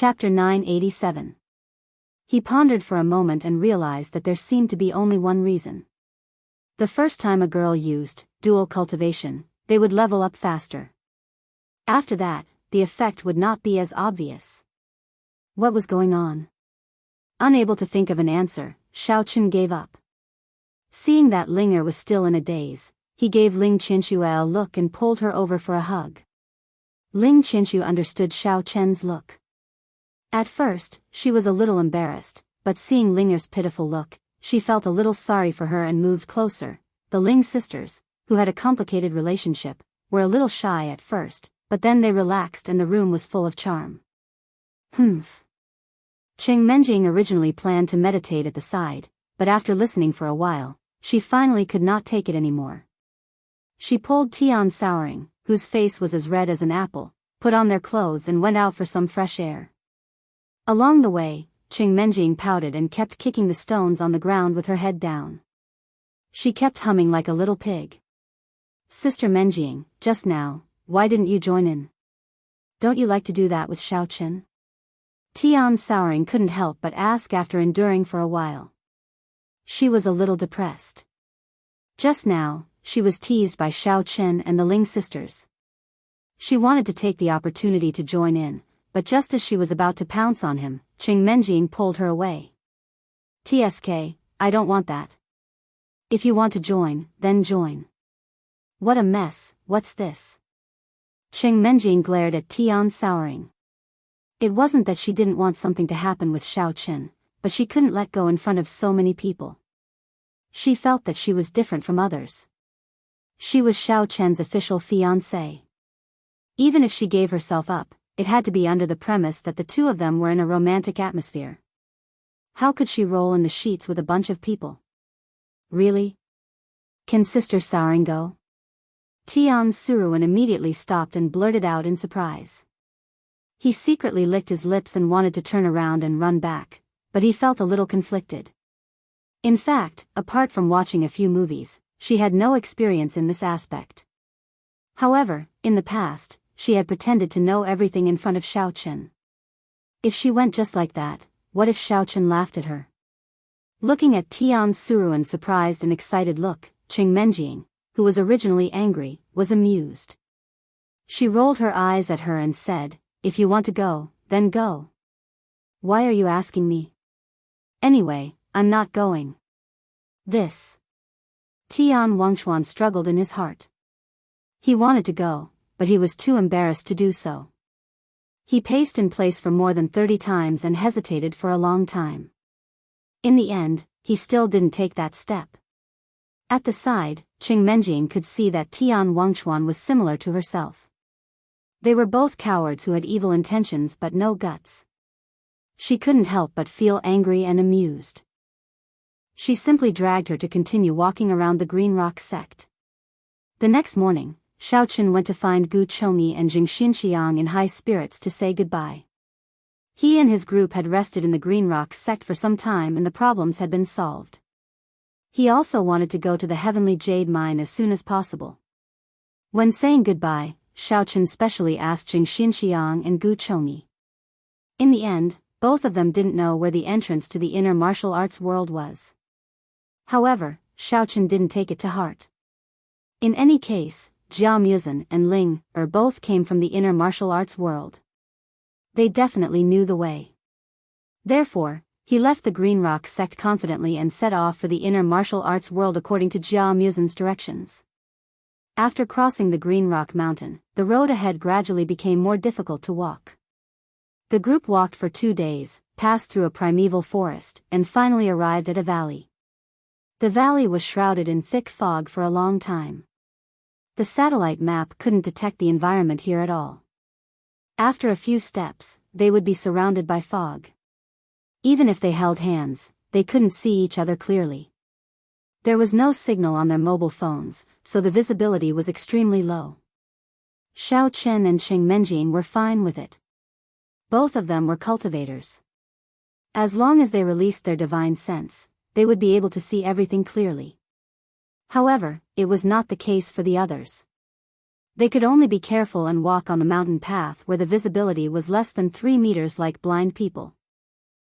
Chapter 987. He pondered for a moment and realized that there seemed to be only one reason. The first time a girl used dual cultivation, they would level up faster. After that, the effect would not be as obvious. What was going on? Unable to think of an answer, Xiaochen gave up. Seeing that Linger was still in a daze, he gave Ling Qinshu a look and pulled her over for a hug. Ling Qinshu understood Xiaochen's look. At first, she was a little embarrassed, but seeing Linger's pitiful look, she felt a little sorry for her and moved closer. The Ling sisters, who had a complicated relationship, were a little shy at first, but then they relaxed and the room was full of charm. Humph. Cheng Menjing originally planned to meditate at the side, but after listening for a while, she finally could not take it anymore. She pulled Tian Souring, whose face was as red as an apple, put on their clothes and went out for some fresh air. Along the way, Cheng Menjing pouted and kept kicking the stones on the ground with her head down. She kept humming like a little pig. Sister Menjing, just now, why didn't you join in? Don't you like to do that with Xiaochen? Tian Souring couldn't help but ask after enduring for a while. She was a little depressed. Just now, she was teased by Xiaochen and the Ling sisters. She wanted to take the opportunity to join in, but just as she was about to pounce on him, Cheng Menjing pulled her away. TSK, I don't want that. If you want to join, then join. What a mess, what's this? Cheng Menjing glared at Tian Souring. It wasn't that she didn't want something to happen with Xiaochen, but she couldn't let go in front of so many people. She felt that she was different from others. She was Xiaochen's official fiancée. Even if she gave herself up, it had to be under the premise that the two of them were in a romantic atmosphere. How could she roll in the sheets with a bunch of people? Really? Can Sister Souring go? Tian Suruan immediately stopped and blurted out in surprise. He secretly licked his lips and wanted to turn around and run back, but he felt a little conflicted. In fact, apart from watching a few movies, she had no experience in this aspect. However, in the past, she had pretended to know everything in front of Xiaochen. If she went just like that, what if Xiaochen laughed at her? Looking at Tian Suruan's surprised and excited look, Cheng Menjing, who was originally angry, was amused. She rolled her eyes at her and said, "If you want to go, then go. Why are you asking me? Anyway, I'm not going." This. Tian Wangchuan struggled in his heart. He wanted to go, but he was too embarrassed to do so. He paced in place for more than 30 times and hesitated for a long time. In the end, he still didn't take that step. At the side, Cheng Menjing could see that Tian Wangchuan was similar to herself. They were both cowards who had evil intentions but no guts. She couldn't help but feel angry and amused. She simply dragged her to continue walking around the Green Rock sect. The next morning, Xiaochen went to find Gu Chongyi and Jing Xinxiang in high spirits to say goodbye. He and his group had rested in the Green Rock sect for some time and the problems had been solved. He also wanted to go to the Heavenly Jade Mine as soon as possible. When saying goodbye, Xiaochen specially asked Jing Xinxiang and Gu Chongyi. In the end, both of them didn't know where the entrance to the inner martial arts world was. However, Xiaochen didn't take it to heart. In any case, Jia Muzhen and Ling both came from the inner martial arts world. They definitely knew the way. Therefore, he left the Green Rock sect confidently and set off for the inner martial arts world according to Jia Muzhen's directions. After crossing the Green Rock Mountain, the road ahead gradually became more difficult to walk. The group walked for 2 days, passed through a primeval forest, and finally arrived at a valley. The valley was shrouded in thick fog for a long time. The satellite map couldn't detect the environment here at all. After a few steps, they would be surrounded by fog. Even if they held hands, they couldn't see each other clearly. There was no signal on their mobile phones, so the visibility was extremely low. Xiaochen and Cheng Menjing were fine with it. Both of them were cultivators. As long as they released their divine sense, they would be able to see everything clearly. However, it was not the case for the others. They could only be careful and walk on the mountain path where the visibility was less than 3 meters like blind people.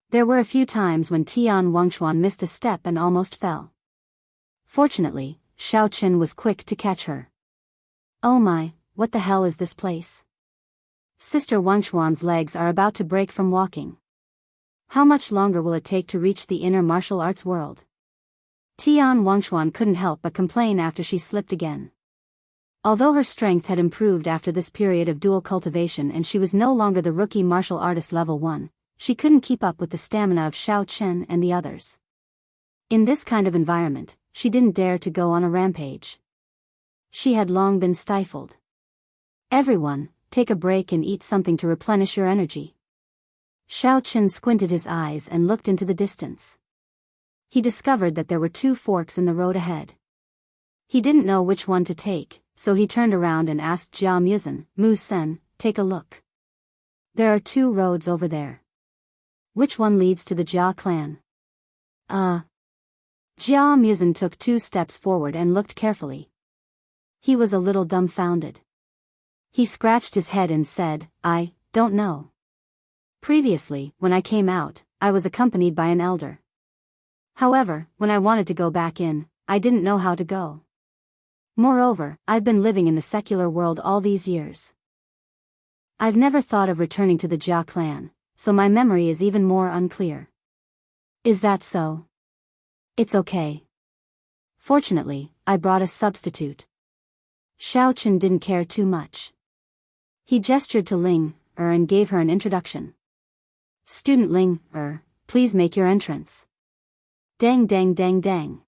There were a few times when Tian Wangchuan missed a step and almost fell. Fortunately, Xiao Qin was quick to catch her. "Oh my, what the hell is this place? Sister Wangchuan's legs are about to break from walking. How much longer will it take to reach the inner martial arts world?" Tian Wangchuan couldn't help but complain after she slipped again. Although her strength had improved after this period of dual cultivation and she was no longer the rookie martial artist level 1, she couldn't keep up with the stamina of Xiao Chen and the others. In this kind of environment, she didn't dare to go on a rampage. She had long been stifled. "Everyone, take a break and eat something to replenish your energy." Xiao Chen squinted his eyes and looked into the distance. He discovered that there were 2 forks in the road ahead. He didn't know which one to take, so he turned around and asked Jia Muzhen, "Mu Sen, take a look. There are 2 roads over there. Which one leads to the Jia clan?" Jia Muzhen took 2 steps forward and looked carefully. He was a little dumbfounded. He scratched his head and said, "I don't know. Previously, when I came out, I was accompanied by an elder. However, when I wanted to go back in, I didn't know how to go. Moreover, I've been living in the secular world all these years. I've never thought of returning to the Jia clan, so my memory is even more unclear." "Is that so? It's okay. Fortunately, I brought a substitute." Xiao Chen didn't care too much. He gestured to Ling and gave her an introduction. "Student Ling please make your entrance." Dang dang dang dang.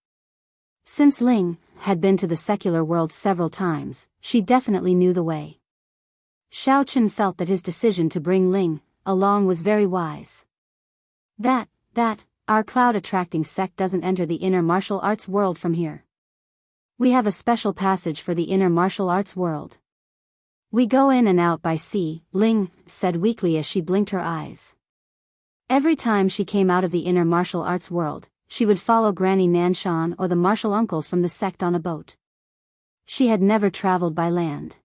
Since Ling had been to the secular world several times, she definitely knew the way. Xiao Chen felt that his decision to bring Ling along was very wise. That, our cloud-attracting sect doesn't enter the inner martial arts world from here. We have a special passage for the inner martial arts world. We go in and out by sea, Ling said weakly as she blinked her eyes. Every time she came out of the inner martial arts world, she would follow Granny Nanshan or the martial uncles from the sect on a boat. She had never traveled by land.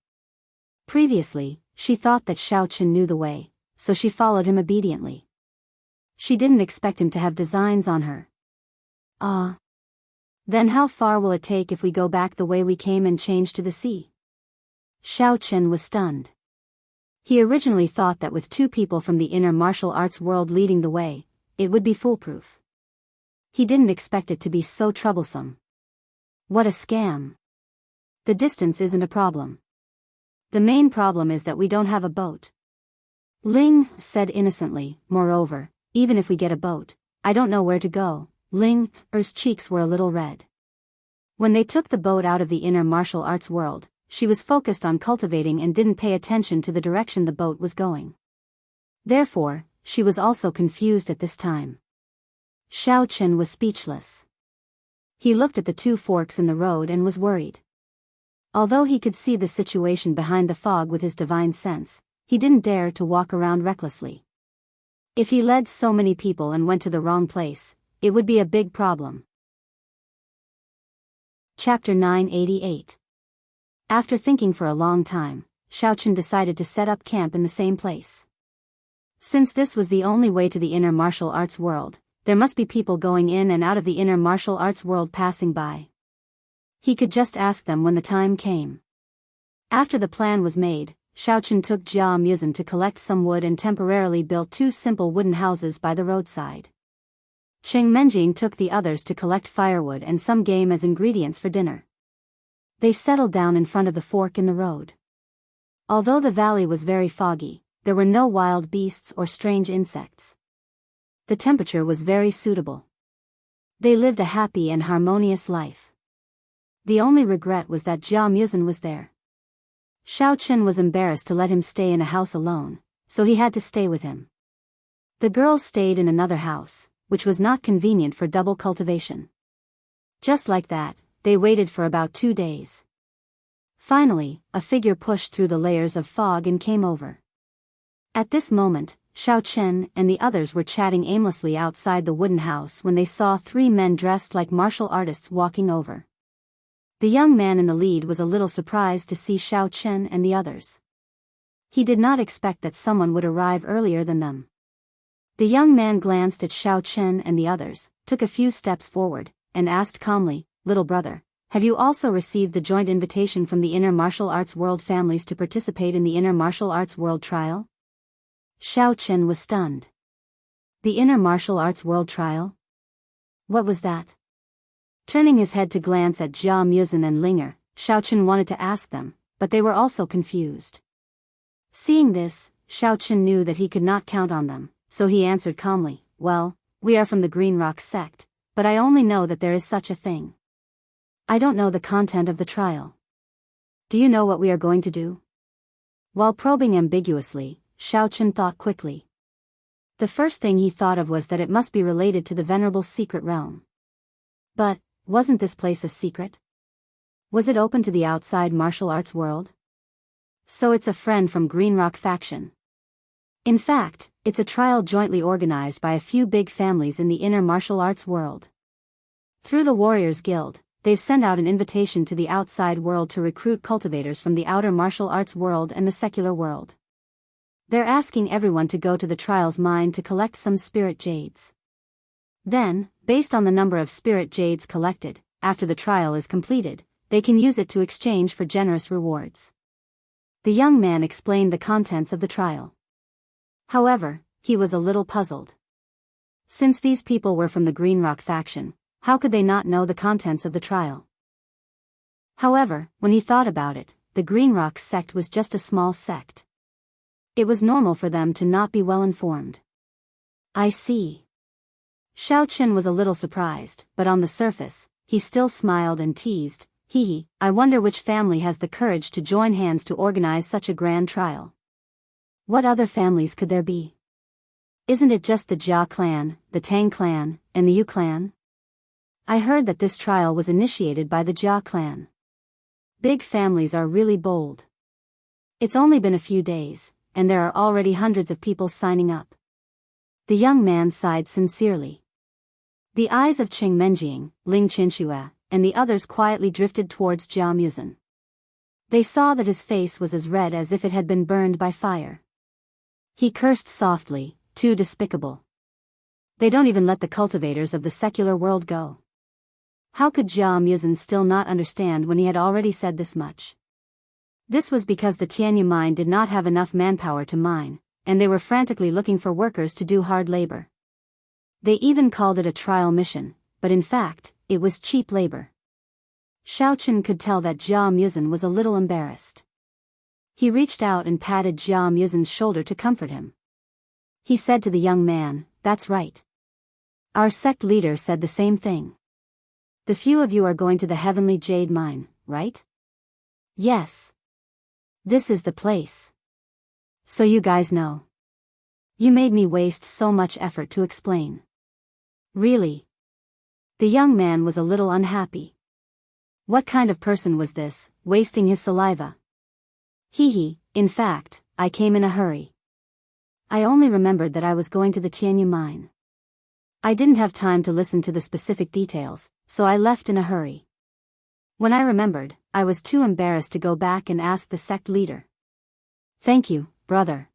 Previously, she thought that Xiao Chen knew the way, so she followed him obediently. She didn't expect him to have designs on her. Then how far will it take if we go back the way we came and change to the sea? Xiao Chen was stunned. He originally thought that with 2 people from the inner martial arts world leading the way, it would be foolproof. He didn't expect it to be so troublesome. What a scam. The distance isn't a problem. The main problem is that we don't have a boat. Ling said innocently. Moreover, even if we get a boat, I don't know where to go. Ling's cheeks were a little red. When they took the boat out of the inner martial arts world, she was focused on cultivating and didn't pay attention to the direction the boat was going. Therefore, she was also confused at this time. Xiao Chen was speechless. He looked at the 2 forks in the road and was worried. Although he could see the situation behind the fog with his divine sense, he didn't dare to walk around recklessly. If he led so many people and went to the wrong place, it would be a big problem. Chapter 988. After thinking for a long time, Xiao Chen decided to set up camp in the same place. Since this was the only way to the inner martial arts world, there must be people going in and out of the inner martial arts world passing by. He could just ask them when the time came. After the plan was made, Xiao Chen took Jia Muzhen to collect some wood and temporarily built 2 simple wooden houses by the roadside. Cheng Menjing took the others to collect firewood and some game as ingredients for dinner. They settled down in front of the fork in the road. Although the valley was very foggy, there were no wild beasts or strange insects. The temperature was very suitable. They lived a happy and harmonious life. The only regret was that Jia Muzhen was there. Xiao Chen was embarrassed to let him stay in a house alone, so he had to stay with him. The girls stayed in another house, which was not convenient for double cultivation. Just like that, they waited for about 2 days. Finally, a figure pushed through the layers of fog and came over. At this moment, Xiao Chen and the others were chatting aimlessly outside the wooden house when they saw 3 men dressed like martial artists walking over. The young man in the lead was a little surprised to see Xiao Chen and the others. He did not expect that someone would arrive earlier than them. The young man glanced at Xiao Chen and the others, took a few steps forward, and asked calmly, "Little brother, have you also received the joint invitation from the Inner Martial Arts World families to participate in the Inner Martial Arts World Trial?" Xiao Chen was stunned. The Inner Martial Arts World Trial? What was that? Turning his head to glance at Jia Muzhen and Linger, Xiao Chen wanted to ask them, but they were also confused. Seeing this, Xiao Chen knew that he could not count on them, so he answered calmly, "Well, we are from the Green Rock sect, but I only know that there is such a thing. I don't know the content of the trial. Do you know what we are going to do?" While probing ambiguously, Xiao Chen thought quickly. The first thing he thought of was that it must be related to the Venerable Secret Realm. But, wasn't this place a secret? Was it open to the outside martial arts world? So it's a friend from Green Rock faction. In fact, it's a trial jointly organized by a few big families in the inner martial arts world. Through the Warriors Guild, they've sent out an invitation to the outside world to recruit cultivators from the outer martial arts world and the secular world. They're asking everyone to go to the trial's mine to collect some spirit jades. Then, based on the number of spirit jades collected, after the trial is completed, they can use it to exchange for generous rewards. The young man explained the contents of the trial. However, he was a little puzzled. Since these people were from the Green Rock faction, how could they not know the contents of the trial? However, when he thought about it, the Green Rock sect was just a small sect. It was normal for them to not be well informed. I see. Xiao Chen was a little surprised, but on the surface, he still smiled and teased, I wonder which family has the courage to join hands to organize such a grand trial. What other families could there be? Isn't it just the Jia clan, the Tang clan, and the Yu clan? I heard that this trial was initiated by the Jia clan. Big families are really bold. It's only been a few days, and there are already hundreds of people signing up. The young man sighed sincerely. The eyes of Qing Menjing, Ling Qinxue, and the others quietly drifted towards Jia Muzhen. They saw that his face was as red as if it had been burned by fire. He cursed softly, too despicable. They don't even let the cultivators of the secular world go. How could Jia Muzhen still not understand when he had already said this much? This was because the Tianyu mine did not have enough manpower to mine, and they were frantically looking for workers to do hard labor. They even called it a trial mission, but in fact, it was cheap labor. Xiao Chen could tell that Jia Muzhen was a little embarrassed. He reached out and patted Jia Muzhen's shoulder to comfort him. He said to the young man, "That's right. Our sect leader said the same thing. The few of you are going to the Heavenly Jade Mine, right?" "Yes. This is the place. So you guys know. You made me waste so much effort to explain." "Really?" The young man was a little unhappy. What kind of person was this, wasting his saliva? In fact, I came in a hurry. I only remembered that I was going to the Tianyu mine. I didn't have time to listen to the specific details, so I left in a hurry. When I remembered, I was too embarrassed to go back and ask the sect leader. "Thank you, brother."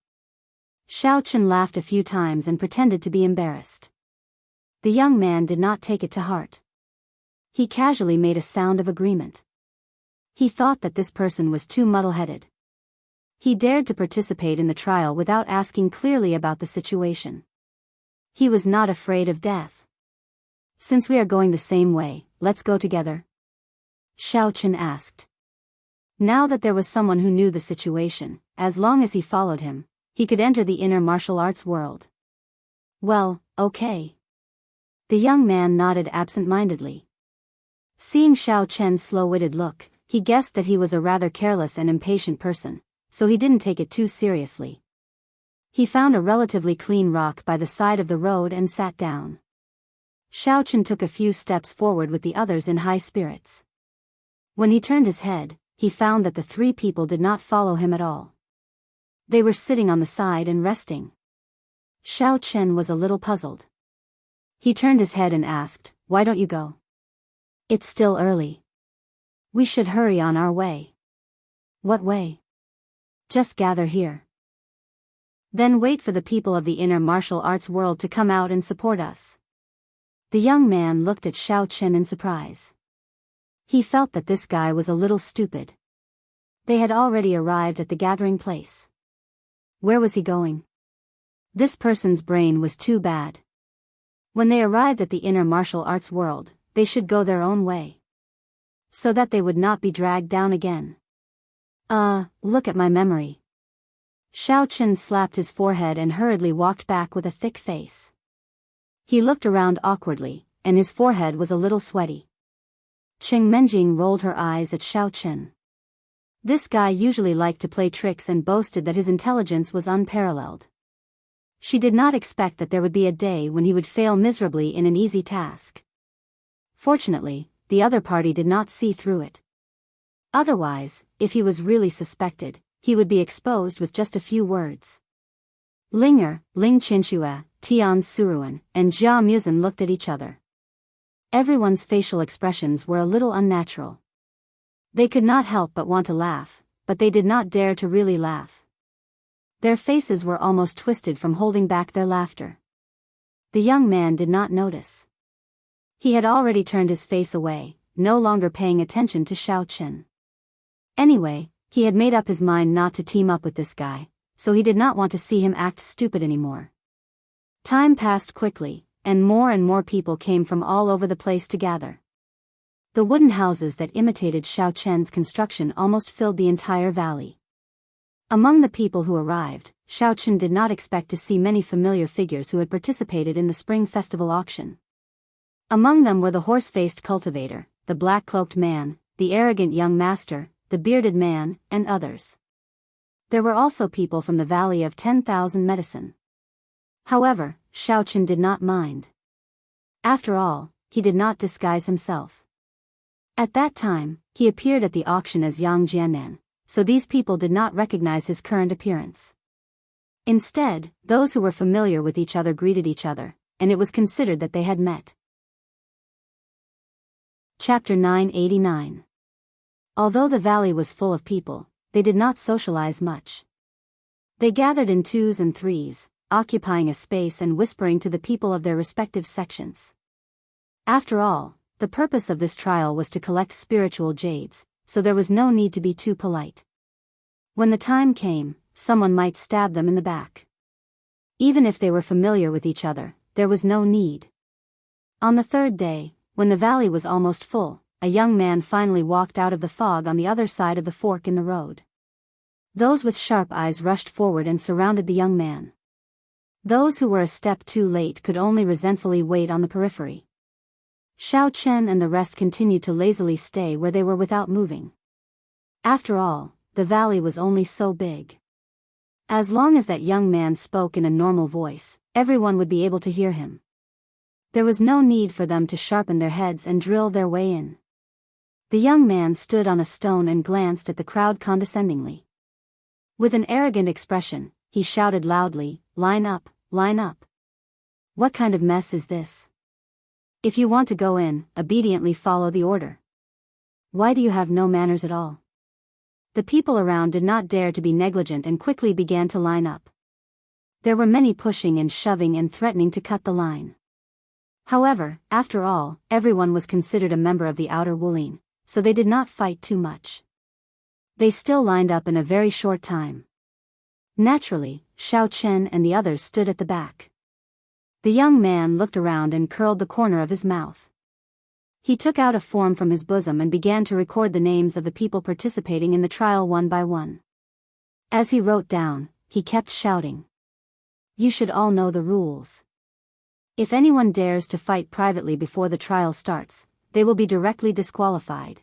Xiao Chen laughed a few times and pretended to be embarrassed. The young man did not take it to heart. He casually made a sound of agreement. He thought that this person was too muddle-headed. He dared to participate in the trial without asking clearly about the situation. He was not afraid of death. "Since we are going the same way, let's go together?" Xiao Chen asked. Now that there was someone who knew the situation, as long as he followed him, he could enter the inner martial arts world. "Well, okay." The young man nodded absent-mindedly. Seeing Xiao Chen's slow-witted look, he guessed that he was a rather careless and impatient person, so he didn't take it too seriously. He found a relatively clean rock by the side of the road and sat down. Xiao Chen took a few steps forward with the others in high spirits. When he turned his head, he found that the three people did not follow him at all. They were sitting on the side and resting. Xiao Chen was a little puzzled. He turned his head and asked, "Why don't you go?" "It's still early." We should hurry on our way. What way? Just gather here. Then wait for the people of the inner martial arts world to come out and support us. The young man looked at Xiao Chen in surprise. He felt that this guy was a little stupid. They had already arrived at the gathering place. Where was he going? This person's brain was too bad. When they arrived at the inner martial arts world, they should go their own way, so that they would not be dragged down again. Look at my memory. Xiao Chen slapped his forehead and hurriedly walked back with a thick face. He looked around awkwardly, and his forehead was a little sweaty. Qing Menjing rolled her eyes at Xiao Chen. This guy usually liked to play tricks and boasted that his intelligence was unparalleled. She did not expect that there would be a day when he would fail miserably in an easy task. Fortunately, the other party did not see through it. Otherwise, if he was really suspected, he would be exposed with just a few words. Linger, Ling Qinxue, Tian Suruan, and Jia Muzan looked at each other. Everyone's facial expressions were a little unnatural. They could not help but want to laugh, but they did not dare to really laugh. Their faces were almost twisted from holding back their laughter. The young man did not notice. He had already turned his face away, no longer paying attention to Xiao Chen. Anyway, he had made up his mind not to team up with this guy, so he did not want to see him act stupid anymore. Time passed quickly, and more people came from all over the place to gather. The wooden houses that imitated Xiao Chen's construction almost filled the entire valley. Among the people who arrived, Xiao Chen did not expect to see many familiar figures who had participated in the spring festival auction. Among them were the horse-faced cultivator, the black-cloaked man, the arrogant young master, the bearded man, and others. There were also people from the Valley of 10,000 Medicine. However, Xiao Chen did not mind. After all, he did not disguise himself. At that time, he appeared at the auction as Yang Jiannan, so these people did not recognize his current appearance. Instead, those who were familiar with each other greeted each other, and it was considered that they had met. Chapter 989. Although the valley was full of people, they did not socialize much. They gathered in twos and threes, occupying a space and whispering to the people of their respective sections. After all, the purpose of this trial was to collect spiritual jades, so there was no need to be too polite. When the time came, someone might stab them in the back. Even if they were familiar with each other, there was no need. On the third day, when the valley was almost full, a young man finally walked out of the fog on the other side of the fork in the road. Those with sharp eyes rushed forward and surrounded the young man. Those who were a step too late could only resentfully wait on the periphery. Xiao Chen and the rest continued to lazily stay where they were without moving. After all, the valley was only so big. As long as that young man spoke in a normal voice, everyone would be able to hear him. There was no need for them to sharpen their heads and drill their way in. The young man stood on a stone and glanced at the crowd condescendingly. With an arrogant expression, he shouted loudly, "Line up, line up. What kind of mess is this? If you want to go in, obediently follow the order. Why do you have no manners at all?" The people around did not dare to be negligent and quickly began to line up. There were many pushing and shoving and threatening to cut the line. However, after all, everyone was considered a member of the outer Wulin, so they did not fight too much. They still lined up in a very short time. Naturally, Xiao Chen and the others stood at the back. The young man looked around and curled the corner of his mouth. He took out a form from his bosom and began to record the names of the people participating in the trial one by one. As he wrote down, he kept shouting, "You should all know the rules. If anyone dares to fight privately before the trial starts, they will be directly disqualified.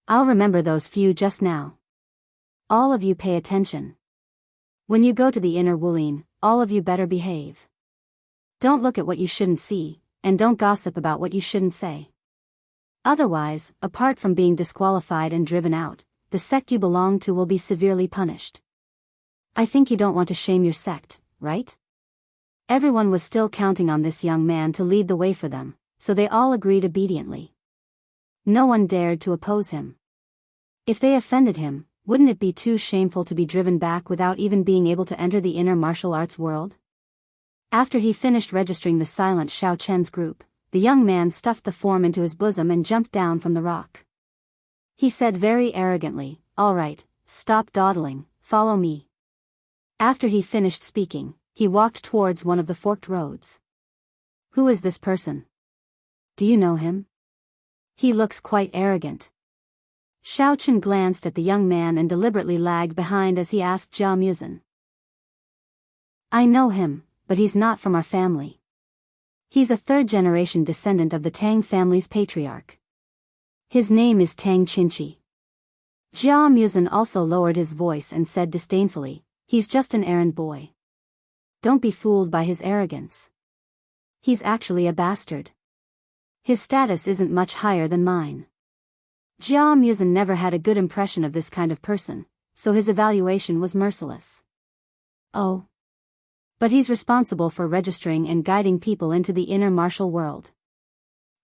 I'll remember those few just now. All of you pay attention. When you go to the inner Wulin, all of you better behave. Don't look at what you shouldn't see, and don't gossip about what you shouldn't say. Otherwise, apart from being disqualified and driven out, the sect you belong to will be severely punished. I think you don't want to shame your sect, right?" Everyone was still counting on this young man to lead the way for them, so they all agreed obediently. No one dared to oppose him. If they offended him, wouldn't it be too shameful to be driven back without even being able to enter the inner martial arts world? After he finished registering the silent Xiao Chen's group, the young man stuffed the form into his bosom and jumped down from the rock. He said very arrogantly, "All right, stop dawdling, follow me." After he finished speaking, he walked towards one of the forked roads. "Who is this person? Do you know him? He looks quite arrogant." Xiao Chen glanced at the young man and deliberately lagged behind as he asked Jia Muzhen. "I know him, but he's not from our family. He's a third-generation descendant of the Tang family's patriarch. His name is Tang Qinqi." Jia Muzhen also lowered his voice and said disdainfully, "He's just an errand boy. Don't be fooled by his arrogance. He's actually a bastard. His status isn't much higher than mine." Jia Muzhen never had a good impression of this kind of person, so his evaluation was merciless. "Oh. But he's responsible for registering and guiding people into the inner martial world.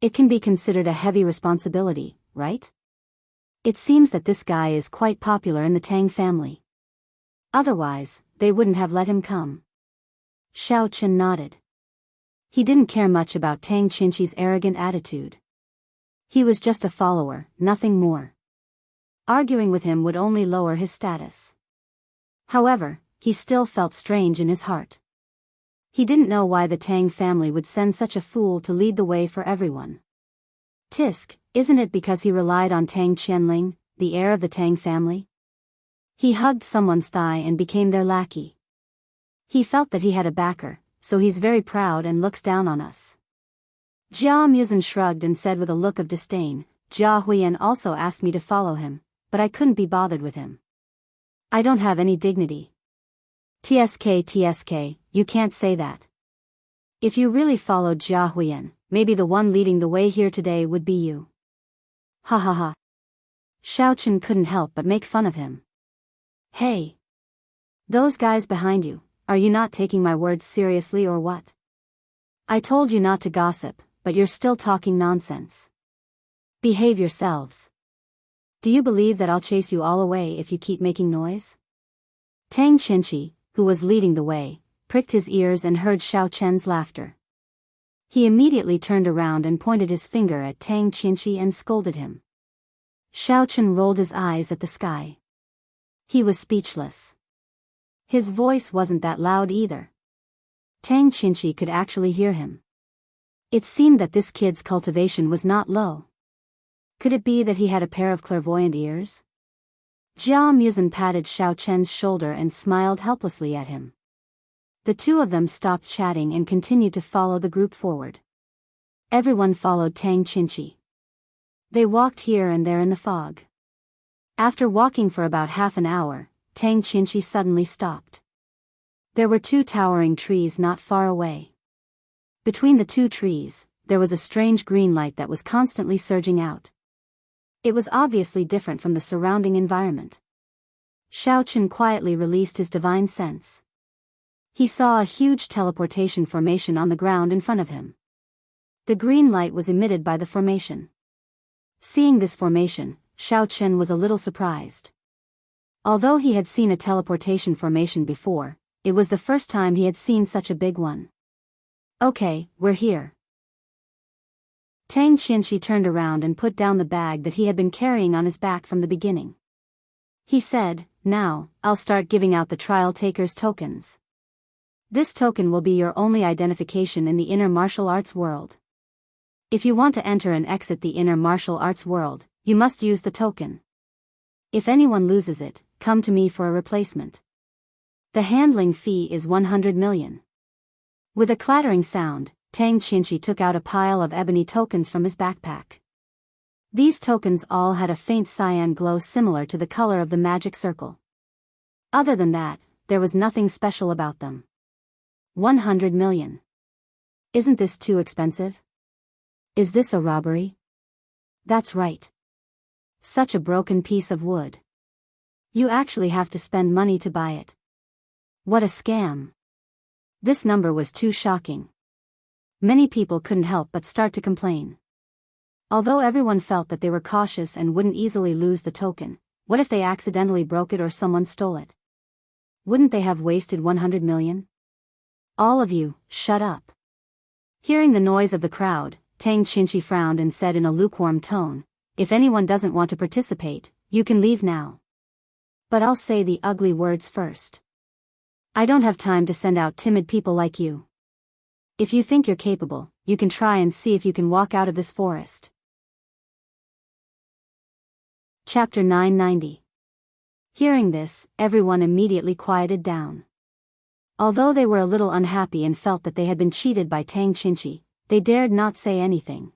It can be considered a heavy responsibility, right? It seems that this guy is quite popular in the Tang family. Otherwise, they wouldn't have let him come." Xiao Chen nodded. He didn't care much about Tang Qinqi's arrogant attitude. He was just a follower, nothing more. Arguing with him would only lower his status. However, he still felt strange in his heart. He didn't know why the Tang family would send such a fool to lead the way for everyone. Tisk, isn't it because he relied on Tang Qianling, the heir of the Tang family? He hugged someone's thigh and became their lackey. He felt that he had a backer, so he's very proud and looks down on us. Jia Muzhen shrugged and said with a look of disdain, "Jia Huiyan also asked me to follow him, but I couldn't be bothered with him. I don't have any dignity." TSK, you can't say that. If you really followed Jia Huiyan, maybe the one leading the way here today would be you. Ha ha ha. Xiao Chen couldn't help but make fun of him. "Hey! Those guys behind you, are you not taking my words seriously or what? I told you not to gossip, but you're still talking nonsense. Behave yourselves. Do you believe that I'll chase you all away if you keep making noise?" Tang Qinqi, who was leading the way, pricked his ears and heard Xiao Chen's laughter. He immediately turned around and pointed his finger at Tang Qinqi and scolded him. Xiao Chen rolled his eyes at the sky. He was speechless. His voice wasn't that loud either. Tang Qinqi could actually hear him. It seemed that this kid's cultivation was not low. Could it be that he had a pair of clairvoyant ears? Jia Muzhen patted Xiao Chen's shoulder and smiled helplessly at him. The two of them stopped chatting and continued to follow the group forward. Everyone followed Tang Qinqi. They walked here and there in the fog. After walking for about half an hour, Tang Qinqi suddenly stopped. There were two towering trees not far away. Between the two trees, there was a strange green light that was constantly surging out. It was obviously different from the surrounding environment. Xiao Chen quietly released his divine sense. He saw a huge teleportation formation on the ground in front of him. The green light was emitted by the formation. Seeing this formation, Xiao Chen was a little surprised. Although he had seen a teleportation formation before, it was the first time he had seen such a big one. "Okay, we're here." Tang Qinqi turned around and put down the bag that he had been carrying on his back from the beginning. He said, "Now, I'll start giving out the trial taker's tokens. This token will be your only identification in the inner martial arts world. If you want to enter and exit the inner martial arts world, you must use the token. If anyone loses it, come to me for a replacement. The handling fee is 100 million. With a clattering sound, Tang Qinqi took out a pile of ebony tokens from his backpack. These tokens all had a faint cyan glow similar to the color of the magic circle. Other than that, there was nothing special about them. 100 million. Isn't this too expensive? Is this a robbery? That's right. Such a broken piece of wood. You actually have to spend money to buy it. What a scam. This number was too shocking. Many people couldn't help but start to complain. Although everyone felt that they were cautious and wouldn't easily lose the token, what if they accidentally broke it or someone stole it? Wouldn't they have wasted 100 million? All of you, shut up. Hearing the noise of the crowd, Tang Qinshi frowned and said in a lukewarm tone, if anyone doesn't want to participate, you can leave now. But I'll say the ugly words first. I don't have time to send out timid people like you. If you think you're capable, you can try and see if you can walk out of this forest. Chapter 990. Hearing this, everyone immediately quieted down. Although they were a little unhappy and felt that they had been cheated by Tang Qinshi, they dared not say anything.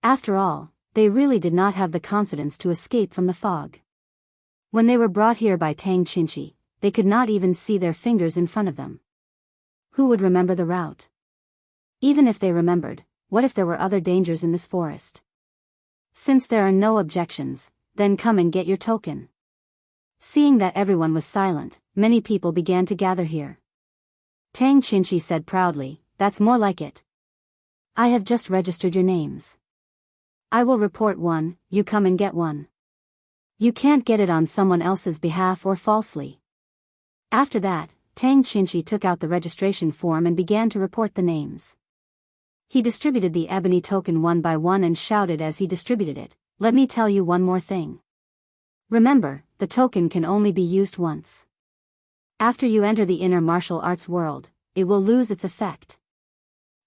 After all, they really did not have the confidence to escape from the fog. When they were brought here by Tang Qinshi, they could not even see their fingers in front of them. Who would remember the route? Even if they remembered, what if there were other dangers in this forest? Since there are no objections, then come and get your token. Seeing that everyone was silent, many people began to gather here. Tang Qinshi said proudly, that's more like it. I have just registered your names. I will report one, you come and get one. You can't get it on someone else's behalf or falsely. After that, Tang Qinshi took out the registration form and began to report the names. He distributed the ebony token one by one and shouted as he distributed it, let me tell you one more thing. Remember, the token can only be used once. After you enter the inner martial arts world, it will lose its effect.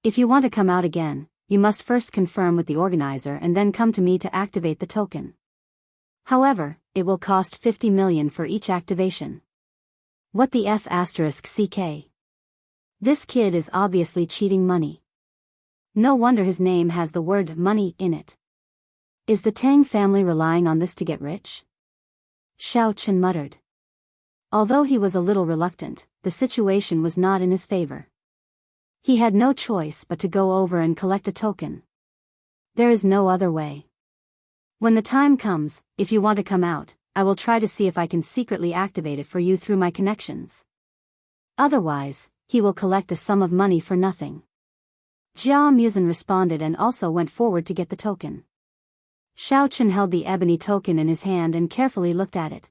If you want to come out again, you must first confirm with the organizer and then come to me to activate the token. However, it will cost 50 million for each activation. What the F***ck? This kid is obviously cheating money. No wonder his name has the word money in it. Is the Tang family relying on this to get rich? Xiao Chen muttered. Although he was a little reluctant, the situation was not in his favor. He had no choice but to go over and collect a token. There is no other way. When the time comes, if you want to come out, I will try to see if I can secretly activate it for you through my connections. Otherwise, he will collect a sum of money for nothing. Jia Muzin responded and also went forward to get the token. Xiao Chen held the ebony token in his hand and carefully looked at it.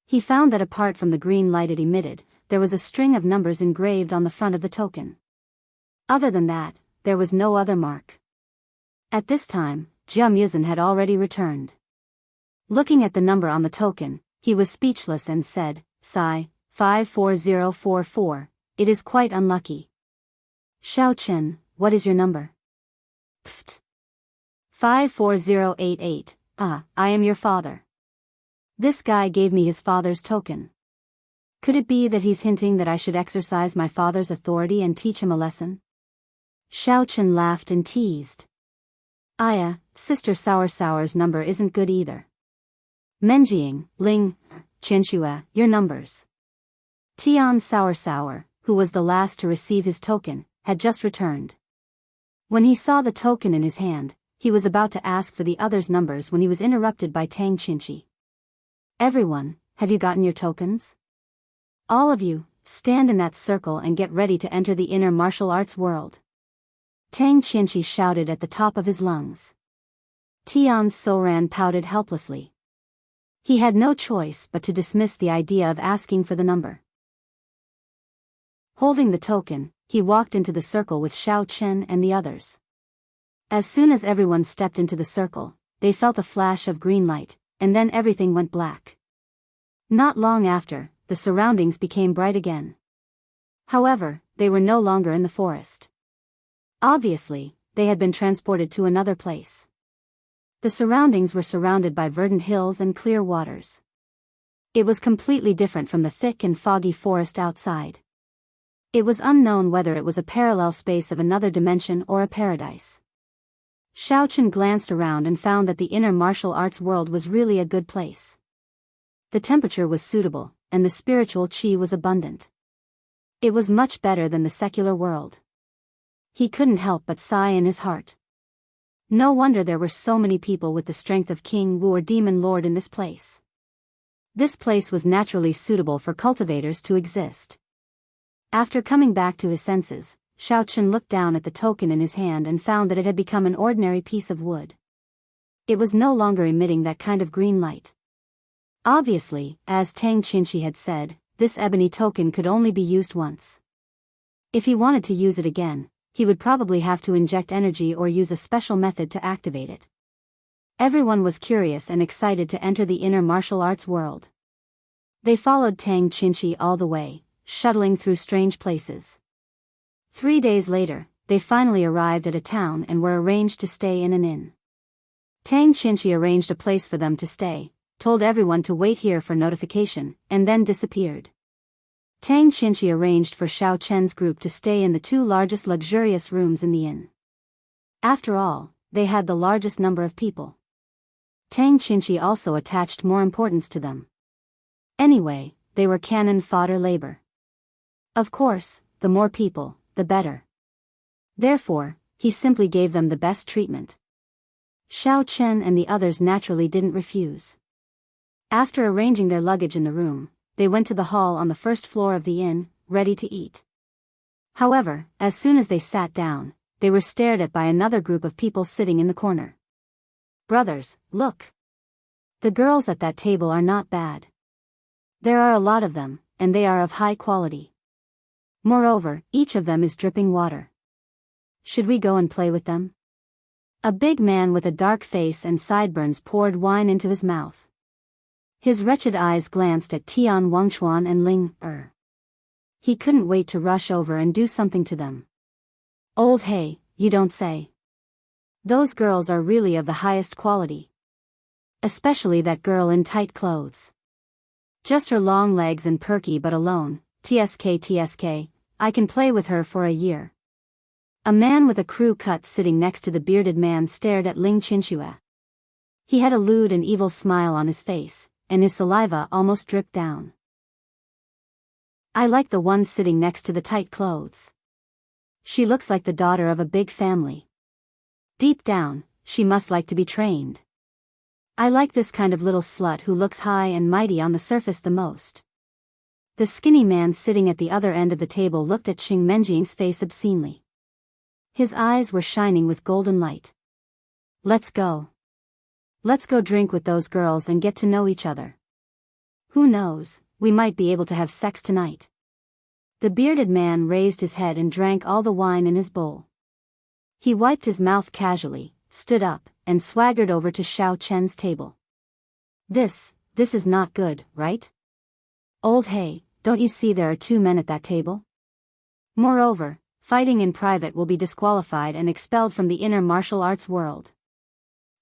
He found that apart from the green light it emitted, there was a string of numbers engraved on the front of the token. Other than that, there was no other mark. At this time, Jia Muzin had already returned. Looking at the number on the token, he was speechless and said, Sigh, 54044, it is quite unlucky. Xiao Chen, what is your number? Pfft. 54088, I am your father. This guy gave me his father's token. Could it be that he's hinting that I should exercise my father's authority and teach him a lesson? Xiao Chen laughed and teased. Aya, Sister Sour's number isn't good either. Menjiang, Ling, Qianxue, your numbers. Tian Sour, who was the last to receive his token, had just returned. When he saw the token in his hand, he was about to ask for the others' numbers when he was interrupted by Tang Qinshi. Everyone, have you gotten your tokens? All of you, stand in that circle and get ready to enter the inner martial arts world. Tang Qinshi shouted at the top of his lungs. Tian Soran pouted helplessly. He had no choice but to dismiss the idea of asking for the number. Holding the token, he walked into the circle with Xiao Chen and the others. As soon as everyone stepped into the circle, they felt a flash of green light, and then everything went black. Not long after, the surroundings became bright again. However, they were no longer in the forest. Obviously, they had been transported to another place. The surroundings were surrounded by verdant hills and clear waters. It was completely different from the thick and foggy forest outside. It was unknown whether it was a parallel space of another dimension or a paradise. Xiao Chen glanced around and found that the inner martial arts world was really a good place. The temperature was suitable, and the spiritual qi was abundant. It was much better than the secular world. He couldn't help but sigh in his heart. No wonder there were so many people with the strength of King Wu or Demon Lord in this place. This place was naturally suitable for cultivators to exist. After coming back to his senses, Xiao Chen looked down at the token in his hand and found that it had become an ordinary piece of wood. It was no longer emitting that kind of green light. Obviously, as Tang Qinshi had said, this ebony token could only be used once. If he wanted to use it again, he would probably have to inject energy or use a special method to activate it. Everyone was curious and excited to enter the inner martial arts world. They followed Tang Qinshi all the way, shuttling through strange places. 3 days later, they finally arrived at a town and were arranged to stay in an inn. Tang Qinshi arranged a place for them to stay, told everyone to wait here for notification, and then disappeared. Tang Qinshi arranged for Xiao Chen's group to stay in the 2 largest luxurious rooms in the inn. After all, they had the largest number of people. Tang Qinshi also attached more importance to them. Anyway, they were cannon fodder labor. Of course, the more people, the better. Therefore, he simply gave them the best treatment. Xiao Chen and the others naturally didn't refuse. After arranging their luggage in the room, they went to the hall on the first floor of the inn, ready to eat. However, as soon as they sat down, they were stared at by another group of people sitting in the corner. Brothers, look! The girls at that table are not bad. There are a lot of them, and they are of high quality. Moreover, each of them is dripping water. Should we go and play with them? A big man with a dark face and sideburns poured wine into his mouth. His wretched eyes glanced at Tian Wangchuan and Ling Er. He couldn't wait to rush over and do something to them. Old hey, you don't say. Those girls are really of the highest quality. Especially that girl in tight clothes. Just her long legs and perky but alone, TSK, I can play with her for a year. A man with a crew cut sitting next to the bearded man stared at Ling Qinxue. He had a lewd and evil smile on his face, and his saliva almost dripped down. I like the one sitting next to the tight clothes. She looks like the daughter of a big family. Deep down, she must like to be trained. I like this kind of little slut who looks high and mighty on the surface the most. The skinny man sitting at the other end of the table looked at Xing Menjing's face obscenely. His eyes were shining with golden light. Let's go. Let's go drink with those girls and get to know each other. Who knows, we might be able to have sex tonight. The bearded man raised his head and drank all the wine in his bowl. He wiped his mouth casually, stood up, and swaggered over to Xiao Chen's table. This is not good, right? Old hey, don't you see there are 2 men at that table? Moreover, fighting in private will be disqualified and expelled from the inner martial arts world.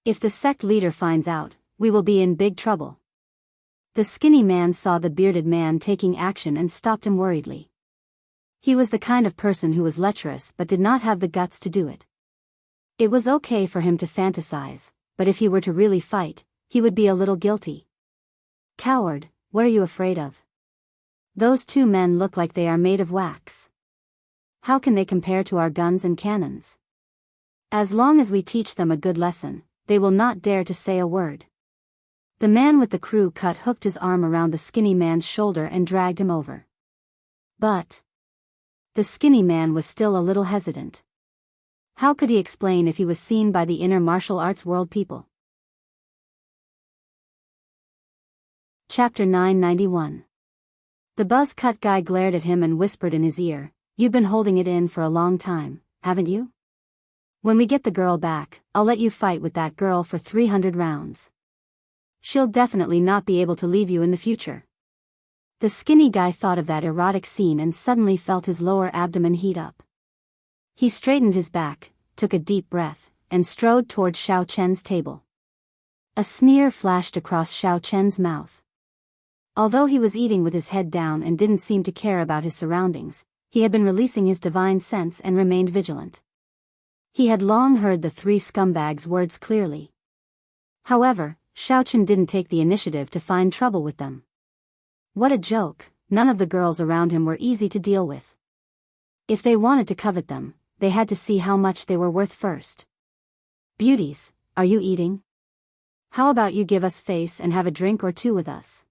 If the sect leader finds out, we will be in big trouble. The skinny man saw the bearded man taking action and stopped him worriedly. He was the kind of person who was lecherous but did not have the guts to do it. It was okay for him to fantasize, but if he were to really fight, he would be a little guilty. Coward, what are you afraid of? Those 2 men look like they are made of wax. How can they compare to our guns and cannons? As long as we teach them a good lesson, they will not dare to say a word. The man with the crew cut hooked his arm around the skinny man's shoulder and dragged him over. But the skinny man was still a little hesitant. How could he explain if he was seen by the inner martial arts world people? Chapter 991. The buzz-cut guy glared at him and whispered in his ear, "You've been holding it in for a long time, haven't you? When we get the girl back, I'll let you fight with that girl for 300 rounds. She'll definitely not be able to leave you in the future." The skinny guy thought of that erotic scene and suddenly felt his lower abdomen heat up. He straightened his back, took a deep breath, and strode toward Xiao Chen's table. A sneer flashed across Xiao Chen's mouth. Although he was eating with his head down and didn't seem to care about his surroundings, he had been releasing his divine sense and remained vigilant. He had long heard the 3 scumbags' words clearly. However, Xiao Chen didn't take the initiative to find trouble with them. What a joke, none of the girls around him were easy to deal with. If they wanted to covet them, they had to see how much they were worth first. Beauties, are you eating? How about you give us face and have a drink or 2 with us?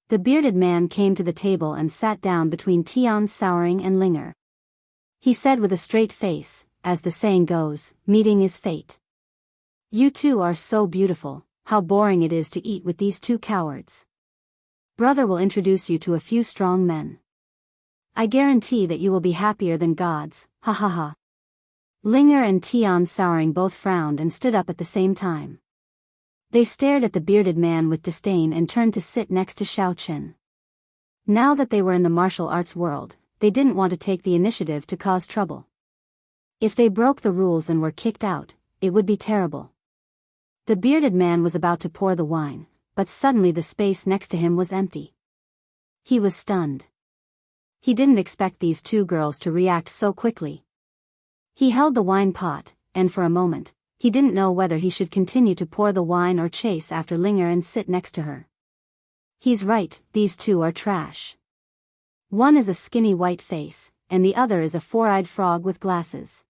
The bearded man came to the table and sat down between Tian Souring and Linger. He said with a straight face, as the saying goes, meeting is fate. You two are so beautiful, how boring it is to eat with these two cowards. Brother will introduce you to a few strong men. I guarantee that you will be happier than gods, ha ha ha. Linger and Tian Souring both frowned and stood up at the same time. They stared at the bearded man with disdain and turned to sit next to Xiao Chen. Now that they were in the martial arts world, they didn't want to take the initiative to cause trouble. If they broke the rules and were kicked out, it would be terrible. The bearded man was about to pour the wine, but suddenly the space next to him was empty. He was stunned. He didn't expect these two girls to react so quickly. He held the wine pot, and for a moment, he didn't know whether he should continue to pour the wine or chase after Linger and sit next to her. He's right, these two are trash. One is a skinny white face, and the other is a four-eyed frog with glasses.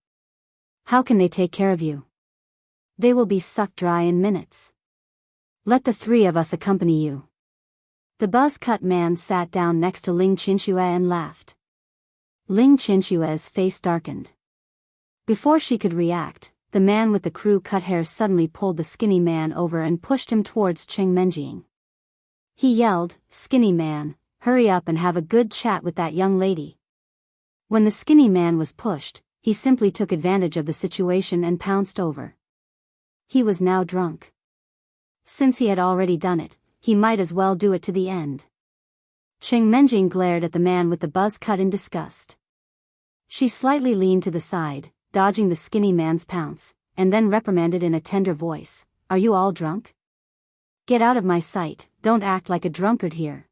How can they take care of you? They will be sucked dry in minutes. Let the three of us accompany you. The buzz-cut man sat down next to Ling Qinxue and laughed. Ling Qinshue's face darkened. Before she could react, the man with the crew-cut hair suddenly pulled the skinny man over and pushed him towards Cheng Menjing. He yelled, "Skinny man, hurry up and have a good chat with that young lady." When the skinny man was pushed, he simply took advantage of the situation and pounced over. He was now drunk. Since he had already done it, he might as well do it to the end. Cheng Menjing glared at the man with the buzz cut in disgust. She slightly leaned to the side, dodging the skinny man's pounce, and then reprimanded in a tender voice, "Are you all drunk? Get out of my sight, don't act like a drunkard here.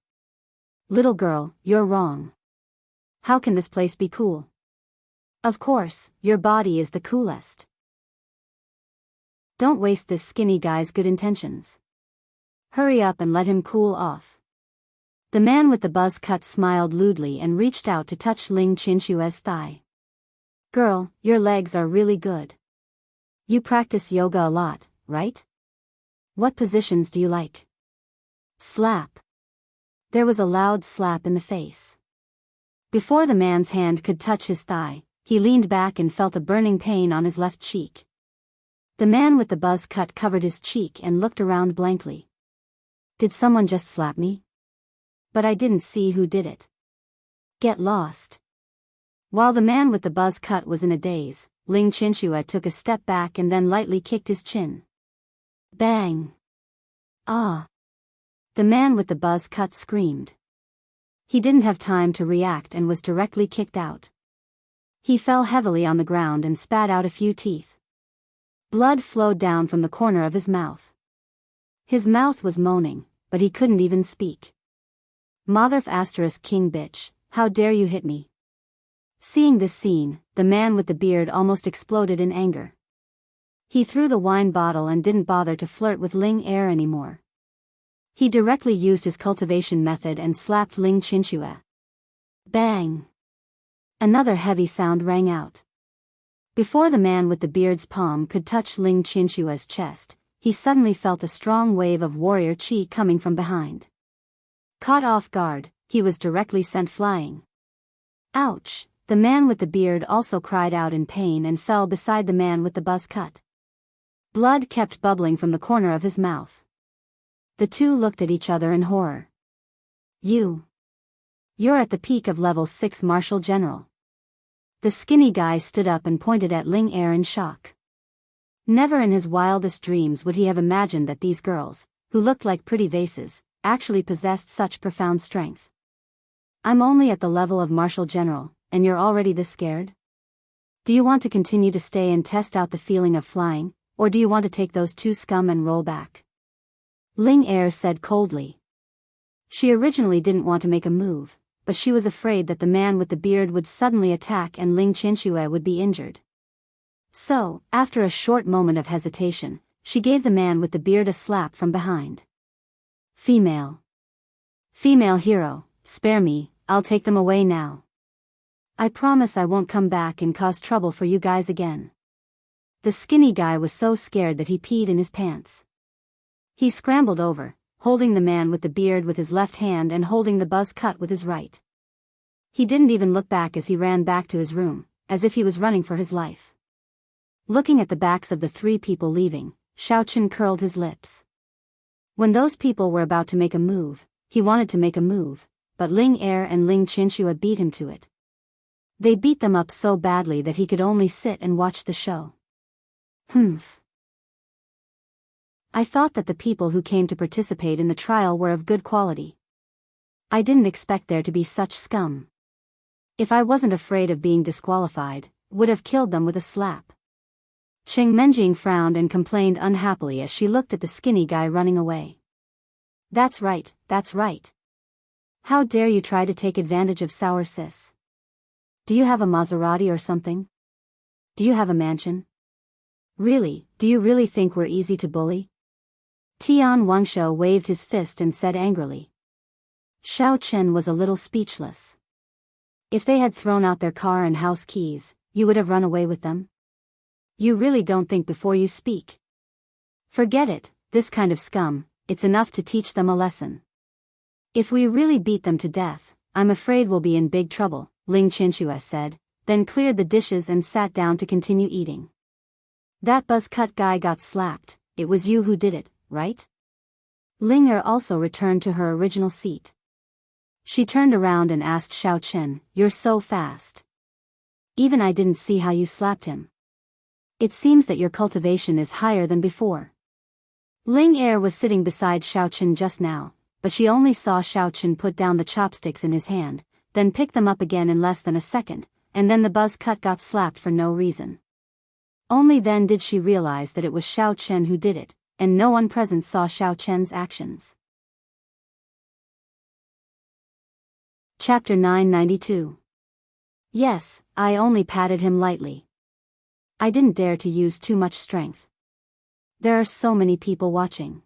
Little girl, you're wrong. How can this place be cool? Of course, your body is the coolest. Don't waste this skinny guy's good intentions. Hurry up and let him cool off." The man with the buzz cut smiled lewdly and reached out to touch Ling Qinshue's thigh. "Girl, your legs are really good. You practice yoga a lot, right? What positions do you like?" Slap. There was a loud slap in the face. Before the man's hand could touch his thigh, he leaned back and felt a burning pain on his left cheek. The man with the buzz cut covered his cheek and looked around blankly. Did someone just slap me? But I didn't see who did it. Get lost. While the man with the buzz cut was in a daze, Ling Qinshuo took a step back and then lightly kicked his chin. Bang! Ah! The man with the buzz cut screamed. He didn't have time to react and was directly kicked out. He fell heavily on the ground and spat out a few teeth. Blood flowed down from the corner of his mouth. His mouth was moaning, but he couldn't even speak. Motherf asterisk king bitch, how dare you hit me? Seeing this scene, the man with the beard almost exploded in anger. He threw the wine bottle and didn't bother to flirt with Ling Er anymore. He directly used his cultivation method and slapped Ling Qinshuo. Bang! Another heavy sound rang out. Before the man with the beard's palm could touch Ling Qinshuo's chest, he suddenly felt a strong wave of warrior chi coming from behind. Caught off guard, he was directly sent flying. Ouch! The man with the beard also cried out in pain and fell beside the man with the buzz cut. Blood kept bubbling from the corner of his mouth. The two looked at each other in horror. You're at the peak of level 6 Martial General. The skinny guy stood up and pointed at Ling Er in shock. Never in his wildest dreams would he have imagined that these girls, who looked like pretty vases, actually possessed such profound strength. I'm only at the level of Martial General, and you're already this scared? Do you want to continue to stay and test out the feeling of flying, or do you want to take those two scum and roll back? Ling Er said coldly. She originally didn't want to make a move, but she was afraid that the man with the beard would suddenly attack and Ling Qinshuo would be injured. So, after a short moment of hesitation, she gave the man with the beard a slap from behind. Female hero, spare me, I'll take them away now. I promise I won't come back and cause trouble for you guys again. The skinny guy was so scared that he peed in his pants. He scrambled over, holding the man with the beard with his left hand and holding the buzz cut with his right. He didn't even look back as he ran back to his room, as if he was running for his life. Looking at the backs of the 3 people leaving, Xiao Chen curled his lips. When those people were about to make a move, he wanted to make a move, but Ling Er and Ling Qianxue beat him to it. They beat them up so badly that he could only sit and watch the show. Humph. I thought that the people who came to participate in the trial were of good quality. I didn't expect there to be such scum. If I wasn't afraid of being disqualified, would have killed them with a slap. Cheng Menjing frowned and complained unhappily as she looked at the skinny guy running away. That's right, that's right. How dare you try to take advantage of sour sis? Do you have a Maserati or something? Do you have a mansion? Really, do you really think we're easy to bully? Tian Wangshou waved his fist and said angrily. Xiao Chen was a little speechless. If they had thrown out their car and house keys, you would have run away with them? You really don't think before you speak. Forget it, this kind of scum, it's enough to teach them a lesson. If we really beat them to death, I'm afraid we'll be in big trouble, Ling Qianxue said, then cleared the dishes and sat down to continue eating. That buzz-cut guy got slapped, it was you who did it, right? Ling Er also returned to her original seat. She turned around and asked Xiao Chen, "You're so fast. Even I didn't see how you slapped him. It seems that your cultivation is higher than before." Ling Er was sitting beside Xiao Chen just now, but she only saw Xiao Chen put down the chopsticks in his hand, then pick them up again in less than a second, and then the buzz-cut got slapped for no reason. Only then did she realize that it was Xiao Chen who did it, and no one present saw Xiao Chen's actions. Chapter 992. Yes, I only patted him lightly. I didn't dare to use too much strength. There are so many people watching.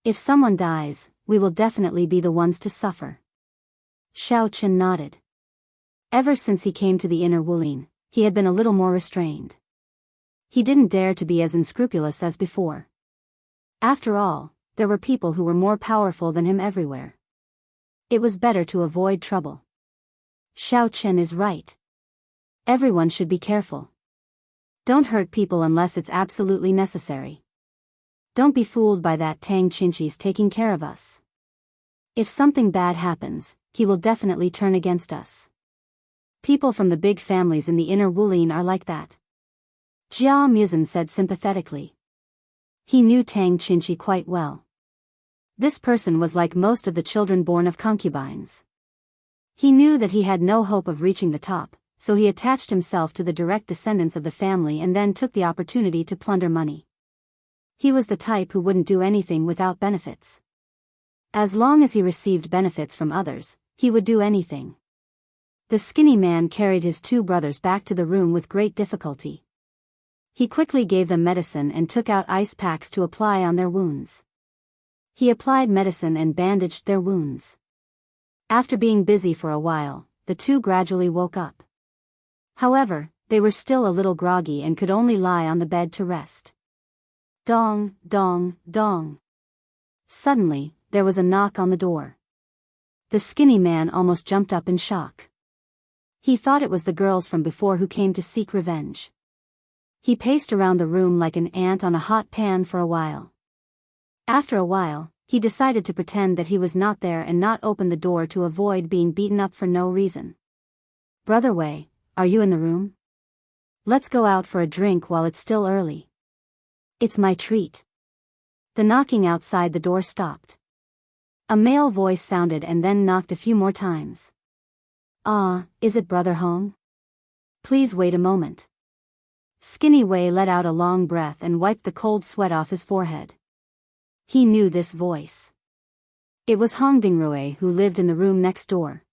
If someone dies, we will definitely be the ones to suffer. Xiao Chen nodded. Ever since he came to the inner Wulin, he had been a little more restrained. He didn't dare to be as unscrupulous as before. After all, there were people who were more powerful than him everywhere. It was better to avoid trouble. Xiao Chen is right. Everyone should be careful. Don't hurt people unless it's absolutely necessary. Don't be fooled by that Tang Qinqi's taking care of us. If something bad happens, he will definitely turn against us. People from the big families in the inner Wulin are like that. Jia Muzhen said sympathetically. He knew Tang Qinqi quite well. This person was like most of the children born of concubines. He knew that he had no hope of reaching the top, so he attached himself to the direct descendants of the family and then took the opportunity to plunder money. He was the type who wouldn't do anything without benefits. As long as he received benefits from others, he would do anything. The skinny man carried his 2 brothers back to the room with great difficulty. He quickly gave them medicine and took out ice packs to apply on their wounds. He applied medicine and bandaged their wounds. After being busy for a while, the 2 gradually woke up. However, they were still a little groggy and could only lie on the bed to rest. Dong, dong, dong. Suddenly, there was a knock on the door. The skinny man almost jumped up in shock. He thought it was the girls from before who came to seek revenge. He paced around the room like an ant on a hot pan for a while. After a while, he decided to pretend that he was not there and not open the door to avoid being beaten up for no reason. "Brother Wei, are you in the room? Let's go out for a drink while it's still early. It's my treat." The knocking outside the door stopped. A male voice sounded and then knocked a few more times. "Ah, is it Brother Hong? Please wait a moment." Skinny Wei let out a long breath and wiped the cold sweat off his forehead. He knew this voice. It was Hong Dingrui who lived in the room next door.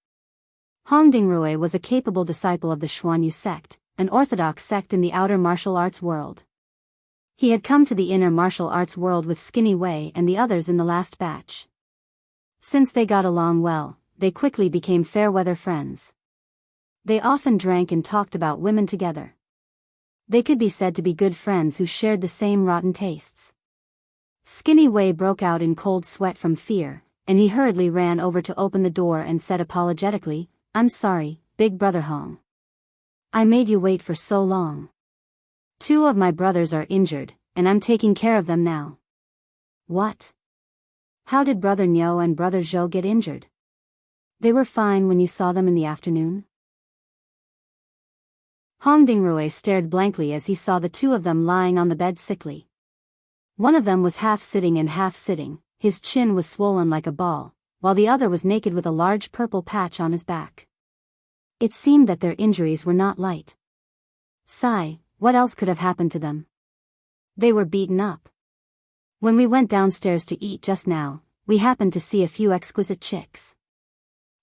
Hong Dingrui was a capable disciple of the Xuanyu sect, an orthodox sect in the outer martial arts world. He had come to the inner martial arts world with Skinny Wei and the others in the last batch. Since they got along well, they quickly became fair-weather friends. They often drank and talked about women together. They could be said to be good friends who shared the same rotten tastes. Skinny Wei broke out in cold sweat from fear, and he hurriedly ran over to open the door and said apologetically, "I'm sorry, Big Brother Hong. I made you wait for so long. 2 of my brothers are injured, and I'm taking care of them now. What? How did Brother Nyo and Brother Zhou get injured? They were fine when you saw them in the afternoon? Hong Dingrui stared blankly as he saw the 2 of them lying on the bed sickly. One of them was half sitting and half sitting, his chin was swollen like a ball, while the other was naked with a large purple patch on his back. It seemed that their injuries were not light. Sigh, what else could have happened to them? They were beaten up. When we went downstairs to eat just now, we happened to see a few exquisite chicks.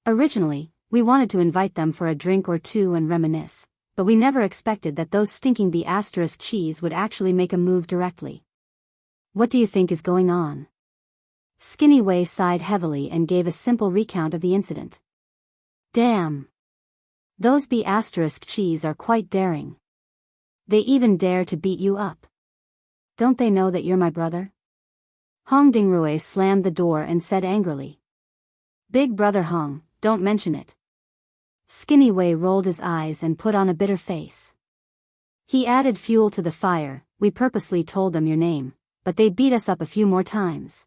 Originally, we wanted to invite them for a drink or 2 and reminisce, but we never expected that those stinking cheese would actually make a move directly. What do you think is going on? Skinny Wei sighed heavily and gave a simple recount of the incident. Damn! Those cheese are quite daring. They even dare to beat you up. Don't they know that you're my brother? Hong Dingrui slammed the door and said angrily. Big brother Hong, don't mention it. Skinny Wei rolled his eyes and put on a bitter face. He added fuel to the fire. We purposely told them your name, but they beat us up a few more times.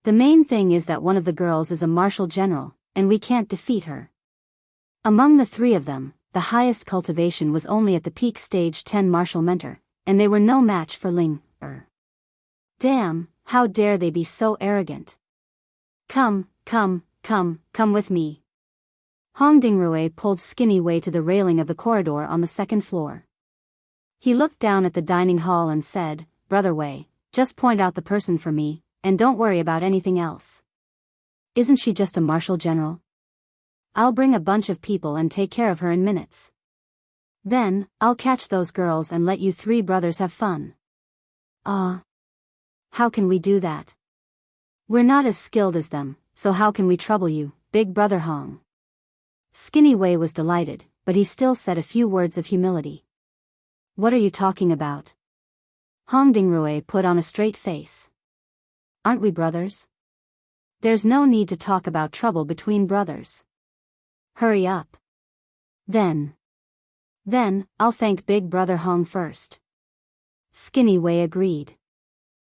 The main thing is that one of the girls is a martial general, and we can't defeat her. Among the 3 of them, the highest cultivation was only at the peak stage 10 martial mentor, and they were no match for Ling Er. Damn, how dare they be so arrogant. Come with me. Hong Dingrui pulled Skinny Wei to the railing of the corridor on the 2nd floor. He looked down at the dining hall and said, Brother Wei, just point out the person for me, and don't worry about anything else. Isn't she just a martial general? I'll bring a bunch of people and take care of her in minutes. Then, I'll catch those girls and let you 3 brothers have fun. How can we do that? We're not as skilled as them, so how can we trouble you, big brother Hong? Skinny Wei was delighted, but he still said a few words of humility. What are you talking about? Hong Dingrui put on a straight face. Aren't we brothers? There's no need to talk about trouble between brothers. Hurry up. Then, I'll thank big brother Hong first. Skinny Wei agreed.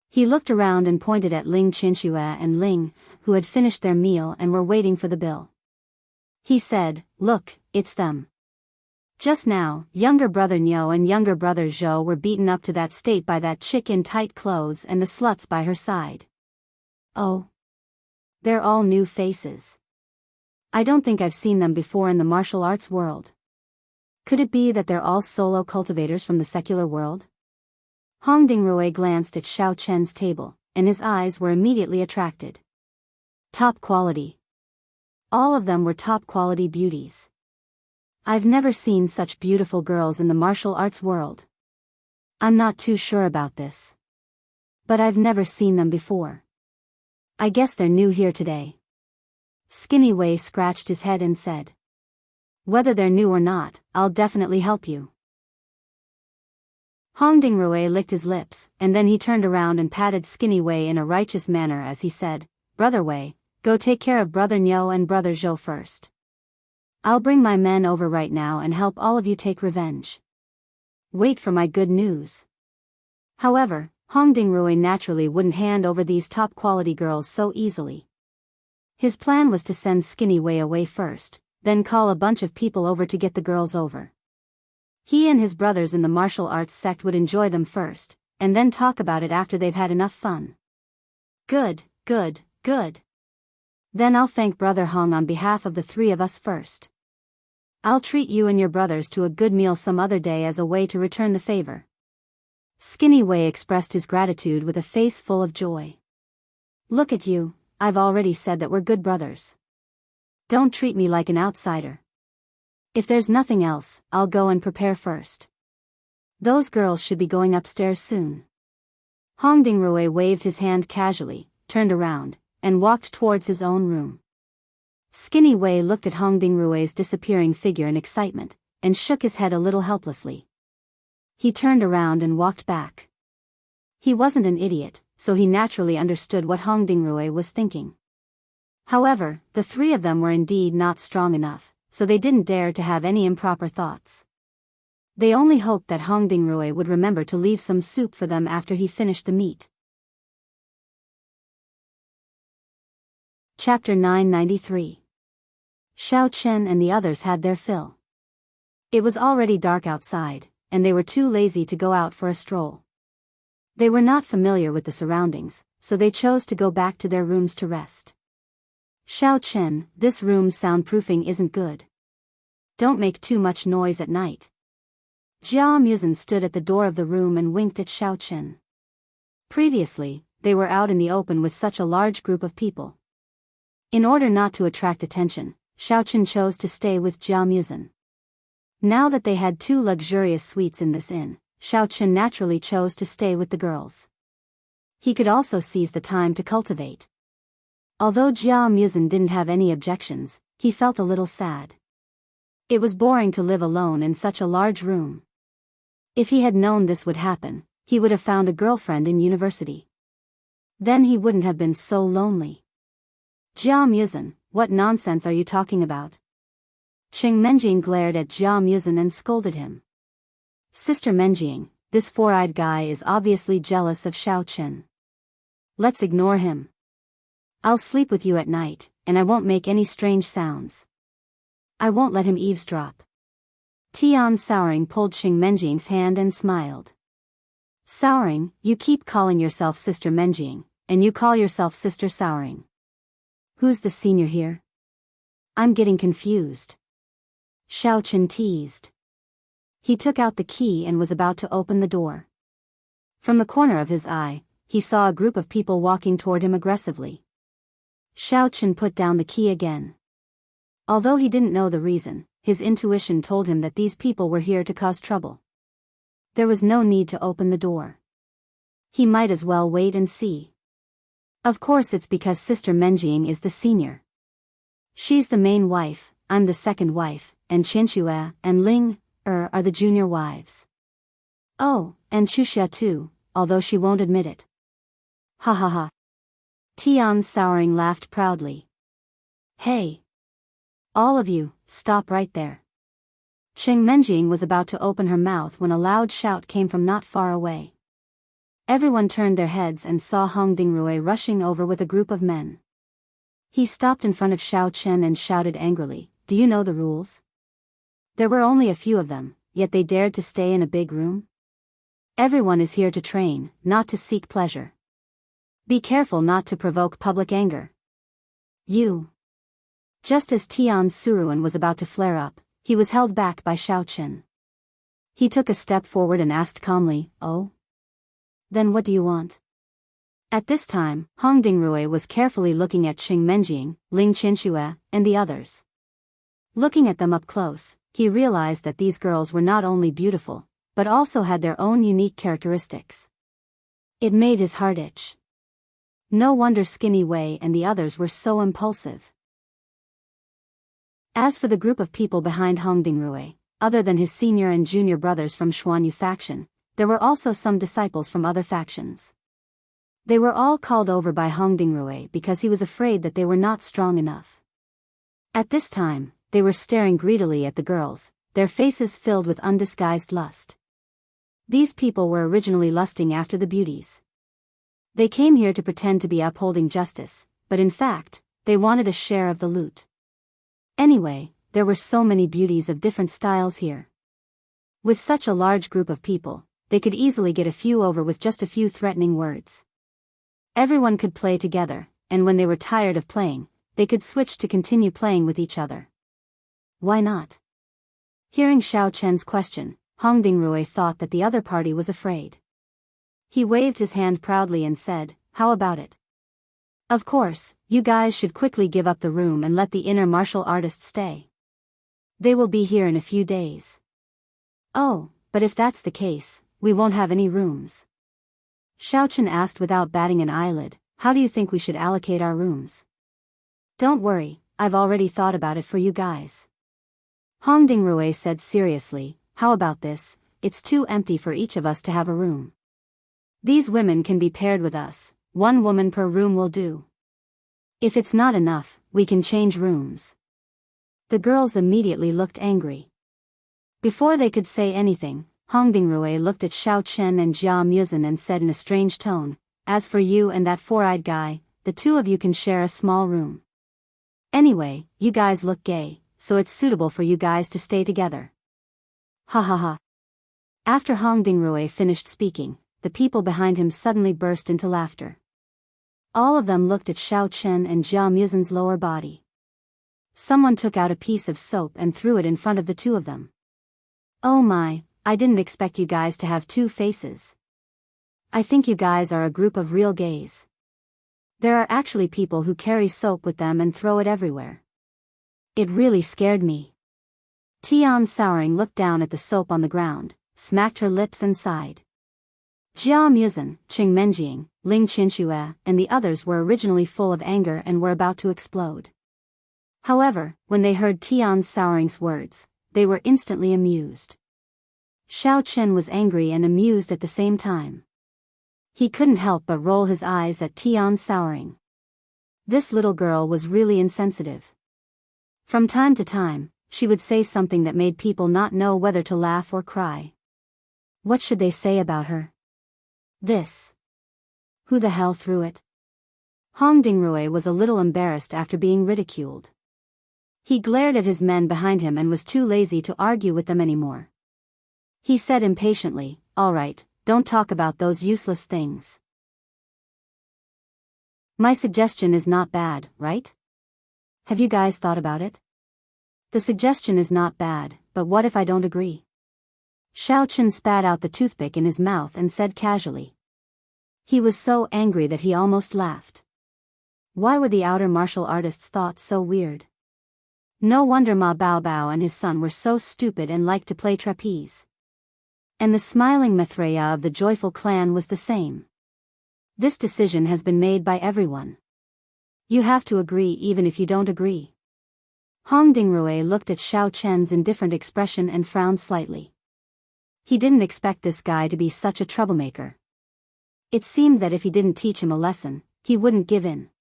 He looked around and pointed at Ling Chinxue and Ling, who had finished their meal and were waiting for the bill. He said, Look, it's them. Just now, younger brother Nyo and younger brother Zhou were beaten up to that state by that chick in tight clothes and the sluts by her side. Oh. They're all new faces. I don't think I've seen them before in the martial arts world. Could it be that they're all solo cultivators from the secular world? Hong Dingrui glanced at Xiao Chen's table, and his eyes were immediately attracted. Top quality. All of them were top quality beauties. I've never seen such beautiful girls in the martial arts world. I'm not too sure about this. But I've never seen them before. I guess they're new here today. Skinny Wei scratched his head and said. Whether they're new or not, I'll definitely help you. Hong Dingrui licked his lips, and then he turned around and patted Skinny Wei in a righteous manner as he said, Brother Wei, go take care of Brother Nyo and Brother Zhou first. I'll bring my men over right now and help all of you take revenge. Wait for my good news. However, Hong Dingrui naturally wouldn't hand over these top-quality girls so easily. His plan was to send Skinny Wei away first, then call a bunch of people over to get the girls over. He and his brothers in the martial arts sect would enjoy them first, and then talk about it after they've had enough fun. Good. Then I'll thank Brother Hong on behalf of the 3 of us first. I'll treat you and your brothers to a good meal some other day as a way to return the favor. Skinny Wei expressed his gratitude with a face full of joy. Look at you, I've already said that we're good brothers. Don't treat me like an outsider. If there's nothing else, I'll go and prepare first. Those girls should be going upstairs soon. Hong Dingrui waved his hand casually, turned around, and walked towards his own room. Skinny Wei looked at Hong Dingrui's disappearing figure in excitement, and shook his head a little helplessly. He turned around and walked back. He wasn't an idiot, so he naturally understood what Hong Dingrui was thinking. However, the 3 of them were indeed not strong enough, so they didn't dare to have any improper thoughts. They only hoped that Hong Dingrui would remember to leave some soup for them after he finished the meat. Chapter 993. Xiao Chen and the others had their fill. It was already dark outside, and they were too lazy to go out for a stroll. They were not familiar with the surroundings, so they chose to go back to their rooms to rest. Xiao Chen, this room's soundproofing isn't good. Don't make too much noise at night. Jia Muzhen stood at the door of the room and winked at Xiao Chen. Previously, they were out in the open with such a large group of people. In order not to attract attention, Xiao Chen chose to stay with Jia Muzhen. Now that they had 2 luxurious suites in this inn, Xiao Chen naturally chose to stay with the girls. He could also seize the time to cultivate. Although Jia Muzhen didn't have any objections, he felt a little sad. It was boring to live alone in such a large room. If he had known this would happen, he would have found a girlfriend in university. Then he wouldn't have been so lonely. Jia Muzhen, what nonsense are you talking about? Qing Menjing glared at Jia Muzhen and scolded him. Sister Menjing, this 4-eyed guy is obviously jealous of Xiao Chen. Let's ignore him. I'll sleep with you at night, and I won't make any strange sounds. I won't let him eavesdrop. Tian Souring pulled Qing Menjing's hand and smiled. Souring, you keep calling yourself Sister Menjing, and you call yourself Sister Souring. Who's the senior here? I'm getting confused. Xiao Chen teased. He took out the key and was about to open the door. From the corner of his eye, he saw a group of people walking toward him aggressively. Xiao Chen put down the key again. Although he didn't know the reason, his intuition told him that these people were here to cause trouble. There was no need to open the door. He might as well wait and see. Of course it's because Sister Menjing is the senior. She's the main wife, I'm the second wife, and Qinxue and Ling are the junior wives. Oh, and Chuxia too, although she won't admit it. Ha ha ha. Tian Souring laughed proudly. Hey! All of you, stop right there. Qing Menjing was about to open her mouth when a loud shout came from not far away. Everyone turned their heads and saw Hong Dingrui rushing over with a group of men. He stopped in front of Xiao Chen and shouted angrily, "Do you know the rules?" There were only a few of them, yet they dared to stay in a big room. Everyone is here to train, not to seek pleasure. Be careful not to provoke public anger. You. Just as Tian Suruan was about to flare up, he was held back by Xiao Chen. He took a step forward and asked calmly, "Oh? Then what do you want?" At this time, Hong Dingrui was carefully looking at Qing Menjing, Ling Qinxue, and the others. Looking at them up close, he realized that these girls were not only beautiful, but also had their own unique characteristics. It made his heart itch. No wonder Skinny Wei and the others were so impulsive. As for the group of people behind Hong Dingrui, other than his senior and junior brothers from Xuanyu faction, there were also some disciples from other factions. They were all called over by Hong Dingrui because he was afraid that they were not strong enough. At this time, they were staring greedily at the girls, their faces filled with undisguised lust. These people were originally lusting after the beauties. They came here to pretend to be upholding justice, but in fact, they wanted a share of the loot. Anyway, there were so many beauties of different styles here. With such a large group of people, they could easily get a few over with just a few threatening words. Everyone could play together, and when they were tired of playing, they could switch to continue playing with each other. Why not? Hearing Xiao Chen's question, Hong Dingrui thought that the other party was afraid. He waved his hand proudly and said, "How about it? Of course, you guys should quickly give up the room and let the inner martial artists stay. They will be here in a few days." "Oh, but if that's the case, we won't have any rooms." Xiao Chen asked without batting an eyelid, "How do you think we should allocate our rooms?" "Don't worry, I've already thought about it for you guys." Hong Dingrui said seriously, "How about this? It's too empty for each of us to have a room. These women can be paired with us, 1 woman per room will do. If it's not enough, we can change rooms." The girls immediately looked angry. Before they could say anything, Hongdingrui looked at Xiao Chen and Jia Muzhen and said in a strange tone, "As for you and that four-eyed guy, the two of you can share a small room. Anyway, you guys look gay, so it's suitable for you guys to stay together." Ha ha ha. After Hongdingrui finished speaking, the people behind him suddenly burst into laughter. All of them looked at Xiao Chen and Jia Muzhen's lower body. Someone took out a piece of soap and threw it in front of the two of them. "Oh my, I didn't expect you guys to have two faces. I think you guys are a group of real gays. There are actually people who carry soap with them and throw it everywhere. It really scared me." Tian Souring looked down at the soap on the ground, smacked her lips and sighed. Jia Muzhen, Qing Menjing, Ling Qinxue, and the others were originally full of anger and were about to explode. However, when they heard Tian Souring's words, they were instantly amused. Xiao Chen was angry and amused at the same time. He couldn't help but roll his eyes at Tian Souring. This little girl was really insensitive. From time to time, she would say something that made people not know whether to laugh or cry. What should they say about her? This. Who the hell threw it? Hongdingrui was a little embarrassed after being ridiculed. He glared at his men behind him and was too lazy to argue with them anymore. He said impatiently, "All right, don't talk about those useless things. My suggestion is not bad, right? Have you guys thought about it? The suggestion is not bad, but what if I don't agree?" Xiao Chen spat out the toothpick in his mouth and said casually. He was so angry that he almost laughed. Why were the outer martial artists' thoughts so weird? No wonder Ma Baobao and his son were so stupid and liked to play trapeze. And the smiling Maitreya of the joyful clan was the same. This decision has been made by everyone. You have to agree even if you don't agree. Hongdingrui looked at Xiao Chen's indifferent expression and frowned slightly. He didn't expect this guy to be such a troublemaker. It seemed that if he didn't teach him a lesson, he wouldn't give in.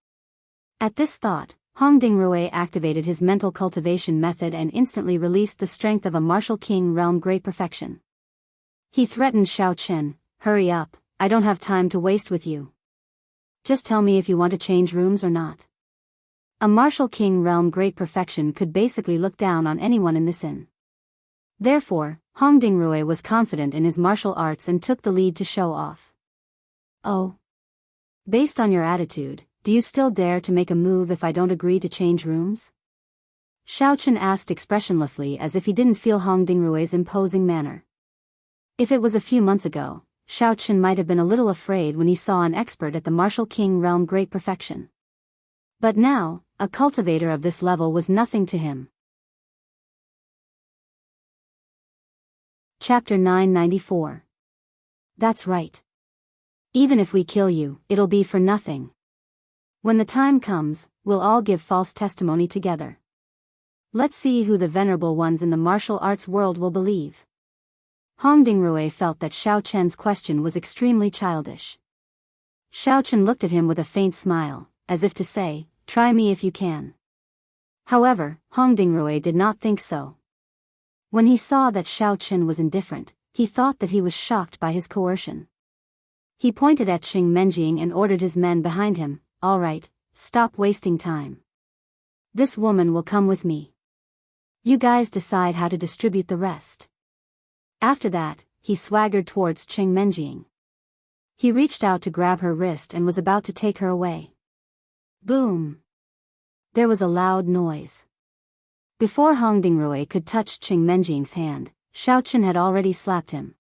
At this thought, Hongdingrui activated his mental cultivation method and instantly released the strength of a martial king realm great perfection. He threatened Xiao Chen, "Hurry up, I don't have time to waste with you. Just tell me if you want to change rooms or not." A martial king realm great perfection could basically look down on anyone in this inn. Therefore, Hongdingrui was confident in his martial arts and took the lead to show off. "Oh. Based on your attitude, do you still dare to make a move if I don't agree to change rooms?" Xiao Chen asked expressionlessly as if he didn't feel Hongdingrui's imposing manner. If it was a few months ago, Xiao Chen might have been a little afraid when he saw an expert at the martial king realm great perfection. But now, a cultivator of this level was nothing to him. Chapter 994. That's right. Even if we kill you, it'll be for nothing. When the time comes, we'll all give false testimony together. Let's see who the venerable ones in the martial arts world will believe. Hongdingrui felt that Xiao Chen's question was extremely childish. Xiao Chen looked at him with a faint smile, as if to say, "Try me if you can." However, Hongdingrui did not think so. When he saw that Xiao Chen was indifferent, he thought that he was shocked by his coercion. He pointed at Qing Menjing and ordered his men behind him, "All right, stop wasting time. This woman will come with me. You guys decide how to distribute the rest." After that, he swaggered towards Qing Menjing. He reached out to grab her wrist and was about to take her away. Boom! There was a loud noise. Before Hongdingrui could touch Qing Menjing's hand, Xiao Chen had already slapped him.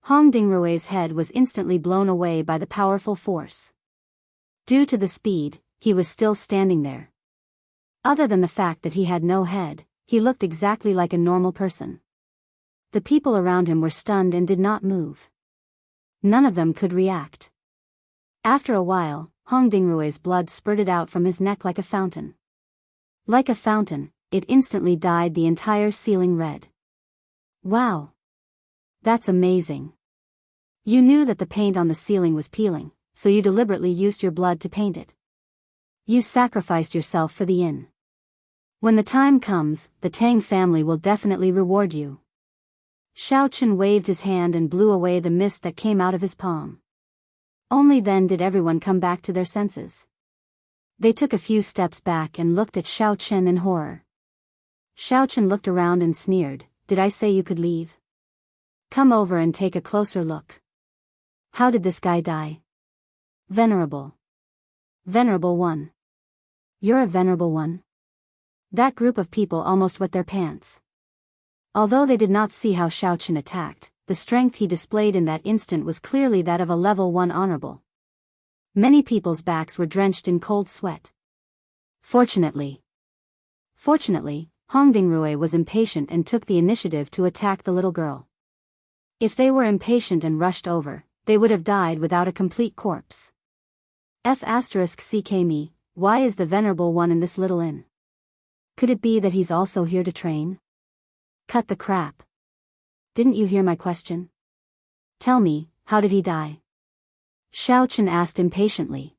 Hongdingrui's head was instantly blown away by the powerful force. Due to the speed, he was still standing there. Other than the fact that he had no head, he looked exactly like a normal person. The people around him were stunned and did not move. None of them could react. After a while, Hongdingrui's blood spurted out from his neck like a fountain. Like a fountain, it instantly dyed the entire ceiling red. Wow! That's amazing. You knew that the paint on the ceiling was peeling, so you deliberately used your blood to paint it. You sacrificed yourself for the inn. When the time comes, the Tang family will definitely reward you. Xiao Chen waved his hand and blew away the mist that came out of his palm. Only then did everyone come back to their senses. They took a few steps back and looked at Xiao Chen in horror. Xiao Chen looked around and sneered, "Did I say you could leave? Come over and take a closer look. How did this guy die?" "Venerable. Venerable one. You're a venerable one?" That group of people almost wet their pants. Although they did not see how Xiao Chen attacked, the strength he displayed in that instant was clearly that of a level 1 honorable. Many people's backs were drenched in cold sweat. Fortunately, Hong Dingrui was impatient and took the initiative to attack the little girl. If they were impatient and rushed over, they would have died without a complete corpse. F***ck me, why is the venerable one in this little inn? Could it be that he's also here to train? Cut the crap. Didn't you hear my question? Tell me, how did he die? Xiao Chen asked impatiently.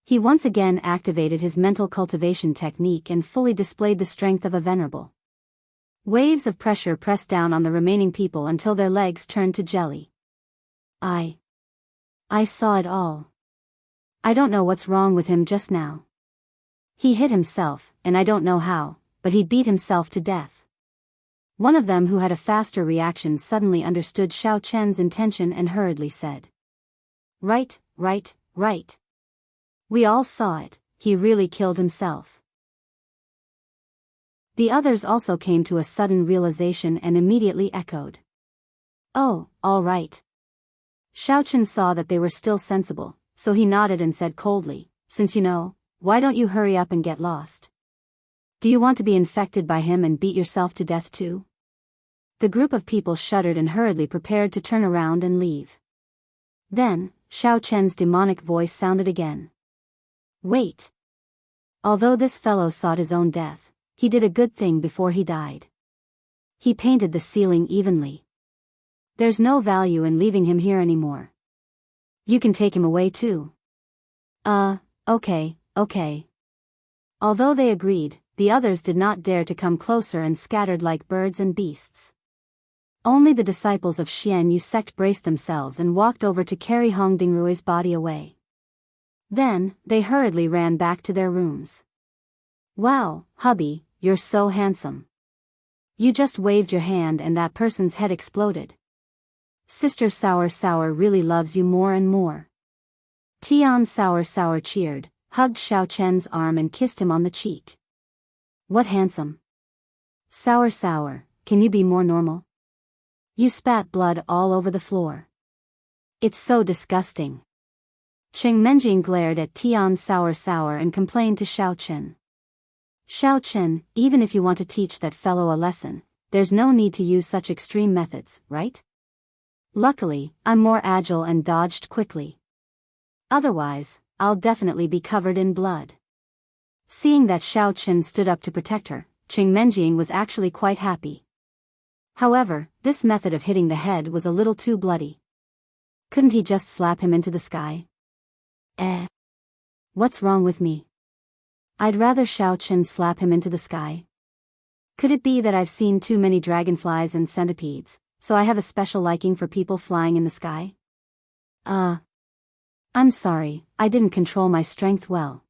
He once again activated his mental cultivation technique and fully displayed the strength of a venerable. Waves of pressure pressed down on the remaining people until their legs turned to jelly. I saw it all. I don't know what's wrong with him just now. He hit himself, and I don't know how, but he beat himself to death. One of them, who had a faster reaction, suddenly understood Xiao Chen's intention and hurriedly said, Right. We all saw it, he really killed himself." The others also came to a sudden realization and immediately echoed, "Oh, all right." Xiao Chen saw that they were still sensible, so he nodded and said coldly, "Since you know, why don't you hurry up and get lost? Do you want to be infected by him and beat yourself to death too?" The group of people shuddered and hurriedly prepared to turn around and leave. Then, Xiao Chen's demonic voice sounded again. "Wait. Although this fellow sought his own death, he did a good thing before he died. He painted the ceiling evenly. There's no value in leaving him here anymore. You can take him away too." Okay. Although they agreed, the others did not dare to come closer and scattered like birds and beasts. Only the disciples of Xian Yu sect braced themselves and walked over to carry Hong Dingrui's body away. Then, they hurriedly ran back to their rooms. "Wow, hubby, you're so handsome. You just waved your hand and that person's head exploded. Sister Sour really loves you more and more." Tian Sour cheered, hugged Xiao Chen's arm and kissed him on the cheek. "What handsome. Sour, can you be more normal? You spat blood all over the floor. It's so disgusting." Cheng Menjing glared at Tian Sour and complained to Xiao Chen. "Xiao Chen, even if you want to teach that fellow a lesson, there's no need to use such extreme methods, right? Luckily, I'm more agile and dodged quickly. Otherwise, I'll definitely be covered in blood." Seeing that Xiao Chen stood up to protect her, Cheng Menjing was actually quite happy. However, this method of hitting the head was a little too bloody. Couldn't he just slap him into the sky? What's wrong with me? I'd rather Xiao Chen slap him into the sky. Could it be that I've seen too many dragonflies and centipedes, so I have a special liking for people flying in the sky? I'm sorry, I didn't control my strength well.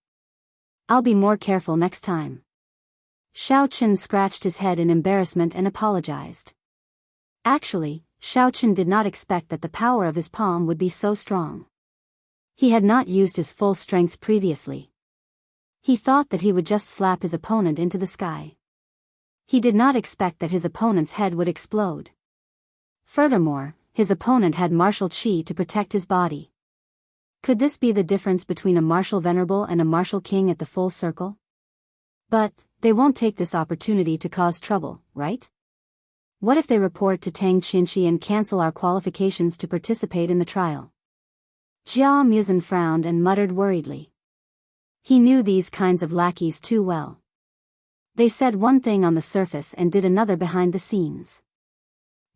I'll be more careful next time." Xiao Chen scratched his head in embarrassment and apologized. Actually, Xiao Chen did not expect that the power of his palm would be so strong. He had not used his full strength previously. He thought that he would just slap his opponent into the sky. He did not expect that his opponent's head would explode. Furthermore, his opponent had martial qi to protect his body. Could this be the difference between a martial venerable and a martial king at the full circle? But they won't take this opportunity to cause trouble, right? What if they report to Tang Qinshi and cancel our qualifications to participate in the trial? Jia Muzhen frowned and muttered worriedly. He knew these kinds of lackeys too well. They said one thing on the surface and did another behind the scenes.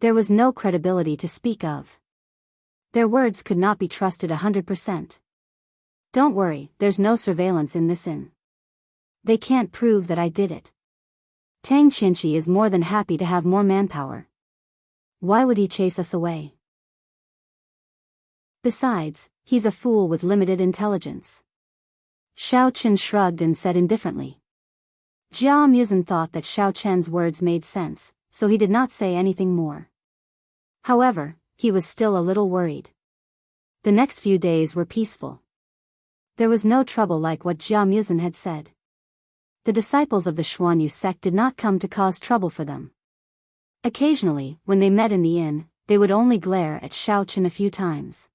There was no credibility to speak of. Their words could not be trusted 100%. "Don't worry, there's no surveillance in this inn. They can't prove that I did it. Tang Qinshi is more than happy to have more manpower. Why would he chase us away? Besides, he's a fool with limited intelligence. Xiao Chen shrugged and said indifferently. Jia Muzhen thought that Xiao Chen's words made sense, so he did not say anything more. However, he was still a little worried. The next few days were peaceful. There was no trouble like what Jia Muzhen had said. The disciples of the Xuanyu sect did not come to cause trouble for them. Occasionally, when they met in the inn, they would only glare at Xiao Chen a few times.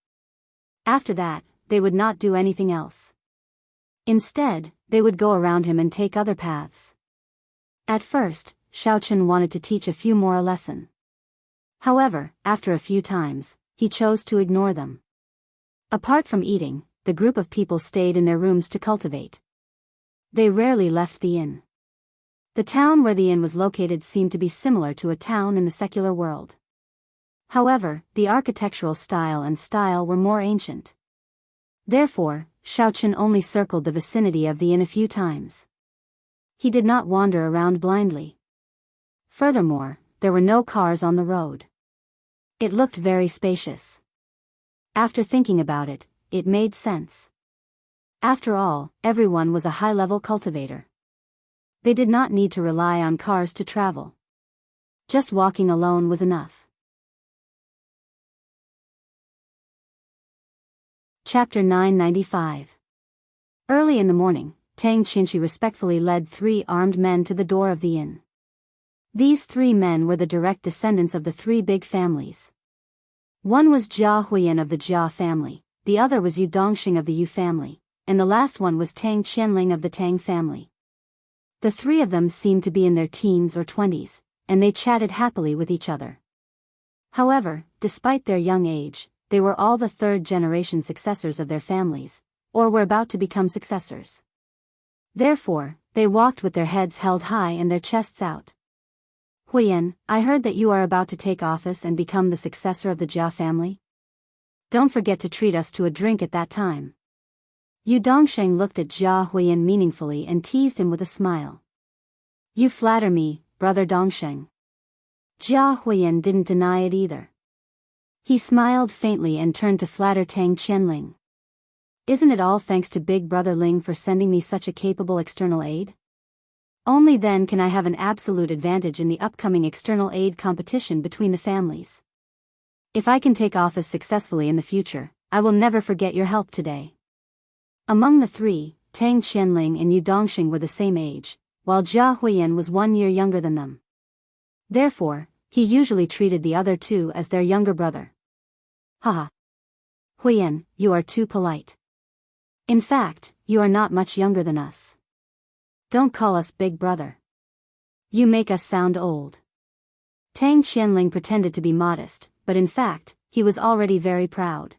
After that, they would not do anything else. Instead, they would go around him and take other paths. At first, Xiao Chen wanted to teach a few more a lesson. However, after a few times, he chose to ignore them. Apart from eating, the group of people stayed in their rooms to cultivate. They rarely left the inn. The town where the inn was located seemed to be similar to a town in the secular world. However, the architectural style were more ancient. Therefore, Xiao Chen only circled the vicinity of the inn a few times. He did not wander around blindly. Furthermore, there were no cars on the road. It looked very spacious. After thinking about it, it made sense. After all, everyone was a high-level cultivator. They did not need to rely on cars to travel. Just walking alone was enough. Chapter 995. Early in the morning, Tang Qinshi respectfully led 3 armed men to the door of the inn. These 3 men were the direct descendants of the 3 big families. One was Jia Huiyan of the Jia family, the other was Yu Dongxing of the Yu family, and the last one was Tang Qianling of the Tang family. The 3 of them seemed to be in their teens or 20s, and they chatted happily with each other. However, despite their young age, they were all the 3rd-generation successors of their families, or were about to become successors. Therefore, they walked with their heads held high and their chests out. Huiyan, I heard that you are about to take office and become the successor of the Jia family. Don't forget to treat us to a drink at that time. Yu Dongsheng looked at Jia Huiyan meaningfully and teased him with a smile. You flatter me, brother Dongsheng. Jia Huiyan didn't deny it either. He smiled faintly and turned to flatter Tang Qianling. Isn't it all thanks to Big Brother Ling for sending me such a capable external aid? Only then can I have an absolute advantage in the upcoming external aid competition between the families. If I can take office successfully in the future, I will never forget your help today. Among the 3, Tang Qianling and Yu Dongxing were the same age, while Jia Huiyan was 1 year younger than them. Therefore, he usually treated the other 2 as their younger brother. Haha. Huiyan, you are too polite. In fact, you are not much younger than us. Don't call us big brother. You make us sound old. Tang Qianling pretended to be modest, but in fact, he was already very proud.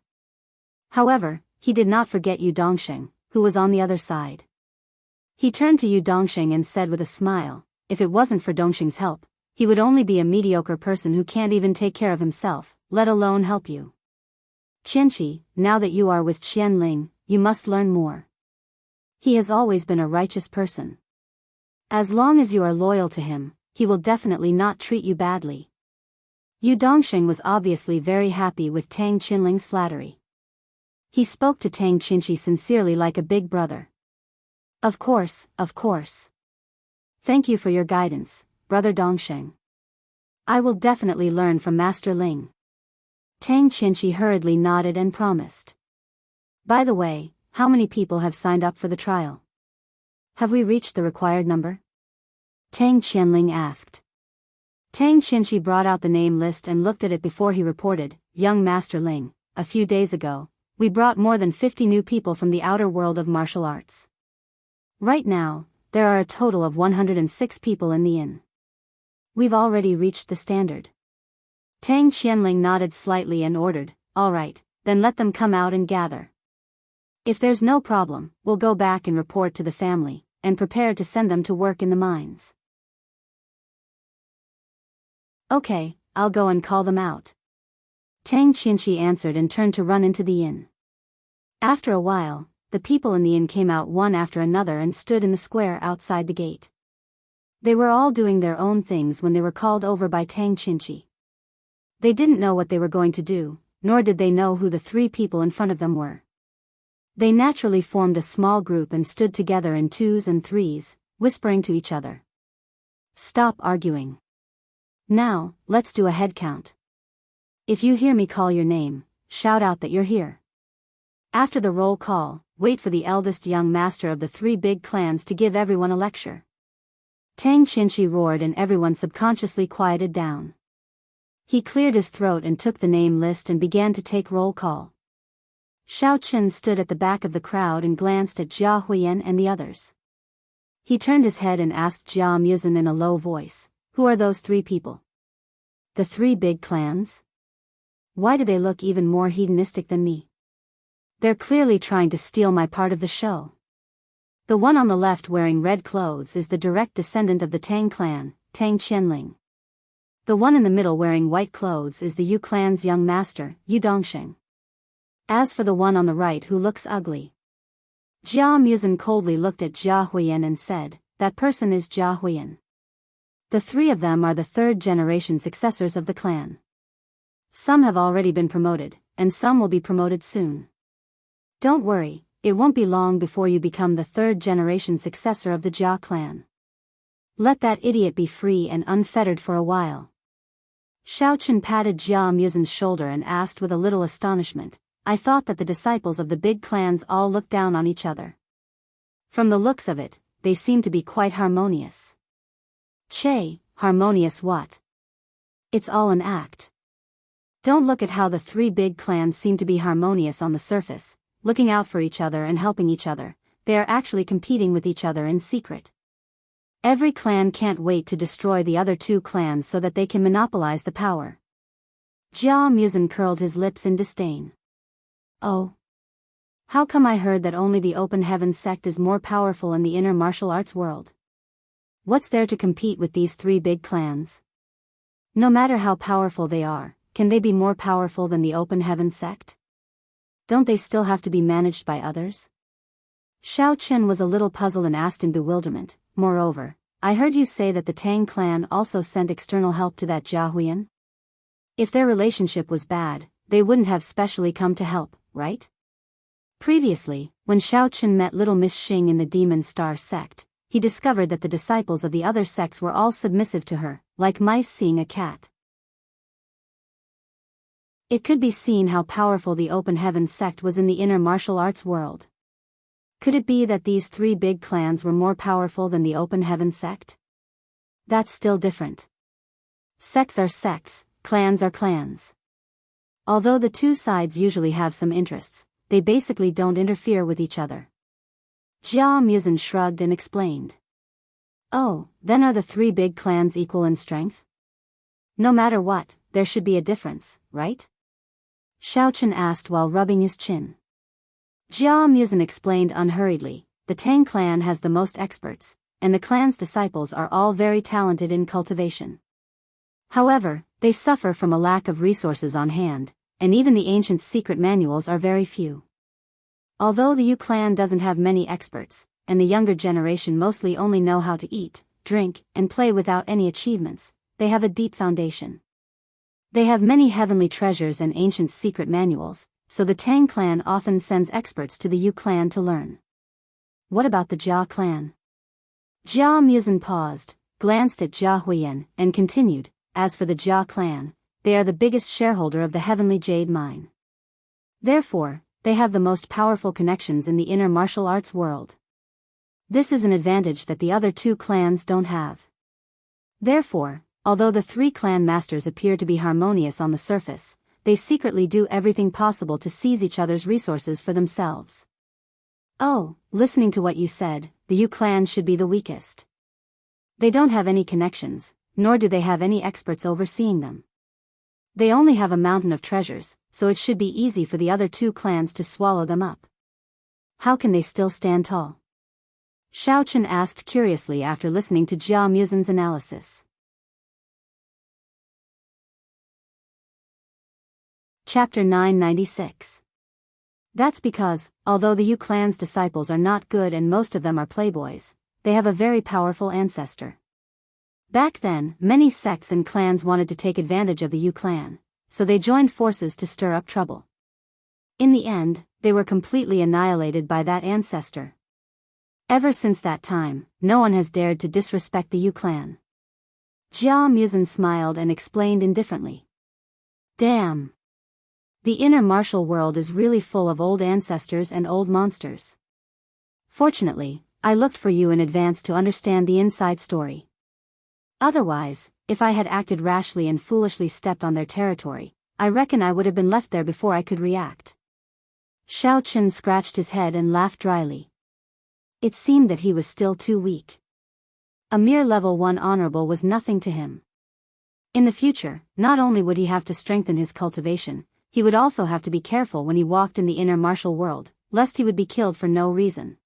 However, he did not forget Yu Dongxing, who was on the other side. He turned to Yu Dongxing and said with a smile, if it wasn't for Dongxing's help, he would only be a mediocre person who can't even take care of himself, let alone help you. Qianqi, now that you are with Qianling, you must learn more. He has always been a righteous person. As long as you are loyal to him, he will definitely not treat you badly. Yu Dongxing was obviously very happy with Tang Qianling's flattery. He spoke to Tang Qinshi sincerely like a big brother. Of course, of course. Thank you for your guidance, brother Dongxing. I will definitely learn from Master Ling. Tang Qinshi hurriedly nodded and promised. By the way, how many people have signed up for the trial? Have we reached the required number? Tang Qianling asked. Tang Qinshi brought out the name list and looked at it before he reported, Young Master Ling, a few days ago, we brought more than 50 new people from the outer world of martial arts. Right now, there are a total of 106 people in the inn. We've already reached the standard. Tang Qianling nodded slightly and ordered, all right, then let them come out and gather. If there's no problem, we'll go back and report to the family, and prepare to send them to work in the mines. Okay, I'll go and call them out. Tang Qinshi answered and turned to run into the inn. After a while, the people in the inn came out one after another and stood in the square outside the gate. They were all doing their own things when they were called over by Tang Qinshi. They didn't know what they were going to do, nor did they know who the three people in front of them were. They naturally formed a small group and stood together in twos and threes, whispering to each other. Stop arguing. Now, let's do a head count. If you hear me call your name, shout out that you're here. After the roll call, wait for the eldest young master of the three big clans to give everyone a lecture. Tang Chinchi roared and everyone subconsciously quieted down. He cleared his throat and took the name list and began to take roll call. Xiao Chen stood at the back of the crowd and glanced at Jia Huiyan and the others. He turned his head and asked Jia Muzin in a low voice, "Who are those three people?" "The three big clans? Why do they look even more hedonistic than me? They're clearly trying to steal my part of the show." The one on the left wearing red clothes is the direct descendant of the Tang clan, Tang Qianling. The one in the middle wearing white clothes is the Yu clan's young master, Yu Dongxing. As for the one on the right who looks ugly, Jia Muzin coldly looked at Jia Huiyan and said, "That person is Jia Huiyan." The three of them are the third-generation successors of the clan. Some have already been promoted, and some will be promoted soon. Don't worry, it won't be long before you become the third-generation successor of the Jia clan. Let that idiot be free and unfettered for a while. Xiao Chen patted Jia Muzin's shoulder and asked with a little astonishment, "I thought that the disciples of the big clans all looked down on each other. From the looks of it, they seem to be quite harmonious." "Che, harmonious what? It's all an act. Don't look at how the three big clans seem to be harmonious on the surface, looking out for each other and helping each other. They are actually competing with each other in secret. Every clan can't wait to destroy the other two clans so that they can monopolize the power." Jia Muzin curled his lips in disdain. "Oh. How come I heard that only the Open Heaven sect is more powerful in the inner martial arts world? What's there to compete with these three big clans? No matter how powerful they are, can they be more powerful than the Open Heaven sect? Don't they still have to be managed by others?" Xiao Chen was a little puzzled and asked in bewilderment, "Moreover, I heard you say that the Tang clan also sent external help to that Jia Huiyan? If their relationship was bad, they wouldn't have specially come to help, right?" Previously, when Xiao Chen met little Miss Xing in the Demon Star sect, he discovered that the disciples of the other sects were all submissive to her, like mice seeing a cat. It could be seen how powerful the Open Heaven sect was in the inner martial arts world. Could it be that these three big clans were more powerful than the Open Heaven sect? That's still different. Sects are sects, clans are clans. Although the two sides usually have some interests, they basically don't interfere with each other. Jia Muzin shrugged and explained. "Oh, then are the three big clans equal in strength? No matter what, there should be a difference, right?" Xiao Chen asked while rubbing his chin. Jia Muzin explained unhurriedly, "The Tang clan has the most experts, and the clan's disciples are all very talented in cultivation. However, they suffer from a lack of resources on hand, and even the ancient secret manuals are very few. Although the Yu clan doesn't have many experts, and the younger generation mostly only know how to eat, drink, and play without any achievements, they have a deep foundation. They have many heavenly treasures and ancient secret manuals, so the Tang clan often sends experts to the Yu clan to learn." "What about the Jia clan?" Jia Muzin paused, glanced at Jia Huiyan, and continued, "As for the Jia clan, they are the biggest shareholder of the heavenly jade mine. Therefore, they have the most powerful connections in the inner martial arts world. This is an advantage that the other two clans don't have. Therefore, although the three clan masters appear to be harmonious on the surface, they secretly do everything possible to seize each other's resources for themselves." "Oh, listening to what you said, the Yu clan should be the weakest. They don't have any connections, nor do they have any experts overseeing them. They only have a mountain of treasures, so it should be easy for the other two clans to swallow them up. How can they still stand tall?" Xiao Chen asked curiously after listening to Jia Muzin's analysis. Chapter 996. That's because, although the Yu clan's disciples are not good and most of them are playboys, they have a very powerful ancestor. Back then, many sects and clans wanted to take advantage of the Yu clan, so they joined forces to stir up trouble. In the end, they were completely annihilated by that ancestor. Ever since that time, no one has dared to disrespect the Yu clan. Jia Muzin smiled and explained indifferently. Damn. The inner martial world is really full of old ancestors and old monsters. Fortunately, I looked for you in advance to understand the inside story. Otherwise, if I had acted rashly and foolishly stepped on their territory, I reckon I would have been left there before I could react. Xiao Chen scratched his head and laughed dryly. It seemed that he was still too weak. A mere level 1 honorable was nothing to him. In the future, not only would he have to strengthen his cultivation, he would also have to be careful when he walked in the inner martial world, lest he would be killed for no reason.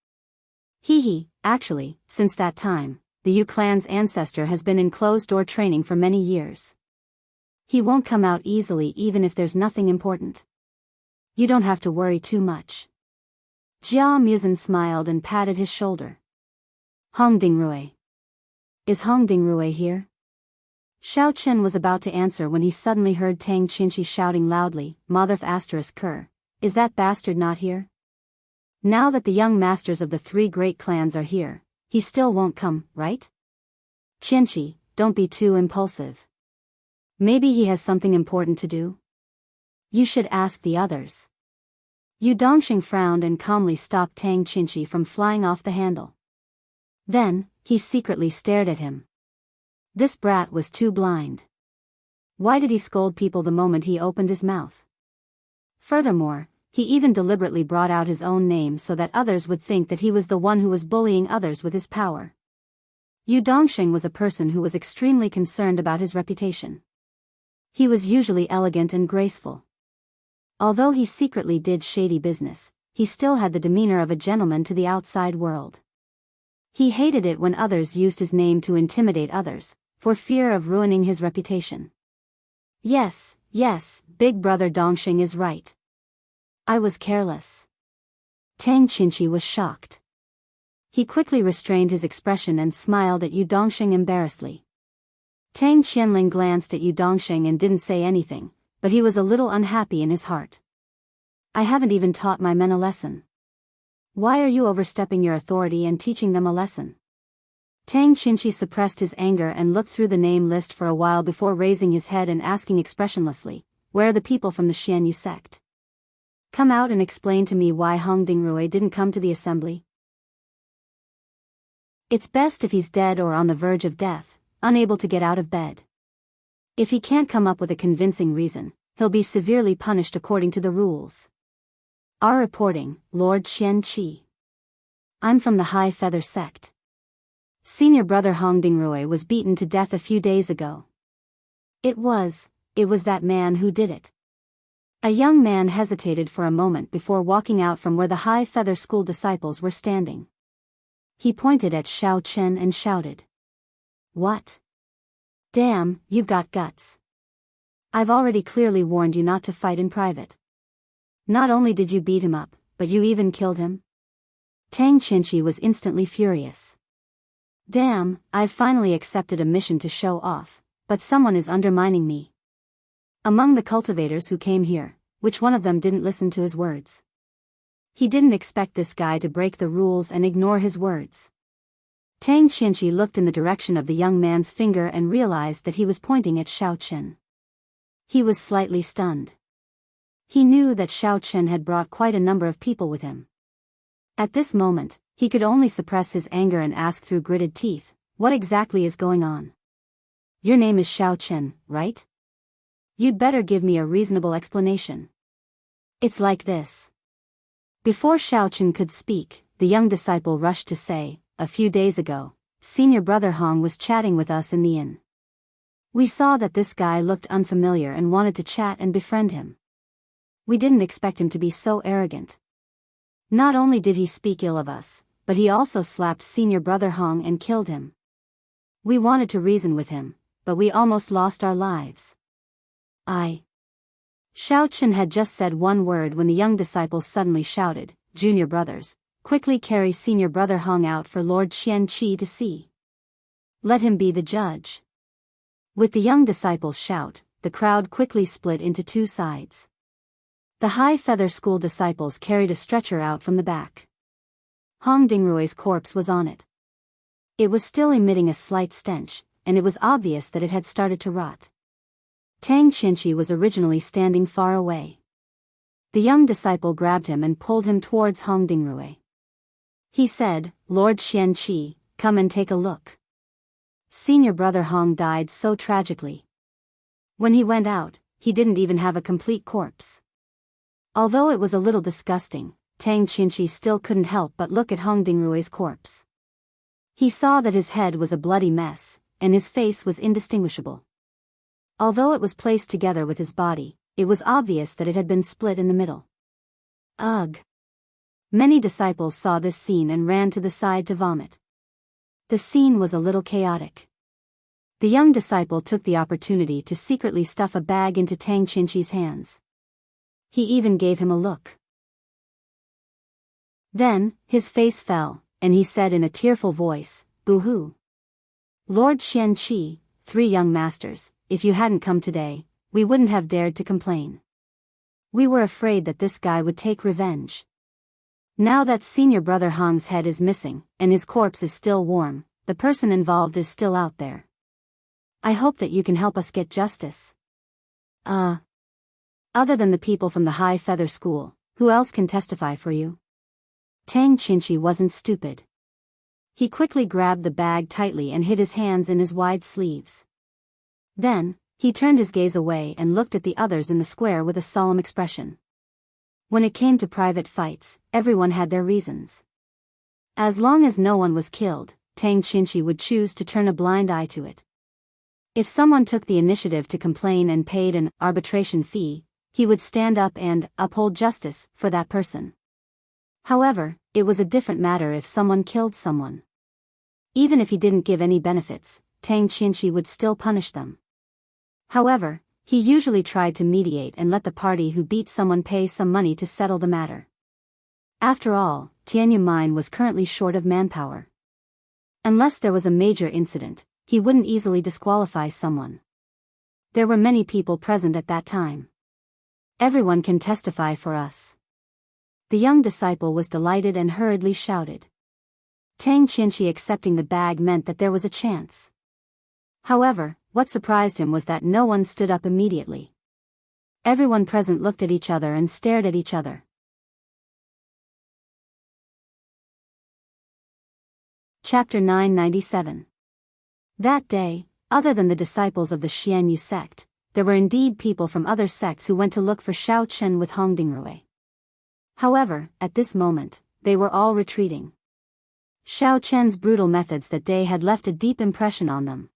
Actually, since that time, the Yu clan's ancestor has been in closed-door training for many years. He won't come out easily even if there's nothing important. You don't have to worry too much. Jia Muzin smiled and patted his shoulder. Hong Dingrui. Is Hong Dingrui here? Xiao Chen was about to answer when he suddenly heard Tang Qinshi shouting loudly, Motherf *Ker, is that bastard not here? Now that the young masters of the 3 great clans are here, he still won't come, right? Qinshi, don't be too impulsive. Maybe he has something important to do? You should ask the others. Yu Dongxing frowned and calmly stopped Tang Qinshi from flying off the handle. Then, he secretly stared at him. This brat was too blind. Why did he scold people the moment he opened his mouth? Furthermore, he even deliberately brought out his own name so that others would think that he was the one who was bullying others with his power. Yu Dongxing was a person who was extremely concerned about his reputation. He was usually elegant and graceful. Although he secretly did shady business, he still had the demeanor of a gentleman to the outside world. He hated it when others used his name to intimidate others, for fear of ruining his reputation. Yes, Big Brother Dongxing is right. I was careless. Tang Qinshi was shocked. He quickly restrained his expression and smiled at Yu Dongxing embarrassedly. Tang Qianling glanced at Yu Dongxing and didn't say anything, but he was a little unhappy in his heart. I haven't even taught my men a lesson. Why are you overstepping your authority and teaching them a lesson? Tang Qinshi suppressed his anger and looked through the name list for a while before raising his head and asking expressionlessly, where are the people from the Xianyu sect? Come out and explain to me why Hong Dingrui didn't come to the assembly. It's best if he's dead or on the verge of death, unable to get out of bed. If he can't come up with a convincing reason, he'll be severely punished according to the rules. Our reporting, Lord Qian Qi. I'm from the High Feather sect. Senior brother Hong Dingrui was beaten to death a few days ago. It was that man who did it. A young man hesitated for a moment before walking out from where the High Feather School disciples were standing. He pointed at Xiao Chen and shouted. What? Damn, you've got guts. I've already clearly warned you not to fight in private. Not only did you beat him up, but you even killed him? Tang Qinshi was instantly furious. Damn, I've finally accepted a mission to show off, but someone is undermining me. Among the cultivators who came here, which one of them didn't listen to his words? He didn't expect this guy to break the rules and ignore his words. Tang Qinshi looked in the direction of the young man's finger and realized that he was pointing at Xiao Chen. He was slightly stunned. He knew that Xiao Chen had brought quite a number of people with him. At this moment, he could only suppress his anger and ask through gritted teeth, what exactly is going on? Your name is Xiao Chen, right? You'd better give me a reasonable explanation. It's like this. Before Xiao Chen could speak, the young disciple rushed to say, a few days ago, Senior Brother Hong was chatting with us in the inn. We saw that this guy looked unfamiliar and wanted to chat and befriend him. We didn't expect him to be so arrogant. Not only did he speak ill of us, but he also slapped Senior Brother Hong and killed him. We wanted to reason with him, but we almost lost our lives. Xiao Chen had just said one word when the young disciple suddenly shouted, Junior brothers, quickly carry Senior Brother Hong out for Lord Qian Qi to see. Let him be the judge. With the young disciple's shout, the crowd quickly split into two sides. The high feather school disciples carried a stretcher out from the back. Hong Dingrui's corpse was on it. It was still emitting a slight stench, and it was obvious that it had started to rot. Tang Qinchi was originally standing far away. The young disciple grabbed him and pulled him towards Hong Dingrui. He said, "Lord Qianqi, come and take a look. Senior brother Hong died so tragically. When he went out, he didn't even have a complete corpse." Although it was a little disgusting, Tang Qinchi still couldn't help but look at Hong Dingrui's corpse. He saw that his head was a bloody mess, and his face was indistinguishable. Although it was placed together with his body, it was obvious that it had been split in the middle. Ugh! Many disciples saw this scene and ran to the side to vomit. The scene was a little chaotic. The young disciple took the opportunity to secretly stuff a bag into Tang Qinchi's hands. He even gave him a look. Then, his face fell, and he said in a tearful voice, "Boo-hoo. Lord Qianqi, 3 young masters, if you hadn't come today, we wouldn't have dared to complain. We were afraid that this guy would take revenge. Now that senior brother Hong's head is missing, and his corpse is still warm, the person involved is still out there. I hope that you can help us get justice." Other than the people from the High Feather School, who else can testify for you? Tang Qinchi wasn't stupid. He quickly grabbed the bag tightly and hid his hands in his wide sleeves. Then, he turned his gaze away and looked at the others in the square with a solemn expression. When it came to private fights, everyone had their reasons. As long as no one was killed, Tang Qinchi would choose to turn a blind eye to it. If someone took the initiative to complain and paid an arbitration fee, he would stand up and uphold justice for that person. However, it was a different matter if someone killed someone. Even if he didn't give any benefits, Tang Qinchi would still punish them. However, he usually tried to mediate and let the party who beat someone pay some money to settle the matter. After all, Tianyu Mine was currently short of manpower. Unless there was a major incident, he wouldn't easily disqualify someone. There were many people present at that time. Everyone can testify for us. The young disciple was delighted and hurriedly shouted. Tang Qinchi accepting the bag meant that there was a chance. However, what surprised him was that no one stood up immediately. Everyone present looked at each other and stared at each other. Chapter 997. That day, other than the disciples of the Xianyu sect, there were indeed people from other sects who went to look for Xiao Chen with Hong Dingrui. However, at this moment, they were all retreating. Xiao Chen's brutal methods that day had left a deep impression on them.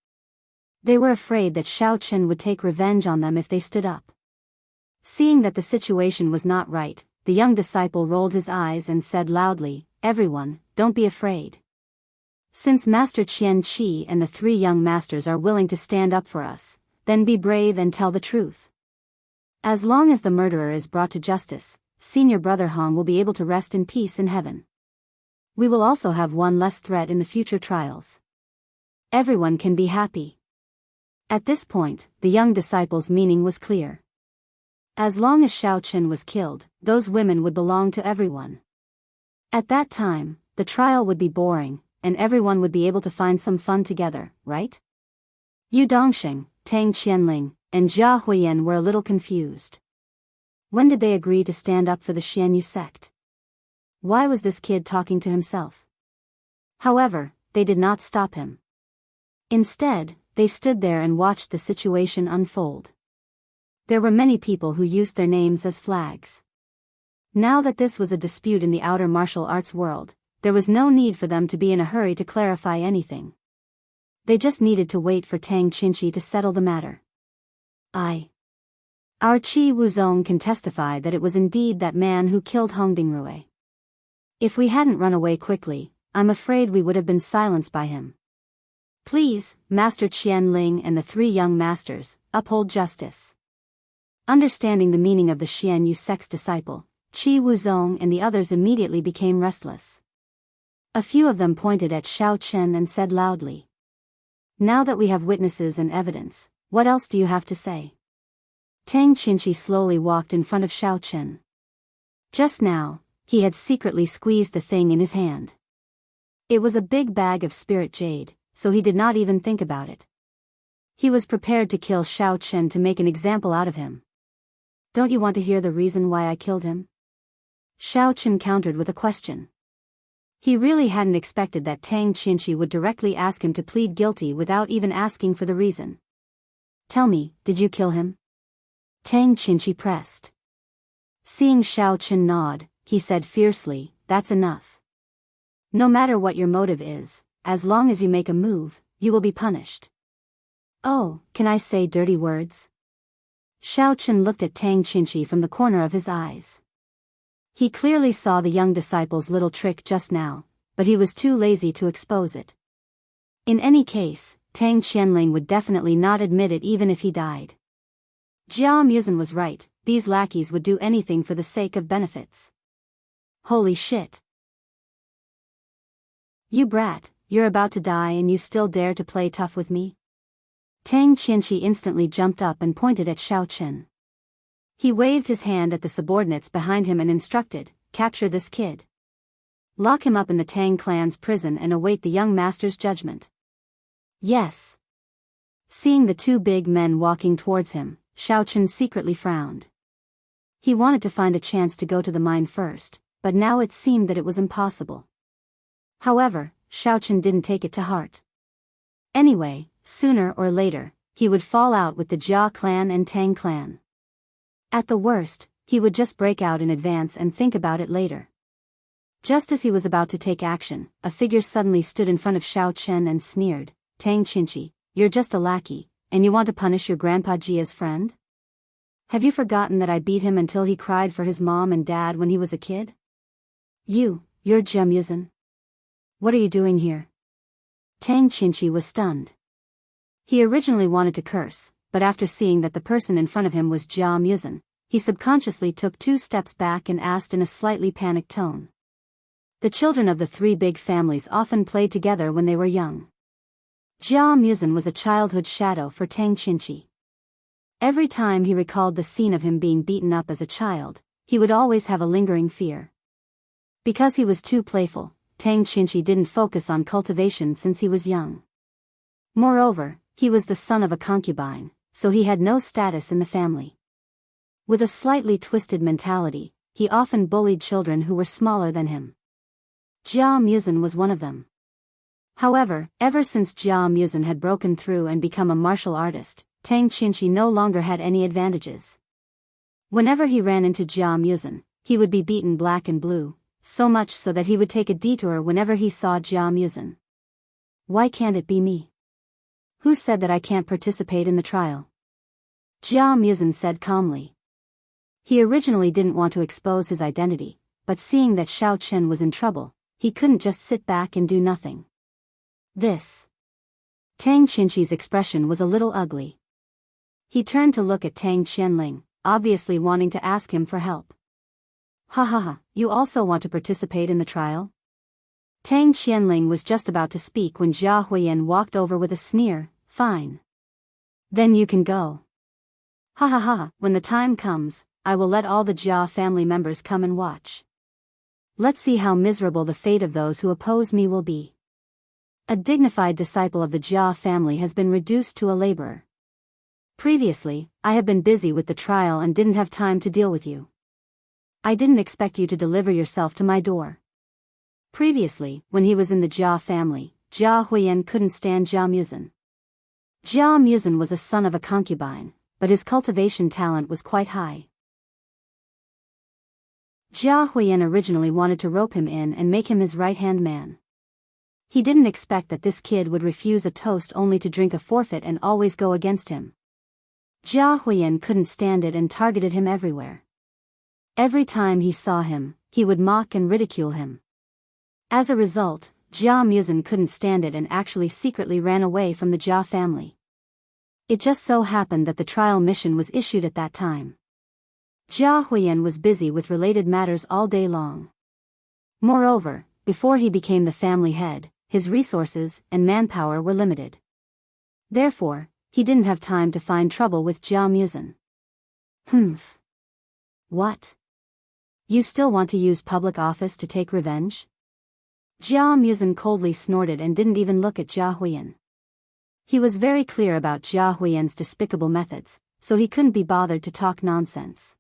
They were afraid that Xiao Chen would take revenge on them if they stood up. Seeing that the situation was not right, the young disciple rolled his eyes and said loudly, "Everyone, don't be afraid. Since Master Qianqi and the 3 young masters are willing to stand up for us, then be brave and tell the truth. As long as the murderer is brought to justice, senior brother Hong will be able to rest in peace in heaven. We will also have one less threat in the future trials. Everyone can be happy." At this point, the young disciple's meaning was clear. As long as Xiao Chen was killed, those women would belong to everyone. At that time, the trial would be boring, and everyone would be able to find some fun together, right? Yu Dongsheng, Tang Qianling, and Jia Huiyan were a little confused. When did they agree to stand up for the Xianyu sect? Why was this kid talking to himself? However, they did not stop him. Instead, they stood there and watched the situation unfold. There were many people who used their names as flags. Now that this was a dispute in the outer martial arts world, there was no need for them to be in a hurry to clarify anything. They just needed to wait for Tang Qinchi to settle the matter. Our Qi Wuzong can testify that it was indeed that man who killed Hong Dingrui. If we hadn't run away quickly, I'm afraid we would have been silenced by him. Please, Master Qianling and the 3 young masters, uphold justice. Understanding the meaning of the Xianyu sect's disciple, Qi Wuzong and the others immediately became restless. A few of them pointed at Xiao Chen and said loudly, "Now that we have witnesses and evidence, what else do you have to say? Tang Qinshi slowly walked in front of Xiao Chen. Just now, he had secretly squeezed the thing in his hand. It was a big bag of spirit jade, so he did not even think about it. He was prepared to kill Xiao Chen to make an example out of him. Don't you want to hear the reason why I killed him? Xiao Chen countered with a question. He really hadn't expected that Tang Qinshi would directly ask him to plead guilty without even asking for the reason. Tell me, did you kill him? Tang Qinshi pressed. Seeing Xiao Chen nod, he said fiercely, that's enough. No matter what your motive is, as long as you make a move, you will be punished. Oh, can I say dirty words? Xiao Chen looked at Tang Qinshi from the corner of his eyes. He clearly saw the young disciple's little trick just now, but he was too lazy to expose it. In any case, Tang Qianling would definitely not admit it even if he died. Jia Muzhen was right, these lackeys would do anything for the sake of benefits. Holy shit. You brat, you're about to die and you still dare to play tough with me? Tang Qinshi instantly jumped up and pointed at Xiao Chen. He waved his hand at the subordinates behind him and instructed, capture this kid. Lock him up in the Tang clan's prison and await the young master's judgment. Yes. Seeing the two big men walking towards him, Xiao Chen secretly frowned. He wanted to find a chance to go to the mine first, but now it seemed that it was impossible. However, Xiao Chen didn't take it to heart. Anyway, sooner or later, he would fall out with the Jia clan and Tang clan. At the worst, he would just break out in advance and think about it later. Just as he was about to take action, a figure suddenly stood in front of Xiao Chen and sneered, Tang Qinshi, you're just a lackey, and you want to punish your grandpa Jia's friend? Have you forgotten that I beat him until he cried for his mom and dad when he was a kid? You're Jia Muzhen. What are you doing here? Tang Qinshi was stunned. He originally wanted to curse, but after seeing that the person in front of him was Jia Muzhen, he subconsciously took 2 steps back and asked in a slightly panicked tone. The children of the 3 big families often played together when they were young. Jia Muzhen was a childhood shadow for Tang Qinshi. Every time he recalled the scene of him being beaten up as a child, he would always have a lingering fear. Because he was too playful, Tang Qinshi didn't focus on cultivation since he was young. Moreover, he was the son of a concubine, so he had no status in the family. With a slightly twisted mentality, he often bullied children who were smaller than him. Jia Muzhen was one of them. However, ever since Jia Muzhen had broken through and become a martial artist, Tang Qinshi no longer had any advantages. Whenever he ran into Jia Muzhen, he would be beaten black and blue, so much so that he would take a detour whenever he saw Jia Muzhen. Why can't it be me? Who said that I can't participate in the trial? Jia Muzhen said calmly. He originally didn't want to expose his identity, but seeing that Xiao Chen was in trouble, he couldn't just sit back and do nothing. Tang Qinshi's expression was a little ugly. He turned to look at Tang Qianling, obviously wanting to ask him for help. Ha ha ha, you also want to participate in the trial? Tang Qianling was just about to speak when Jia Huiyan walked over with a sneer, fine. Then you can go. Ha ha ha, when the time comes, I will let all the Jia family members come and watch. Let's see how miserable the fate of those who oppose me will be. A dignified disciple of the Jia family has been reduced to a laborer. Previously, I have been busy with the trial and didn't have time to deal with you. I didn't expect you to deliver yourself to my door. Previously, when he was in the Jia family, Jia Huiyan couldn't stand Jia Muzhen. Jia Muzhen was a son of a concubine, but his cultivation talent was quite high. Jia Huiyan originally wanted to rope him in and make him his right-hand man. He didn't expect that this kid would refuse a toast only to drink a forfeit and always go against him. Jia Huiyan couldn't stand it and targeted him everywhere. Every time he saw him, he would mock and ridicule him. As a result, Jia Muzhen couldn't stand it and actually secretly ran away from the Jia family. It just so happened that the trial mission was issued at that time. Jia Huiyan was busy with related matters all day long. Moreover, before he became the family head, his resources and manpower were limited. Therefore, he didn't have time to find trouble with Jia Muzhen. Humph. What? You still want to use public office to take revenge? Jia Muzhen coldly snorted and didn't even look at Jia Huiyan. He was very clear about Jia Huiyan's despicable methods, so he couldn't be bothered to talk nonsense.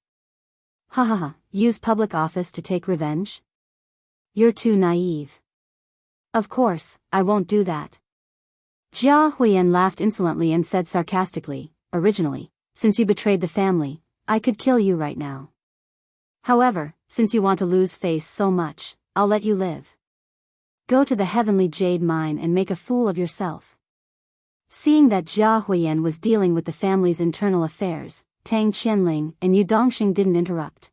Ha ha ha, use public office to take revenge? You're too naive. Of course, I won't do that. Jia Huiyan laughed insolently and said sarcastically, originally, since you betrayed the family, I could kill you right now. However, since you want to lose face so much, I'll let you live. Go to the heavenly jade mine and make a fool of yourself. Seeing that Jia Huiyan was dealing with the family's internal affairs, Tang Qianling and Yu Dongxing didn't interrupt.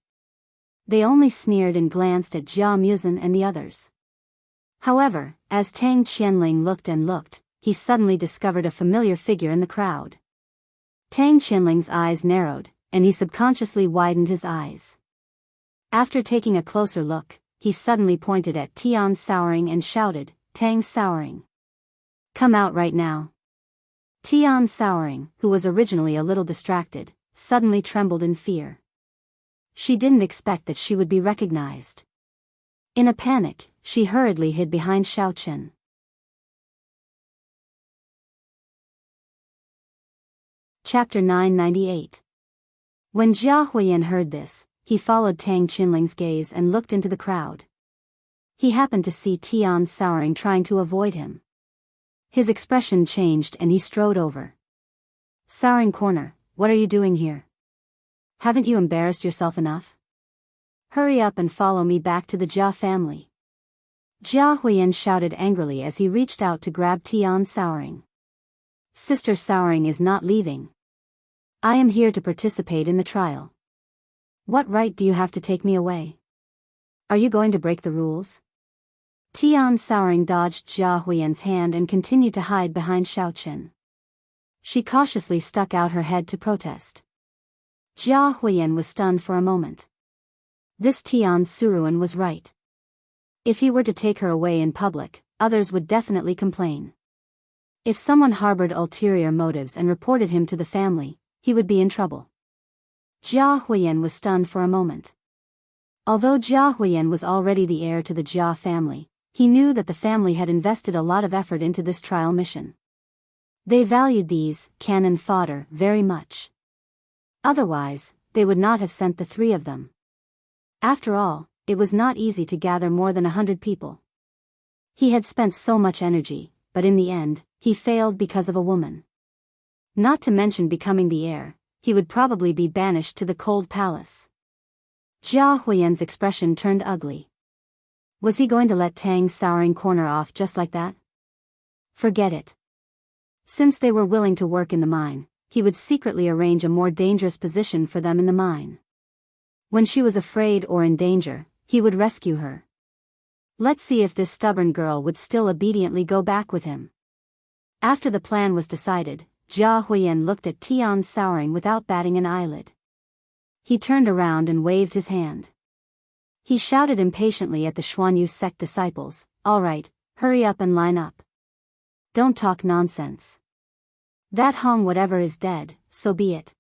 They only sneered and glanced at Jia Muzhen and the others. However, as Tang Qianling looked and looked, he suddenly discovered a familiar figure in the crowd. Tang Qianling's eyes narrowed, and he subconsciously widened his eyes. After taking a closer look, he suddenly pointed at Tian Souring and shouted, Tang Souring. Come out right now. Tian Souring, who was originally a little distracted, suddenly trembled in fear. She didn't expect that she would be recognized. In a panic, she hurriedly hid behind Xiao Chen. Chapter 998. When Jia Huiyan heard this, he followed Tang Qianling's gaze and looked into the crowd. He happened to see Tian Souring trying to avoid him. His expression changed and he strode over. Souring Corner, what are you doing here? Haven't you embarrassed yourself enough? Hurry up and follow me back to the Jia family. Jia Huiyan shouted angrily as he reached out to grab Tian Souring. Sister Souring is not leaving. I am here to participate in the trial. What right do you have to take me away? Are you going to break the rules? Tian Souring dodged Jia Huiyan's hand and continued to hide behind Xiao Chen. She cautiously stuck out her head to protest. Jia Huiyan was stunned for a moment. This Tian Souring was right. If he were to take her away in public, others would definitely complain. If someone harbored ulterior motives and reported him to the family, he would be in trouble. Jia Huiyan was stunned for a moment. Although Jia Huiyan was already the heir to the Jia family, he knew that the family had invested a lot of effort into this trial mission. They valued these cannon fodder very much. Otherwise, they would not have sent the three of them. After all, it was not easy to gather more than 100 people. He had spent so much energy, but in the end, he failed because of a woman. Not to mention becoming the heir, he would probably be banished to the cold palace. Jia Huiyan's expression turned ugly. Was he going to let Tang Souring corner off just like that? Forget it. Since they were willing to work in the mine, he would secretly arrange a more dangerous position for them in the mine. When she was afraid or in danger, he would rescue her. Let's see if this stubborn girl would still obediently go back with him. After the plan was decided, Jia Huiyan looked at Tian Souring without batting an eyelid. He turned around and waved his hand. He shouted impatiently at the Xuanyu sect disciples, all right, hurry up and line up. Don't talk nonsense. That Hong whatever is dead, so be it.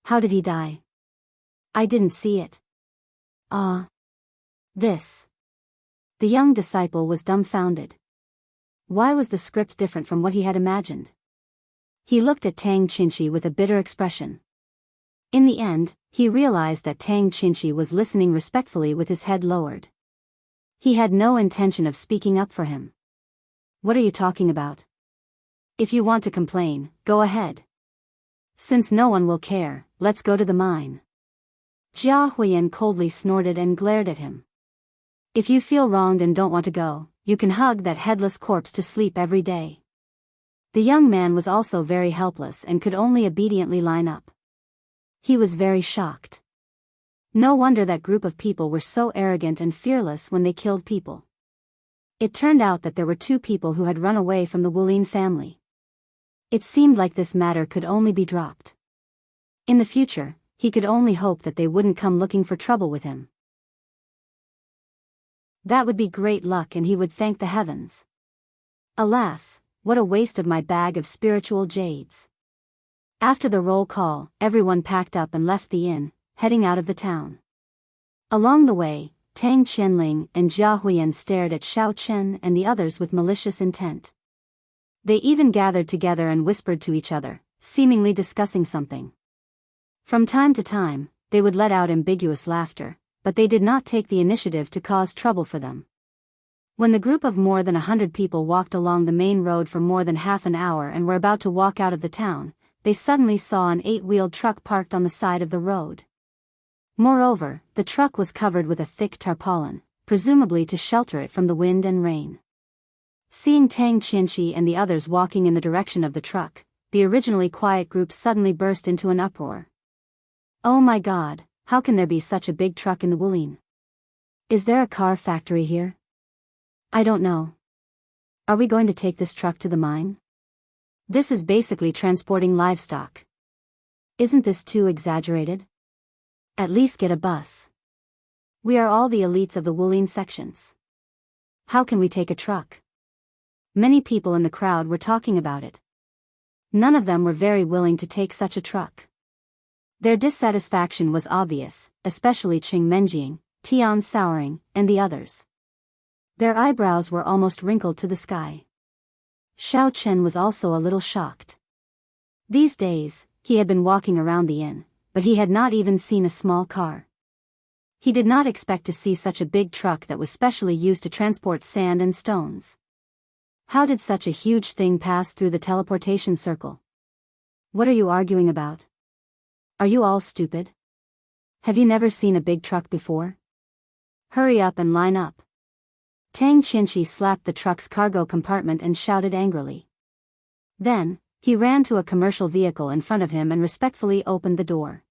How did he die? I didn't see it. This. The young disciple was dumbfounded. Why was the script different from what he had imagined? He looked at Tang Qinshi with a bitter expression. In the end, he realized that Tang Qinshi was listening respectfully with his head lowered. He had no intention of speaking up for him. What are you talking about? If you want to complain, go ahead. Since no one will care, let's go to the mine. Jia Huiyan coldly snorted and glared at him. If you feel wronged and don't want to go, you can hug that headless corpse to sleep every day. The young man was also very helpless and could only obediently line up. He was very shocked. No wonder that group of people were so arrogant and fearless when they killed people. It turned out that there were two people who had run away from the Wulin family. It seemed like this matter could only be dropped. In the future, he could only hope that they wouldn't come looking for trouble with him. That would be great luck and he would thank the heavens. Alas, what a waste of my bag of spiritual jades. After the roll call, everyone packed up and left the inn, heading out of the town. Along the way, Tang Qianling and Jia Huiyan stared at Xiao Chen and the others with malicious intent. They even gathered together and whispered to each other, seemingly discussing something. From time to time, they would let out ambiguous laughter, but they did not take the initiative to cause trouble for them. When the group of more than 100 people walked along the main road for more than half an hour and were about to walk out of the town, they suddenly saw an 8-wheeled truck parked on the side of the road. Moreover, the truck was covered with a thick tarpaulin, presumably to shelter it from the wind and rain. Seeing Tang Qianqi and the others walking in the direction of the truck, the originally quiet group suddenly burst into an uproar. Oh my God, how can there be such a big truck in the Wulin? Is there a car factory here? I don't know. Are we going to take this truck to the mine? This is basically transporting livestock. Isn't this too exaggerated? At least get a bus. We are all the elites of the Wulin sections. How can we take a truck? Many people in the crowd were talking about it. None of them were very willing to take such a truck. Their dissatisfaction was obvious, especially Qing Menjing, Tian Souring, and the others. Their eyebrows were almost wrinkled to the sky. Xiao Chen was also a little shocked. These days, he had been walking around the inn, but he had not even seen a small car. He did not expect to see such a big truck that was specially used to transport sand and stones. How did such a huge thing pass through the teleportation circle? What are you arguing about? Are you all stupid? Have you never seen a big truck before? Hurry up and line up. Tang Qianqi slapped the truck's cargo compartment and shouted angrily. Then, he ran to a commercial vehicle in front of him and respectfully opened the door.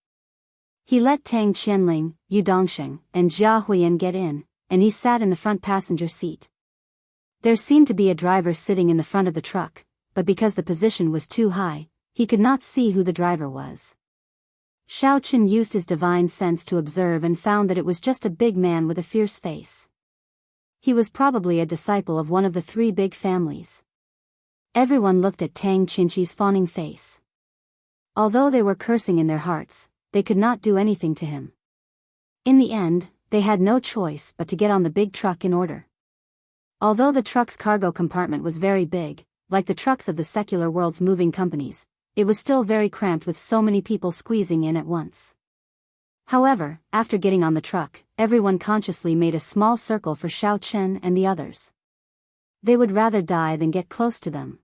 He let Tang Qianling, Yu Dongsheng, and Jia Huiyan get in, and he sat in the front passenger seat. There seemed to be a driver sitting in the front of the truck, but because the position was too high, he could not see who the driver was. Xiao Chen used his divine sense to observe and found that it was just a big man with a fierce face. He was probably a disciple of one of the 3 big families. Everyone looked at Tang Qianqi's fawning face. Although they were cursing in their hearts, they could not do anything to him. In the end, they had no choice but to get on the big truck in order. Although the truck's cargo compartment was very big, like the trucks of the secular world's moving companies, it was still very cramped with so many people squeezing in at once. However, after getting on the truck, everyone consciously made a small circle for Xiao Chen and the others. They would rather die than get close to them.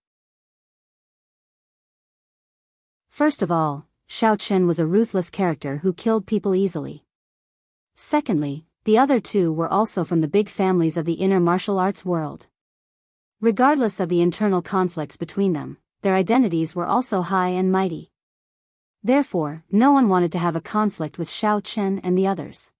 First of all, Xiao Chen was a ruthless character who killed people easily. Secondly, the other 2 were also from the big families of the inner martial arts world. Regardless of the internal conflicts between them, their identities were also high and mighty. Therefore, no one wanted to have a conflict with Xiao Chen and the others.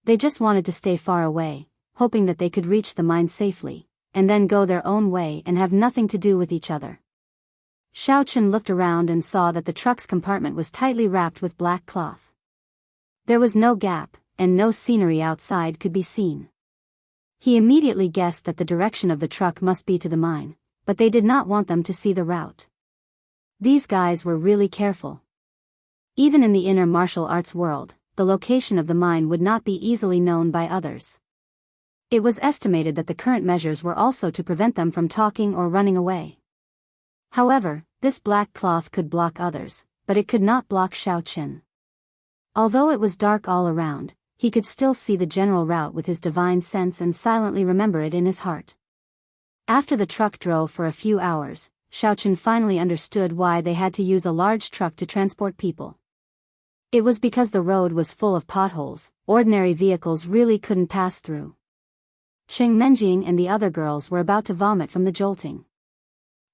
They just wanted to stay far away, hoping that they could reach the mine safely, and then go their own way and have nothing to do with each other. Xiao Chen looked around and saw that the truck's compartment was tightly wrapped with black cloth. There was no gap, and no scenery outside could be seen. He immediately guessed that the direction of the truck must be to the mine, but they did not want them to see the route. These guys were really careful. Even in the inner martial arts world, the location of the mine would not be easily known by others. It was estimated that the current measures were also to prevent them from talking or running away. However, this black cloth could block others, but it could not block Xiao Chen. Although it was dark all around, he could still see the general route with his divine sense and silently remember it in his heart. After the truck drove for a few hours, Xiao Chen finally understood why they had to use a large truck to transport people. It was because the road was full of potholes, ordinary vehicles really couldn't pass through. Qing Menjing and the other girls were about to vomit from the jolting.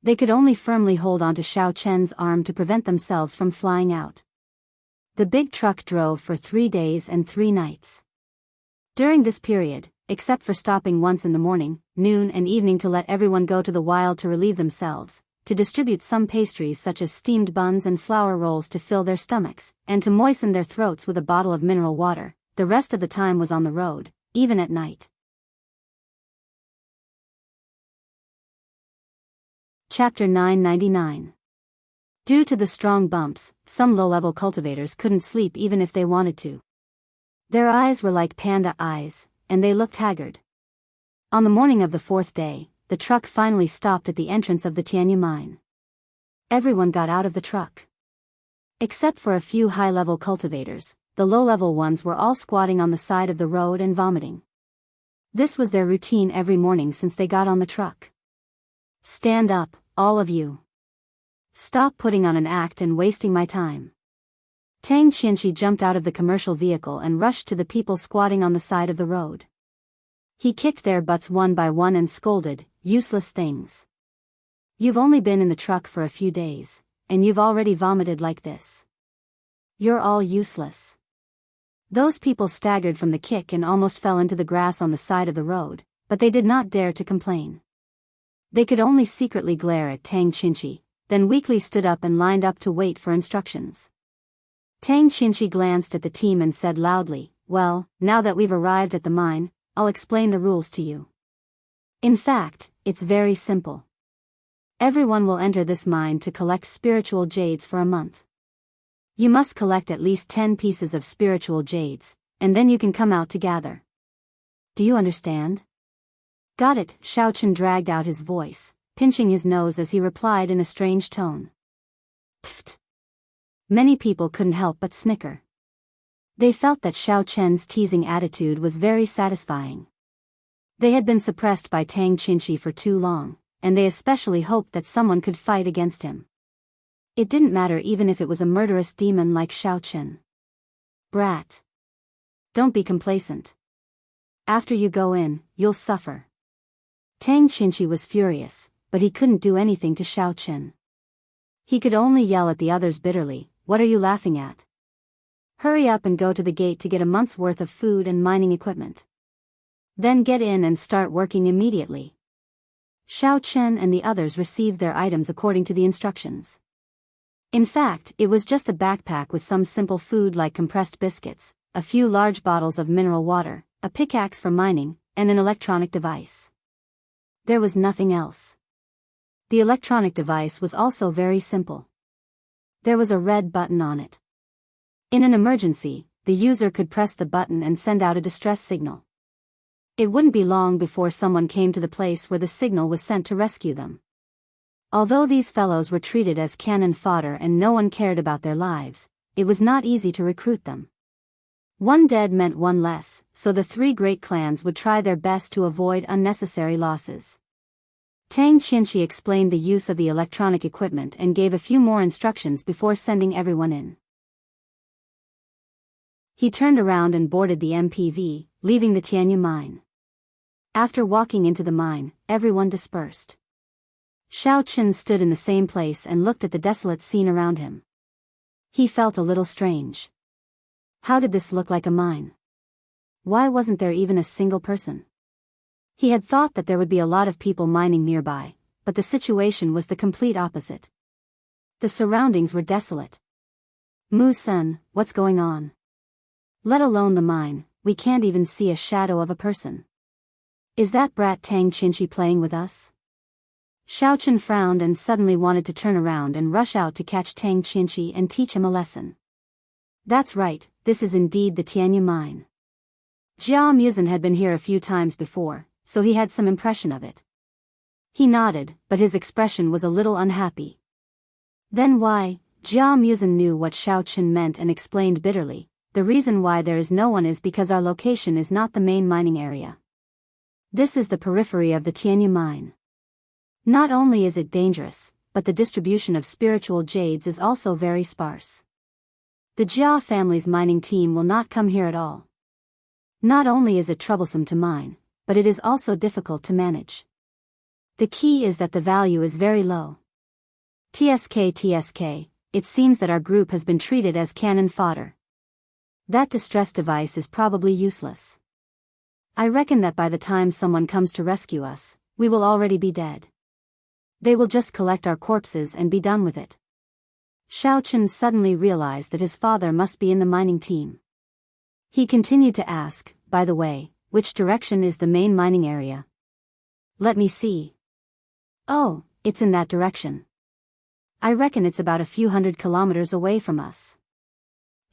They could only firmly hold onto Xiao Chen's arm to prevent themselves from flying out. The big truck drove for 3 days and 3 nights. During this period, except for stopping once in the morning, noon and evening to let everyone go to the wild to relieve themselves, to distribute some pastries such as steamed buns and flour rolls to fill their stomachs, and to moisten their throats with a bottle of mineral water, the rest of the time was on the road, even at night. Chapter 999. Due to the strong bumps, some low-level cultivators couldn't sleep even if they wanted to. Their eyes were like panda eyes, and they looked haggard. On the morning of the fourth day, the truck finally stopped at the entrance of the Tianyu mine. Everyone got out of the truck. Except for a few high-level cultivators, the low-level ones were all squatting on the side of the road and vomiting. This was their routine every morning since they got on the truck. Stand up, all of you. Stop putting on an act and wasting my time. Tang Qianqi jumped out of the commercial vehicle and rushed to the people squatting on the side of the road. He kicked their butts one by one and scolded, "Useless things. You've only been in the truck for a few days, and you've already vomited like this. You're all useless." Those people staggered from the kick and almost fell into the grass on the side of the road, but they did not dare to complain. They could only secretly glare at Tang Qianqi, then weakly stood up and lined up to wait for instructions. Tang Qianqi glanced at the team and said loudly, "Well, now that we've arrived at the mine, I'll explain the rules to you. In fact, it's very simple. Everyone will enter this mine to collect spiritual jades for a month. You must collect at least 10 pieces of spiritual jades, and then you can come out to gather. Do you understand?" "Got it," Xiao Chen dragged out his voice, pinching his nose as he replied in a strange tone. Pfft. Many people couldn't help but snicker. They felt that Xiao Chen's teasing attitude was very satisfying. They had been suppressed by Tang Qianqi for too long, and they especially hoped that someone could fight against him. It didn't matter even if it was a murderous demon like Xiao Chen. "Brat. Don't be complacent. After you go in, you'll suffer." Tang Qianqi was furious, but he couldn't do anything to Xiao Chen. He could only yell at the others bitterly, "What are you laughing at? Hurry up and go to the gate to get a month's worth of food and mining equipment. Then get in and start working immediately." Xiao Chen and the others received their items according to the instructions. In fact, it was just a backpack with some simple food like compressed biscuits, a few large bottles of mineral water, a pickaxe for mining, and an electronic device. There was nothing else. The electronic device was also very simple. There was a red button on it. In an emergency, the user could press the button and send out a distress signal. It wouldn't be long before someone came to the place where the signal was sent to rescue them. Although these fellows were treated as cannon fodder and no one cared about their lives, it was not easy to recruit them. One dead meant one less, so the three great clans would try their best to avoid unnecessary losses. Tang Qianqi explained the use of the electronic equipment and gave a few more instructions before sending everyone in. He turned around and boarded the MPV, leaving the Tianyu mine. After walking into the mine, everyone dispersed. Xiao Chen stood in the same place and looked at the desolate scene around him. He felt a little strange. How did this look like a mine? Why wasn't there even a single person? He had thought that there would be a lot of people mining nearby, but the situation was the complete opposite. The surroundings were desolate. "Mu-sen, what's going on? Let alone the mine, we can't even see a shadow of a person. Is that brat Tang Qianqi playing with us?" Xiao Chen frowned and suddenly wanted to turn around and rush out to catch Tang Qianqi and teach him a lesson. That's right, this is indeed the Tianyu mine. Jia Musen had been here a few times before, so he had some impression of it. He nodded, but his expression was a little unhappy. Then why? Jia Musen knew what Xiao Chen meant and explained bitterly, "The reason why there is no one is because our location is not the main mining area. This is the periphery of the Tianyu mine. Not only is it dangerous, but the distribution of spiritual jades is also very sparse. The Jia family's mining team will not come here at all. Not only is it troublesome to mine, but it is also difficult to manage. The key is that the value is very low. TSK, it seems that our group has been treated as cannon fodder. That distress device is probably useless. I reckon that by the time someone comes to rescue us, we will already be dead. They will just collect our corpses and be done with it." Xiao Chen suddenly realized that his father must be in the mining team. He continued to ask, "By the way, which direction is the main mining area?" "Let me see. Oh, it's in that direction." I reckon it's about a few 100 kilometers away from us.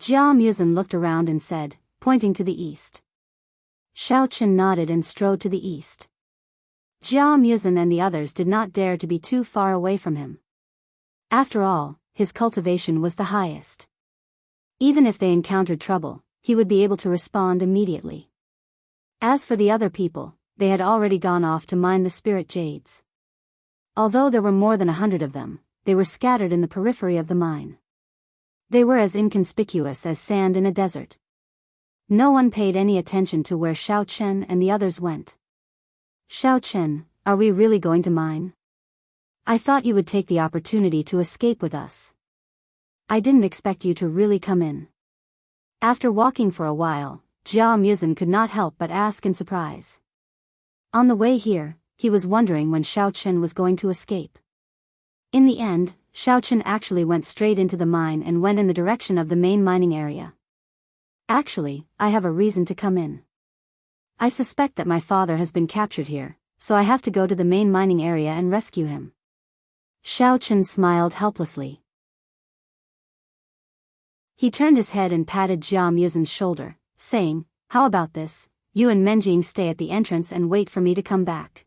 Jia Muzin looked around and said, pointing to the east. Xiao Chen nodded and strode to the east. Jia Muzin and the others did not dare to be too far away from him. After all, his cultivation was the highest. Even if they encountered trouble, he would be able to respond immediately. As for the other people, they had already gone off to mine the spirit jades. Although there were more than 100 of them, they were scattered in the periphery of the mine. They were as inconspicuous as sand in a desert. No one paid any attention to where Xiao Chen and the others went. Xiao Chen, are we really going to mine? I thought you would take the opportunity to escape with us. I didn't expect you to really come in. After walking for a while, Jia Muzin could not help but ask in surprise. On the way here, he was wondering when Xiao Chen was going to escape. In the end, Xiao Chen actually went straight into the mine and went in the direction of the main mining area. Actually, I have a reason to come in. I suspect that my father has been captured here, so I have to go to the main mining area and rescue him. Xiao Chen smiled helplessly. He turned his head and patted Jia Muzin's shoulder, saying, "How about this? You and Menjing stay at the entrance and wait for me to come back.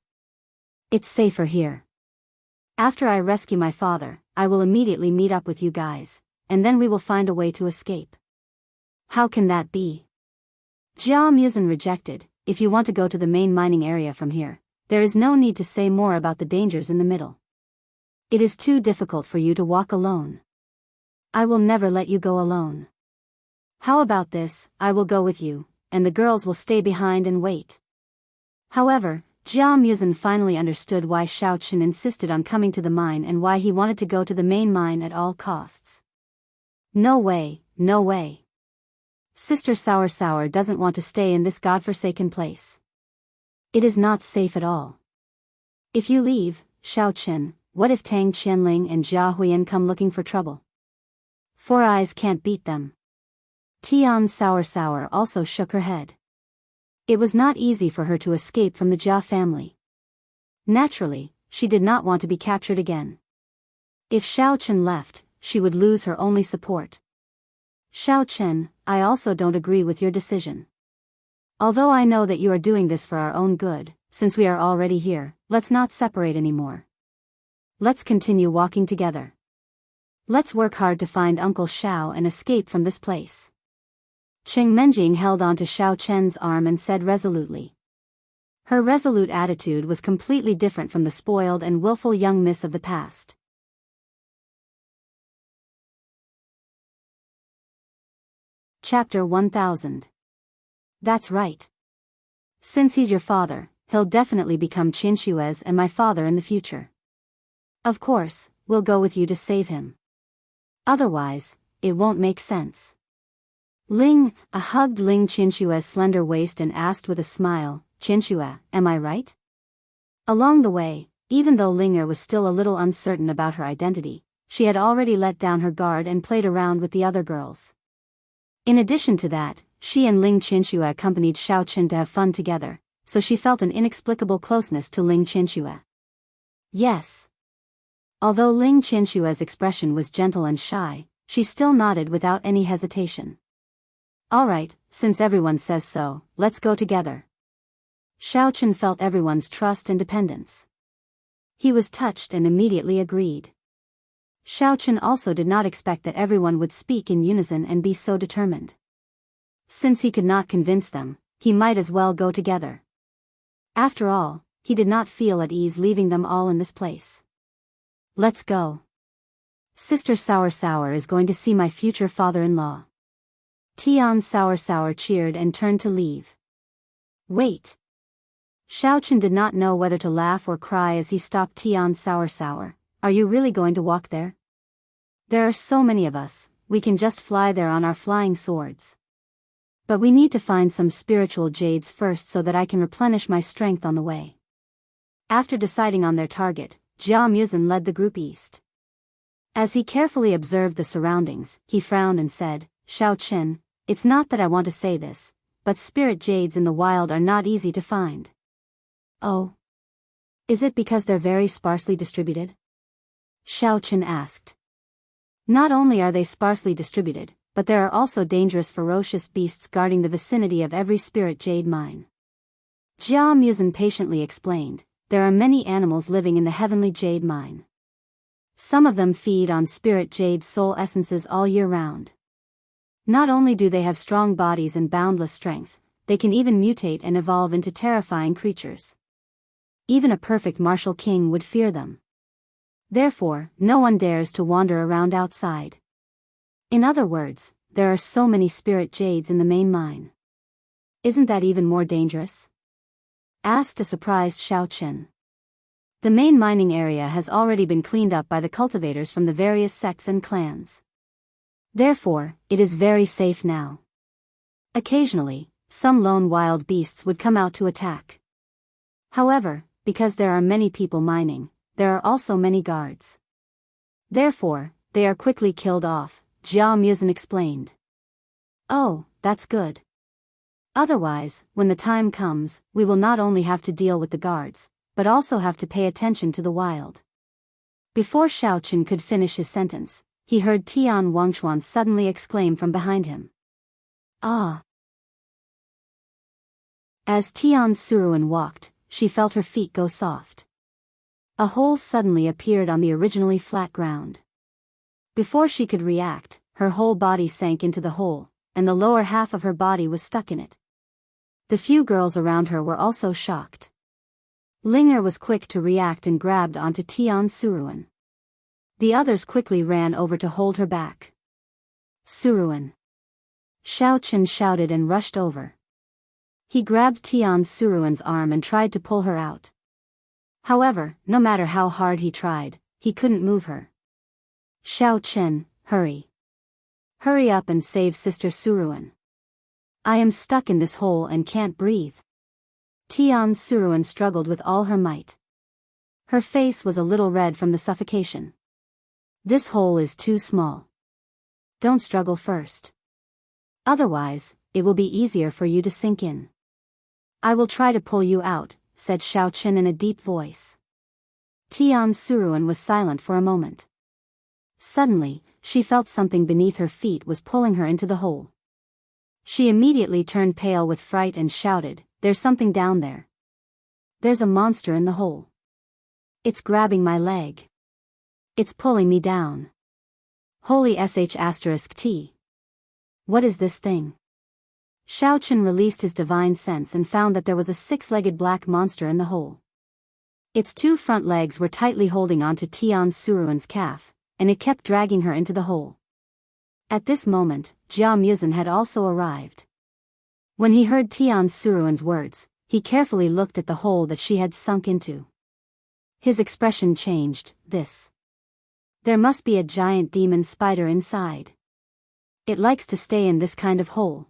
It's safer here. After I rescue my father, I will immediately meet up with you guys, and then we will find a way to escape." How can that be? Jia Muzin rejected. If you want to go to the main mining area from here, there is no need to say more about the dangers in the middle. It is too difficult for you to walk alone. I will never let you go alone. How about this? I will go with you, and the girls will stay behind and wait. However, Jia Muzin finally understood why Xiao Chen insisted on coming to the mine and why he wanted to go to the main mine at all costs. No way, no way. Sister Sour Sour doesn't want to stay in this godforsaken place. It is not safe at all. If you leave, Xiao Chen, what if Tang Qianling and Jia Huyan come looking for trouble? Four Eyes can't beat them. Tian Sour Sour also shook her head. It was not easy for her to escape from the Jia family. Naturally, she did not want to be captured again. If Xiao Chen left, she would lose her only support. Xiao Chen, I also don't agree with your decision. Although I know that you are doing this for our own good, since we are already here, let's not separate anymore. Let's continue walking together. Let's work hard to find Uncle Xiao and escape from this place. Cheng Menjing held on to Xiao Chen's arm and said resolutely. Her resolute attitude was completely different from the spoiled and willful young miss of the past. Chapter 1000. That's right. Since he's your father, he'll definitely become Qin Shui's and my father in the future. Of course, we'll go with you to save him. Otherwise, it won't make sense. Ling hugged Ling Qinshue's slender waist and asked with a smile, "Qinsue, am I right?" Along the way, even though Linger was still a little uncertain about her identity, she had already let down her guard and played around with the other girls. In addition to that, she and Ling Qinsue accompanied Xiao Chen to have fun together, so she felt an inexplicable closeness to Ling Qinsue. Yes. Although Ling Qinshue's expression was gentle and shy, she still nodded without any hesitation. Alright, since everyone says so, let's go together. Xiao Chen felt everyone's trust and dependence. He was touched and immediately agreed. Xiao Chen also did not expect that everyone would speak in unison and be so determined. Since he could not convince them, he might as well go together. After all, he did not feel at ease leaving them all in this place. Let's go. Sister Sour Sour is going to see my future father-in-law. Tian Sour Sour cheered and turned to leave. Wait. Xiao Chen did not know whether to laugh or cry as he stopped Tian Sour Sour. Are you really going to walk there? There are so many of us, we can just fly there on our flying swords. But we need to find some spiritual jades first so that I can replenish my strength on the way. After deciding on their target, Jia Muzin led the group east. As he carefully observed the surroundings, he frowned and said, "Xiao Chen, it's not that I want to say this, but spirit jades in the wild are not easy to find." Oh. Is it because they're very sparsely distributed? Xiao Chen asked. Not only are they sparsely distributed, but there are also dangerous ferocious beasts guarding the vicinity of every spirit jade mine. Jia Muzin patiently explained, there are many animals living in the heavenly jade mine. Some of them feed on spirit jade soul essences all year round. Not only do they have strong bodies and boundless strength, they can even mutate and evolve into terrifying creatures. Even a perfect martial king would fear them. Therefore, no one dares to wander around outside. In other words, there are so many spirit jades in the main mine. Isn't that even more dangerous? Asked a surprised Xiao Chen. The main mining area has already been cleaned up by the cultivators from the various sects and clans. Therefore, it is very safe now. Occasionally, some lone wild beasts would come out to attack. However, because there are many people mining, there are also many guards. Therefore, they are quickly killed off, Jia Muzin explained. Oh, that's good. Otherwise, when the time comes, we will not only have to deal with the guards, but also have to pay attention to the wild. Before Xiao Chen could finish his sentence, he heard Tian Wangchuan suddenly exclaim from behind him. Ah! As Tian Suruan walked, she felt her feet go soft. A hole suddenly appeared on the originally flat ground. Before she could react, her whole body sank into the hole, and the lower half of her body was stuck in it. The few girls around her were also shocked. Linger was quick to react and grabbed onto Tian Suruan. The others quickly ran over to hold her back. Suruan! Xiao Chen shouted and rushed over. He grabbed Tian Suruan's arm and tried to pull her out. However, no matter how hard he tried, he couldn't move her. Xiao Chen, hurry. Hurry up and save Sister Suruan. I am stuck in this hole and can't breathe. Tian Suruan struggled with all her might. Her face was a little red from the suffocation. This hole is too small. Don't struggle first. Otherwise, it will be easier for you to sink in. I will try to pull you out, said Xiao Chen in a deep voice. Tian Suruan was silent for a moment. Suddenly, she felt something beneath her feet was pulling her into the hole. She immediately turned pale with fright and shouted, "There's something down there. There's a monster in the hole. It's grabbing my leg. It's pulling me down. Holy sh*t. What is this thing?" Xiao Chen released his divine sense and found that there was a six-legged black monster in the hole. Its two front legs were tightly holding onto Tian Suruan's calf, and it kept dragging her into the hole. At this moment, Jia Muzin had also arrived. When he heard Tian Suruan's words, he carefully looked at the hole that she had sunk into. His expression changed. There must be a giant demon spider inside. It likes to stay in this kind of hole.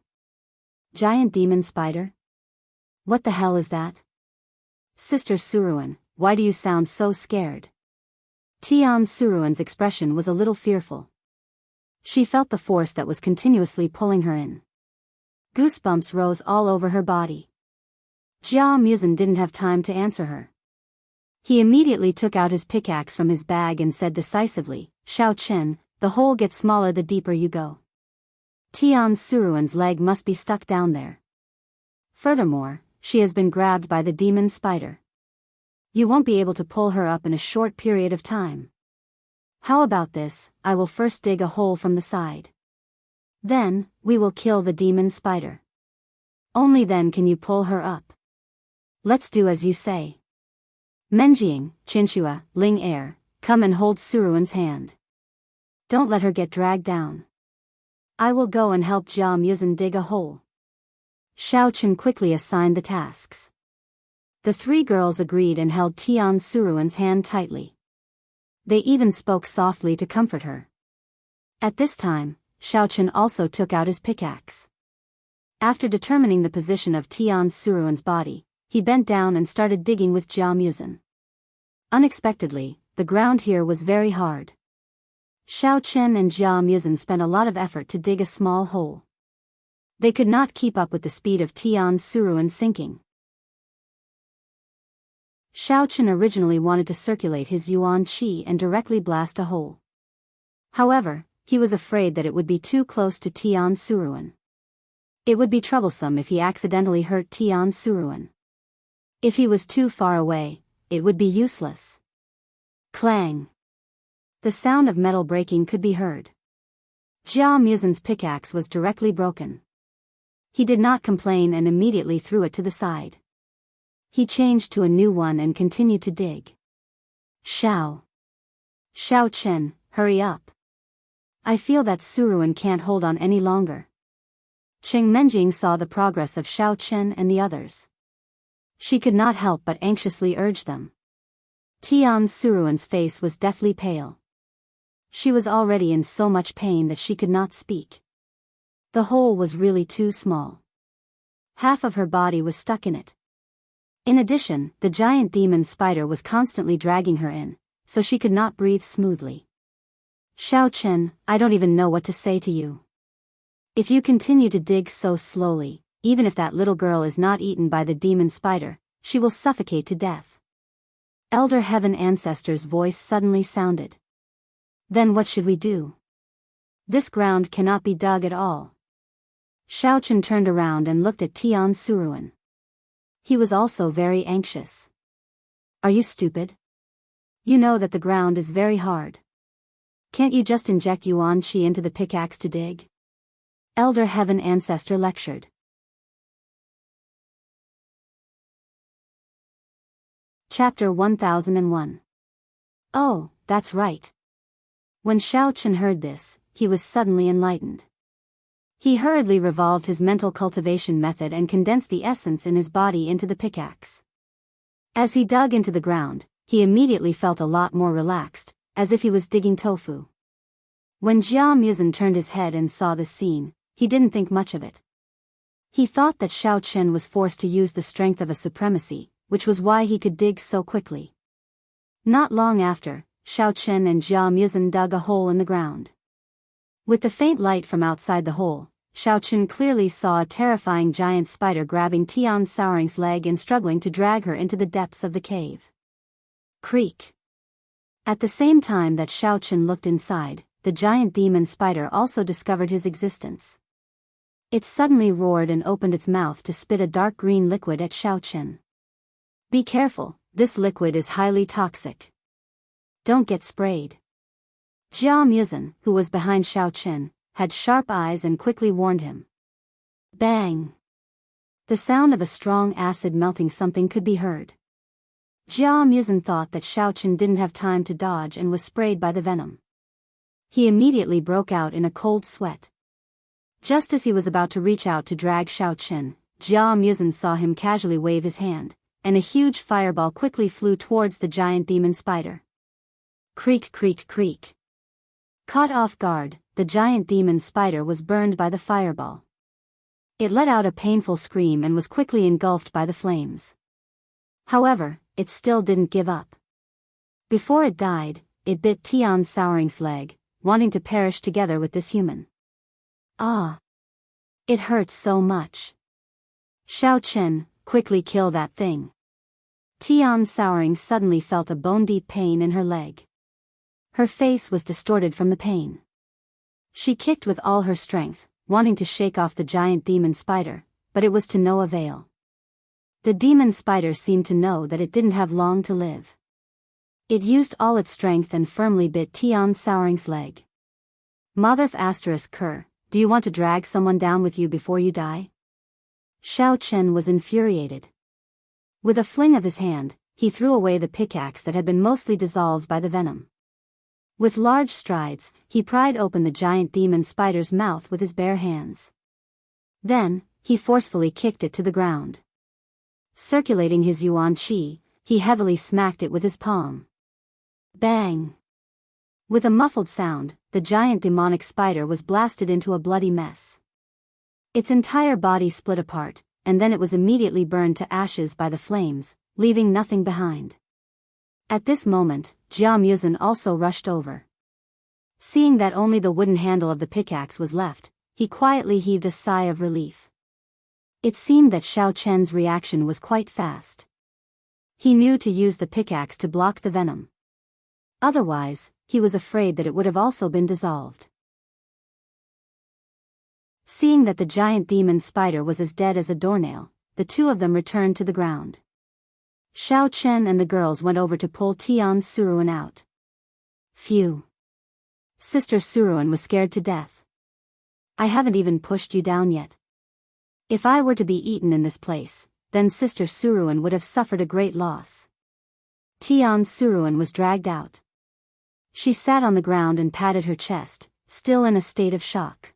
Giant demon spider? What the hell is that? Sister Suruan, why do you sound so scared? Tian Suruan's expression was a little fearful. She felt the force that was continuously pulling her in. Goosebumps rose all over her body. Jia Muzin didn't have time to answer her. He immediately took out his pickaxe from his bag and said decisively, "Xiao Chen, the hole gets smaller the deeper you go. Tian Suruan's leg must be stuck down there. Furthermore, she has been grabbed by the demon spider. You won't be able to pull her up in a short period of time. How about this? I will first dig a hole from the side. Then, we will kill the demon spider. Only then can you pull her up. Let's do as you say. Menjing, Qinshua, Ling Er, come and hold Suruan's hand. Don't let her get dragged down. I will go and help Jia Muzin dig a hole." Xiao Chen quickly assigned the tasks. The three girls agreed and held Tian Suruan's hand tightly. They even spoke softly to comfort her. At this time, Xiao Chen also took out his pickaxe. After determining the position of Tian Suruan's body, he bent down and started digging with Jia Muzin. Unexpectedly, the ground here was very hard. Xiao Chen and Jia Muzin spent a lot of effort to dig a small hole. They could not keep up with the speed of Tian Suruan sinking. Xiao Chen originally wanted to circulate his yuan qi and directly blast a hole. However, he was afraid that it would be too close to Tian Suruan. It would be troublesome if he accidentally hurt Tian Suruan. If he was too far away, it would be useless. Clang! The sound of metal breaking could be heard. Jia Muzin's pickaxe was directly broken. He did not complain and immediately threw it to the side. He changed to a new one and continued to dig. Xiao Chen, hurry up. I feel that Suruan can't hold on any longer. Cheng Menjing saw the progress of Xiao Chen and the others. She could not help but anxiously urge them. Tian Suruan's face was deathly pale. She was already in so much pain that she could not speak. The hole was really too small. Half of her body was stuck in it. In addition, the giant demon spider was constantly dragging her in, so she could not breathe smoothly. Xiao Chen, I don't even know what to say to you. If you continue to dig so slowly, even if that little girl is not eaten by the demon spider, she will suffocate to death. Elder Heaven Ancestor's voice suddenly sounded. Then what should we do? This ground cannot be dug at all. Xiao Chen turned around and looked at Tian Suruan. He was also very anxious. Are you stupid? You know that the ground is very hard. Can't you just inject yuan qi into the pickaxe to dig? Elder Heaven Ancestor lectured. Chapter 1001. Oh, that's right. When Xiao Chen heard this, he was suddenly enlightened. He hurriedly revolved his mental cultivation method and condensed the essence in his body into the pickaxe. As he dug into the ground, he immediately felt a lot more relaxed, as if he was digging tofu. When Jia Muzin turned his head and saw this scene, he didn't think much of it. He thought that Xiao Chen was forced to use the strength of a supremacy, which was why he could dig so quickly. Not long after, Xiao Chen and Jia Muzin dug a hole in the ground. With the faint light from outside the hole, Xiao Chen clearly saw a terrifying giant spider grabbing Tian Souring's leg and struggling to drag her into the depths of the cave. Creak! At the same time that Xiao Chen looked inside, the giant demon spider also discovered his existence. It suddenly roared and opened its mouth to spit a dark green liquid at Xiao Chen. Be careful, this liquid is highly toxic. Don't get sprayed. Jia Muzin, who was behind Xiao Chen, had sharp eyes and quickly warned him. Bang! The sound of a strong acid melting something could be heard. Jia Muzin thought that Xiao Chen didn't have time to dodge and was sprayed by the venom. He immediately broke out in a cold sweat. Just as he was about to reach out to drag Xiao Chen, Jia Muzin saw him casually wave his hand, and a huge fireball quickly flew towards the giant demon spider. Creak, creak, creak. Caught off guard, the giant demon spider was burned by the fireball. It let out a painful scream and was quickly engulfed by the flames. However, it still didn't give up. Before it died, it bit Tian Souring's leg, wanting to perish together with this human. Ah! It hurts so much. Xiao Chen, quickly kill that thing. Tian Souring suddenly felt a bone-deep pain in her leg. Her face was distorted from the pain. She kicked with all her strength, wanting to shake off the giant demon spider, but it was to no avail. The demon spider seemed to know that it didn't have long to live. It used all its strength and firmly bit Tian Souring's leg. Motherf asterisk Ker, do you want to drag someone down with you before you die? Xiao Chen was infuriated. With a fling of his hand, he threw away the pickaxe that had been mostly dissolved by the venom. With large strides, he pried open the giant demon spider's mouth with his bare hands. Then, he forcefully kicked it to the ground. Circulating his yuan qi, he heavily smacked it with his palm. Bang! With a muffled sound, the giant demonic spider was blasted into a bloody mess. Its entire body split apart, and then it was immediately burned to ashes by the flames, leaving nothing behind. At this moment, Jia Muzin also rushed over. Seeing that only the wooden handle of the pickaxe was left, he quietly heaved a sigh of relief. It seemed that Xiao Chen's reaction was quite fast. He knew to use the pickaxe to block the venom. Otherwise, he was afraid that it would have also been dissolved. Seeing that the giant demon spider was as dead as a doornail, the two of them returned to the ground. Xiao Chen and the girls went over to pull Tian Suruan out. Phew. Sister Suruan was scared to death. I haven't even pushed you down yet. If I were to be eaten in this place, then Sister Suruan would have suffered a great loss. Tian Suruan was dragged out. She sat on the ground and patted her chest, still in a state of shock.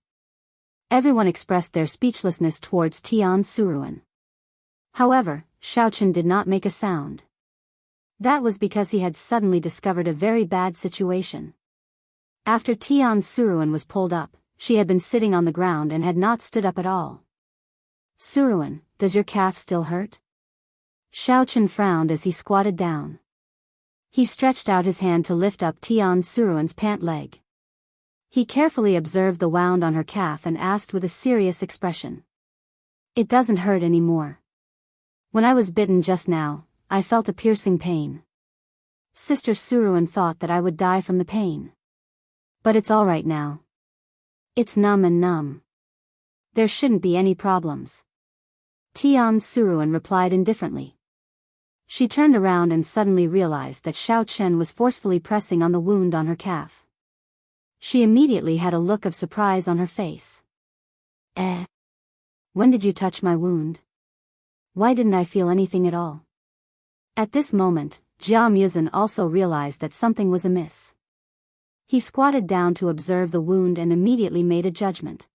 Everyone expressed their speechlessness towards Tian Suruan. However, Xiaochen did not make a sound. That was because he had suddenly discovered a very bad situation. After Tian Suruan was pulled up, she had been sitting on the ground and had not stood up at all. Suruan, does your calf still hurt? Xiaochen frowned as he squatted down. He stretched out his hand to lift up Tian Suruan's pant leg. He carefully observed the wound on her calf and asked with a serious expression. It doesn't hurt anymore. When I was bitten just now, I felt a piercing pain. Sister Suruan thought that I would die from the pain. But it's all right now. It's numb and numb. There shouldn't be any problems. Tian Suruan replied indifferently. She turned around and suddenly realized that Xiao Chen was forcefully pressing on the wound on her calf. She immediately had a look of surprise on her face. When did you touch my wound? Why didn't I feel anything at all? At this moment, Jia Muzhen also realized that something was amiss. He squatted down to observe the wound and immediately made a judgment.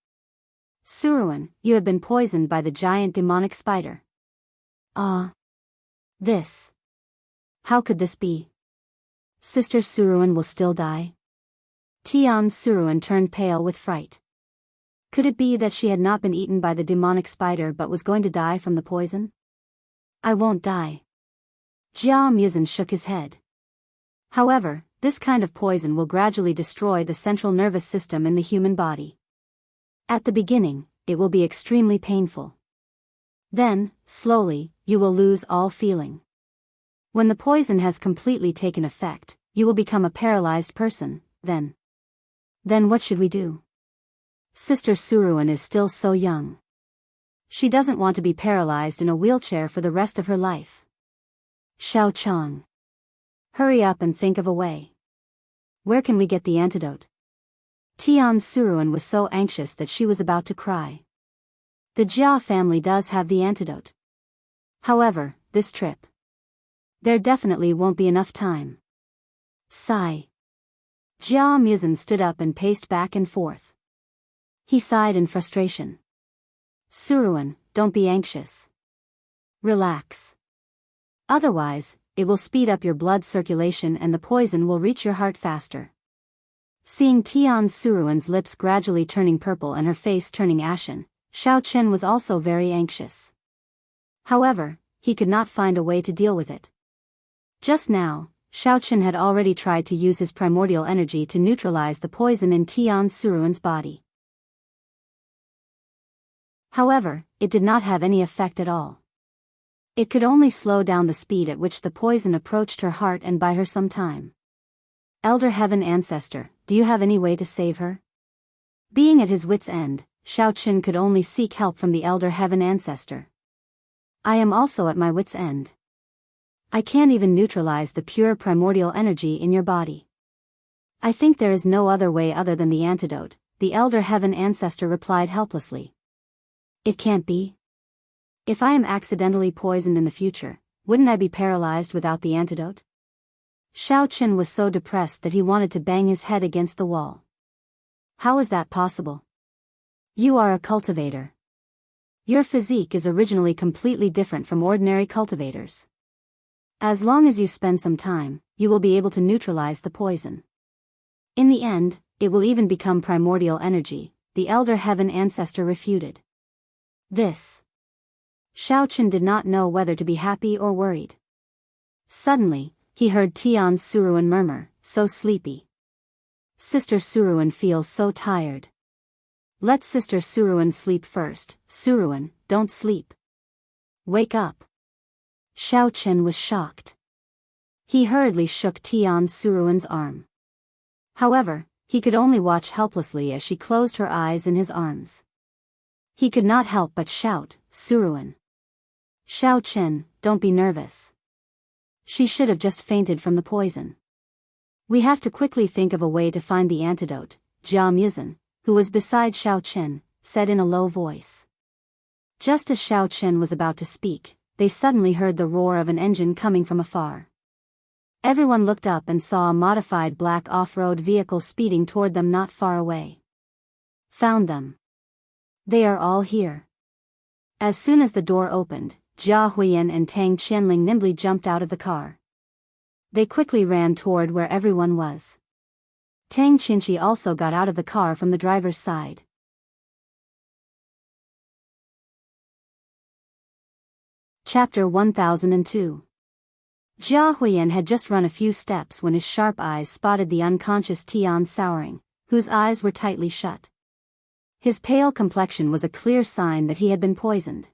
Suruan, you have been poisoned by the giant demonic spider. This. How could this be? Sister Suruan will still die? Tian Suruan turned pale with fright. Could it be that she had not been eaten by the demonic spider but was going to die from the poison? I won't die. Jia Muzhen shook his head. However, this kind of poison will gradually destroy the central nervous system in the human body. At the beginning, it will be extremely painful. Then, slowly, you will lose all feeling. When the poison has completely taken effect, you will become a paralyzed person, then what should we do? Sister Suruan is still so young. She doesn't want to be paralyzed in a wheelchair for the rest of her life. Xiao Chang. Hurry up and think of a way. Where can we get the antidote? Tian Suruan was so anxious that she was about to cry. The Jia family does have the antidote. However, this trip. There definitely won't be enough time. Sigh. Jia Muzhen stood up and paced back and forth. He sighed in frustration. Suruan, don't be anxious. Relax. Otherwise, it will speed up your blood circulation and the poison will reach your heart faster. Seeing Tian Suruan's lips gradually turning purple and her face turning ashen, Xiao Chen was also very anxious. However, he could not find a way to deal with it. Just now, Xiao Chen had already tried to use his primordial energy to neutralize the poison in Tian Suruan's body. However, it did not have any effect at all. It could only slow down the speed at which the poison approached her heart and buy her some time. Elder Heaven Ancestor, do you have any way to save her? Being at his wit's end, Xiao Chen could only seek help from the Elder Heaven Ancestor. I am also at my wit's end. I can't even neutralize the pure primordial energy in your body. I think there is no other way other than the antidote, the Elder Heaven Ancestor replied helplessly. It can't be. If I am accidentally poisoned in the future, wouldn't I be paralyzed without the antidote? Xiao Chen was so depressed that he wanted to bang his head against the wall. How is that possible? You are a cultivator. Your physique is originally completely different from ordinary cultivators. As long as you spend some time, you will be able to neutralize the poison. In the end, it will even become primordial energy, the Elder Heaven Ancestor refuted. This. Xiao Chen did not know whether to be happy or worried. Suddenly, he heard Tian Suruan murmur, so sleepy. Sister Suruan feels so tired. Let Sister Suruan sleep first. Suruan, don't sleep. Wake up. Xiao Chen was shocked. He hurriedly shook Tian Suruan's arm. However, he could only watch helplessly as she closed her eyes in his arms. He could not help but shout, "Suruan! Xiao Chen, don't be nervous. She should have just fainted from the poison. We have to quickly think of a way to find the antidote," Jia Muzhen, who was beside Xiao Chen, said in a low voice. Just as Xiao Chen was about to speak, they suddenly heard the roar of an engine coming from afar. Everyone looked up and saw a modified black off-road vehicle speeding toward them not far away. "Found them. They are all here." As soon as the door opened, Jia Huiyan and Tang Qianling nimbly jumped out of the car. They quickly ran toward where everyone was. Tang Qinqi also got out of the car from the driver's side. Chapter 1002. Jia Huiyan had just run a few steps when his sharp eyes spotted the unconscious Tian Souring, whose eyes were tightly shut. His pale complexion was a clear sign that he had been poisoned.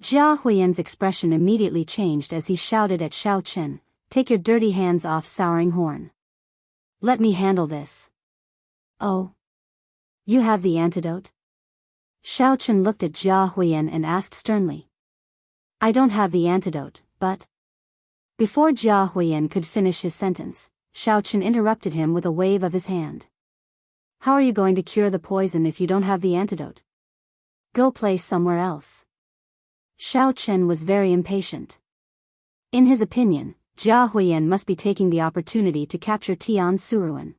Jia Huiyan's expression immediately changed as he shouted at Xiao Chen, "Take your dirty hands off Souring Horn. Let me handle this." "Oh. You have the antidote?" Xiao Chen looked at Jia Huiyan and asked sternly. "I don't have the antidote, but..." Before Jia Huiyan could finish his sentence, Xiao Chen interrupted him with a wave of his hand. "How are you going to cure the poison if you don't have the antidote? Go play somewhere else." Xiao Chen was very impatient. In his opinion, Jia Huiyan must be taking the opportunity to capture Tian Suruan.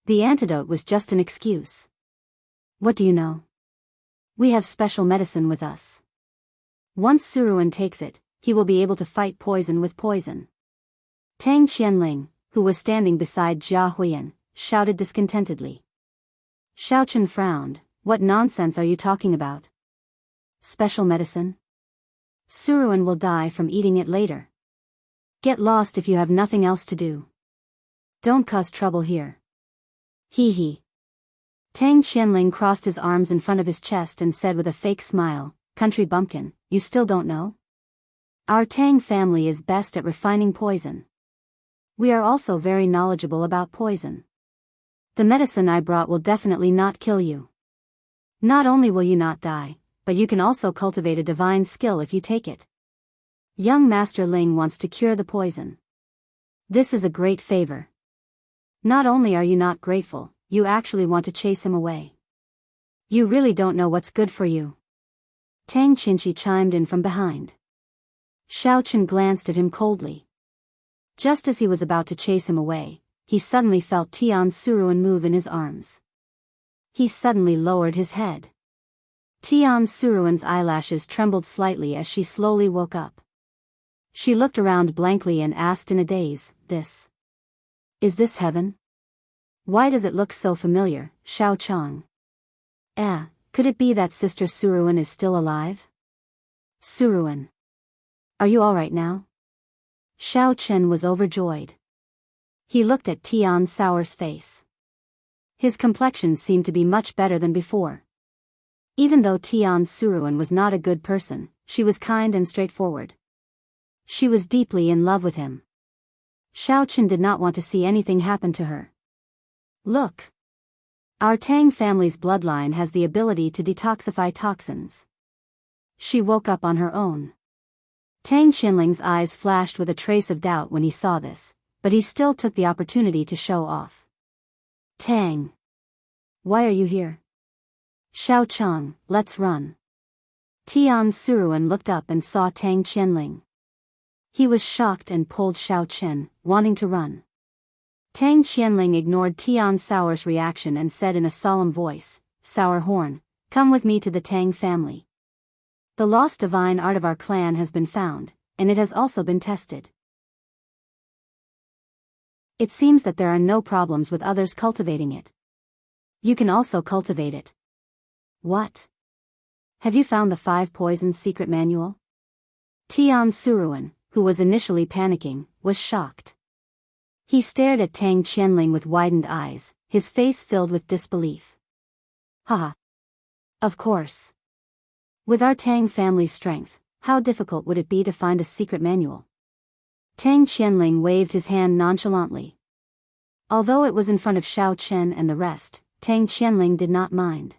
The antidote was just an excuse. "What do you know? We have special medicine with us. Once Suruan takes it, he will be able to fight poison with poison." Tang Qianling, who was standing beside Jia Huiyan, shouted discontentedly. Xiao Chen frowned. "What nonsense are you talking about? Special medicine? Suruan will die from eating it later. Get lost if you have nothing else to do. Don't cause trouble here." "Hee hee." Tang Qianling crossed his arms in front of his chest and said with a fake smile, "Country bumpkin, you still don't know? Our Tang family is best at refining poison. We are also very knowledgeable about poison. The medicine I brought will definitely not kill you. Not only will you not die, but you can also cultivate a divine skill if you take it. Young Master Ling wants to cure the poison. This is a great favor. Not only are you not grateful, you actually want to chase him away. You really don't know what's good for you." Tang Qinqi chimed in from behind. Xiao Chen glanced at him coldly. Just as he was about to chase him away, he suddenly felt Tian Suruan move in his arms. He suddenly lowered his head. Tian Suruan's eyelashes trembled slightly as she slowly woke up. She looked around blankly and asked in a daze, Is this heaven? Why does it look so familiar, Xiao Chang? Could it be that Sister Suruan is still alive? Suruan. Are you all right now?" Xiao Chen was overjoyed. He looked at Tian Souer's face. His complexion seemed to be much better than before. Even though Tian Suruan was not a good person, she was kind and straightforward. She was deeply in love with him. Xiao Chen did not want to see anything happen to her. "Look. Our Tang family's bloodline has the ability to detoxify toxins." She woke up on her own. Tang Qianling's eyes flashed with a trace of doubt when he saw this, but he still took the opportunity to show off. "Tang. Why are you here?" "Xiao Chang, let's run." Tian Suruan looked up and saw Tang Qianling. He was shocked and pulled Xiao Chen, wanting to run. Tang Qianling ignored Tian Souer's reaction and said in a solemn voice, "Sour Horn, come with me to the Tang family. The lost divine art of our clan has been found, and it has also been tested. It seems that there are no problems with others cultivating it. You can also cultivate it." "What? Have you found the 5 Poisons secret manual?" Tian Suruan, who was initially panicking, was shocked. He stared at Tang Qianling with widened eyes, his face filled with disbelief. "Haha. Of course. With our Tang family's strength, how difficult would it be to find a secret manual? Tang Qianling waved his hand nonchalantly. Although it was in front of Xiao Chen and the rest, Tang Qianling did not mind.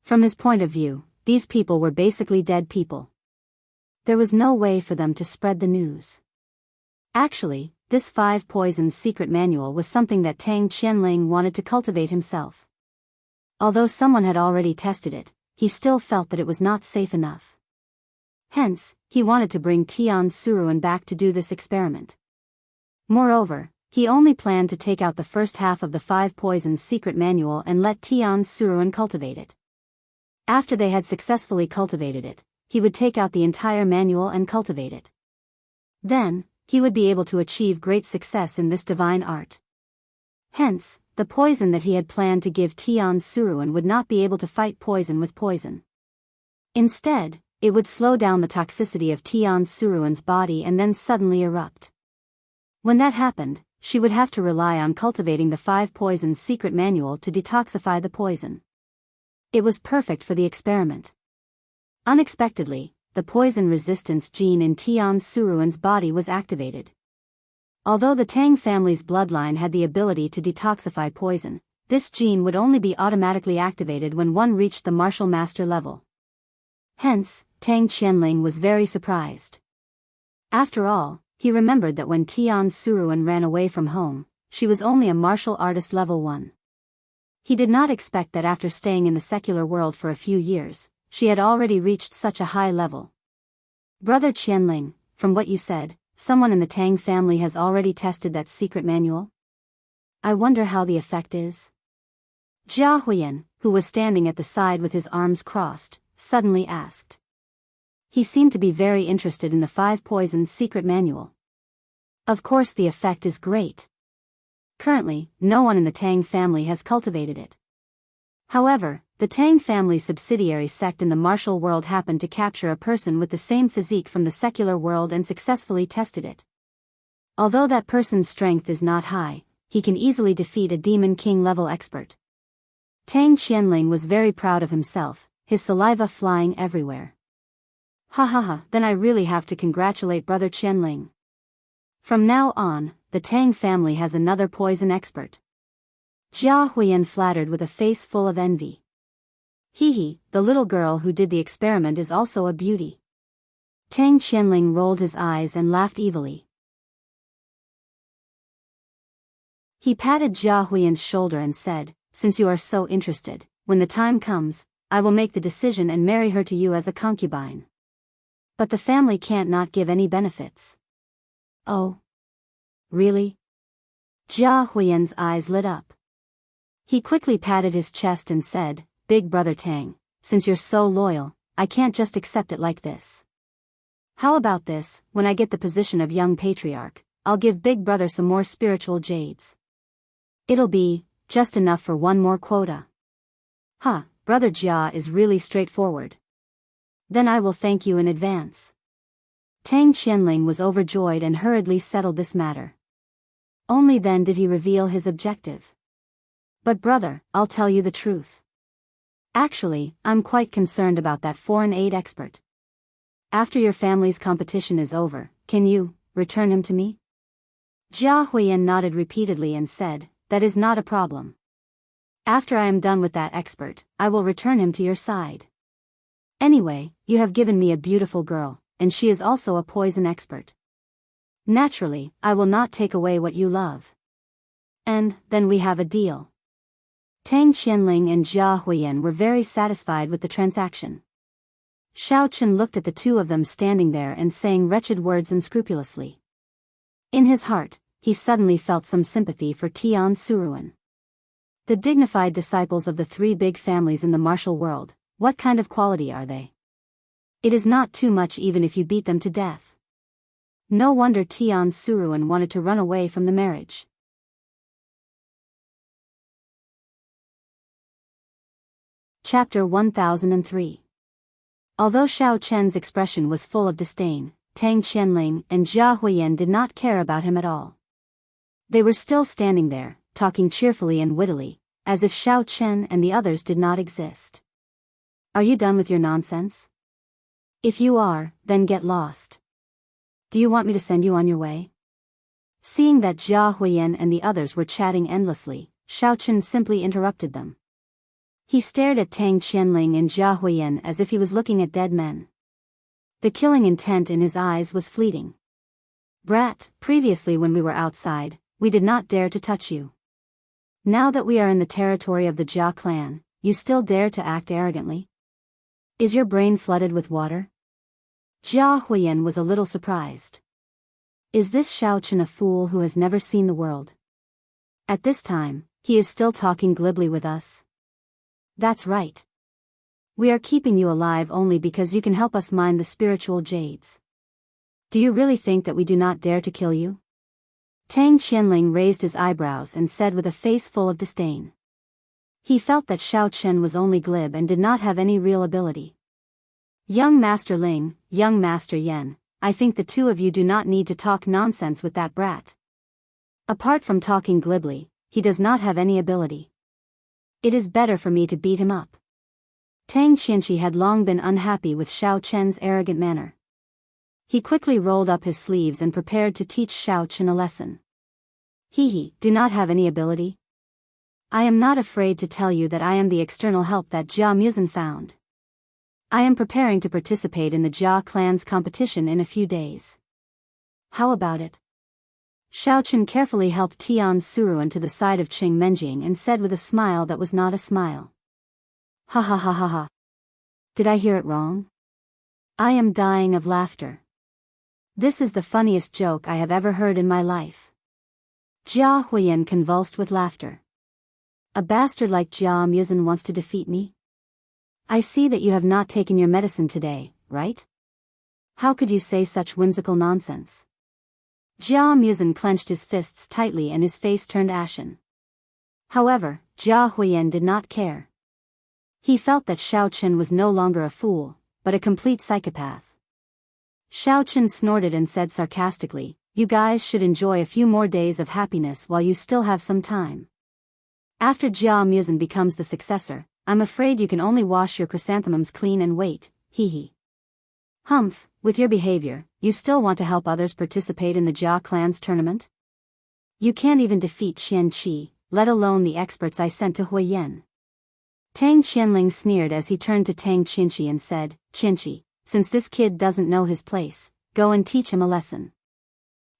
From his point of view, these people were basically dead people. There was no way for them to spread the news. Actually, this 5 poisons secret manual was something that Tang Qianling wanted to cultivate himself. Although someone had already tested it, he still felt that it was not safe enough. Hence, he wanted to bring Tian Suruan back to do this experiment. Moreover, he only planned to take out the first half of the 5 poisons secret manual and let Tian Suruan cultivate it. After they had successfully cultivated it, he would take out the entire manual and cultivate it. Then, he would be able to achieve great success in this divine art. Hence, the poison that he had planned to give Tian Suruan would not be able to fight poison with poison. Instead, it would slow down the toxicity of Tian Suruan's body and then suddenly erupt. When that happened, she would have to rely on cultivating the 5 poisons secret manual to detoxify the poison. It was perfect for the experiment. Unexpectedly, the poison resistance gene in Tian Suruan's body was activated. Although the Tang family's bloodline had the ability to detoxify poison, this gene would only be automatically activated when one reached the martial master level. Hence, Tang Qianling was very surprised. After all, he remembered that when Tian Suruan ran away from home, she was only a martial artist level 1. He did not expect that after staying in the secular world for a few years, she had already reached such a high level. Brother Qianling, from what you said, someone in the Tang family has already tested that secret manual? I wonder how the effect is. Jia Huiyan, who was standing at the side with his arms crossed, suddenly asked. He seemed to be very interested in the 5 poisons secret manual. Of course the effect is great. Currently, no one in the Tang family has cultivated it. However, the Tang family's subsidiary sect in the martial world happened to capture a person with the same physique from the secular world and successfully tested it. Although that person's strength is not high, he can easily defeat a demon king level expert. Tang Qianling was very proud of himself, his saliva flying everywhere. Ha ha ha, then I really have to congratulate Brother Qianling. From now on, the Tang family has another poison expert. Jia Huiyan flattered with a face full of envy. Hee, the little girl who did the experiment is also a beauty. Tang Qianling rolled his eyes and laughed evilly. He patted Jia Huiyan's shoulder and said, since you are so interested, when the time comes, I will make the decision and marry her to you as a concubine. But the family can't not give any benefits. Oh. Really? Jia Huiyan's eyes lit up. He quickly patted his chest and said, Big Brother Tang, since you're so loyal, I can't just accept it like this. How about this, when I get the position of young patriarch, I'll give Big Brother some more spiritual jades. It'll be, just enough for one more quota. Huh, Brother Jia is really straightforward. Then I will thank you in advance. Tang Qianling was overjoyed and hurriedly settled this matter. Only then did he reveal his objective. But brother, I'll tell you the truth. Actually, I'm quite concerned about that foreign aid expert. After your family's competition is over, can you return him to me? Jia Huiyan nodded repeatedly and said, that is not a problem. After I am done with that expert, I will return him to your side. Anyway, you have given me a beautiful girl, and she is also a poison expert. Naturally, I will not take away what you love. And, then we have a deal. Tang Qianling and Jia Huiyan were very satisfied with the transaction. Xiao Chen looked at the two of them standing there and saying wretched words unscrupulously. In his heart, he suddenly felt some sympathy for Tian Suruan. The dignified disciples of the 3 big families in the martial world, what kind of quality are they? It is not too much even if you beat them to death. No wonder Tian Suruan wanted to run away from the marriage. Chapter 1003. Although Xiao Chen's expression was full of disdain, Tang Qianling and Jia Huiyan did not care about him at all. They were still standing there, talking cheerfully and wittily, as if Xiao Chen and the others did not exist. Are you done with your nonsense? If you are, then get lost. Do you want me to send you on your way? Seeing that Jia Huiyan and the others were chatting endlessly, Xiao Chen simply interrupted them. He stared at Tang Qianling and Jia Huiyan as if he was looking at dead men. The killing intent in his eyes was fleeting. Brat, previously when we were outside, we did not dare to touch you. Now that we are in the territory of the Jia clan, you still dare to act arrogantly? Is your brain flooded with water? Jia Huiyan was a little surprised. Is this Xiao Chen a fool who has never seen the world? At this time, he is still talking glibly with us. That's right. We are keeping you alive only because you can help us mine the spiritual jades. Do you really think that we do not dare to kill you? Tang Qianling raised his eyebrows and said with a face full of disdain. He felt that Xiao Chen was only glib and did not have any real ability. Young Master Ling, young Master Yen, I think the two of you do not need to talk nonsense with that brat. Apart from talking glibly, he does not have any ability. It is better for me to beat him up. Tang Qianqi had long been unhappy with Xiao Chen's arrogant manner. He quickly rolled up his sleeves and prepared to teach Xiao Chen a lesson. Do not have any ability? I am not afraid to tell you that I am the external help that Jia Muzhen found. I am preparing to participate in the Jia clan's competition in a few days. How about it? Xiao Chen carefully helped Tian Suruan to the side of Qing Menjing and said with a smile that was not a smile. Ha ha ha ha ha. Did I hear it wrong? I am dying of laughter. This is the funniest joke I have ever heard in my life. Jia Huiyan convulsed with laughter. A bastard like Jia Muzhen wants to defeat me? I see that you have not taken your medicine today, right? How could you say such whimsical nonsense? Jia Muzhen clenched his fists tightly and his face turned ashen. However, Jia Huiyan did not care. He felt that Xiao Chen was no longer a fool, but a complete psychopath. Xiao Chen snorted and said sarcastically, you guys should enjoy a few more days of happiness while you still have some time. After Jia Muzhen becomes the successor, I'm afraid you can only wash your chrysanthemums clean and wait, Humph, with your behavior, you still want to help others participate in the Jia clan's tournament? You can't even defeat Qian Qi, let alone the experts I sent to Huiyan. Tang Qianling sneered as he turned to Tang Qianqi and said, Qianqi, since this kid doesn't know his place, go and teach him a lesson.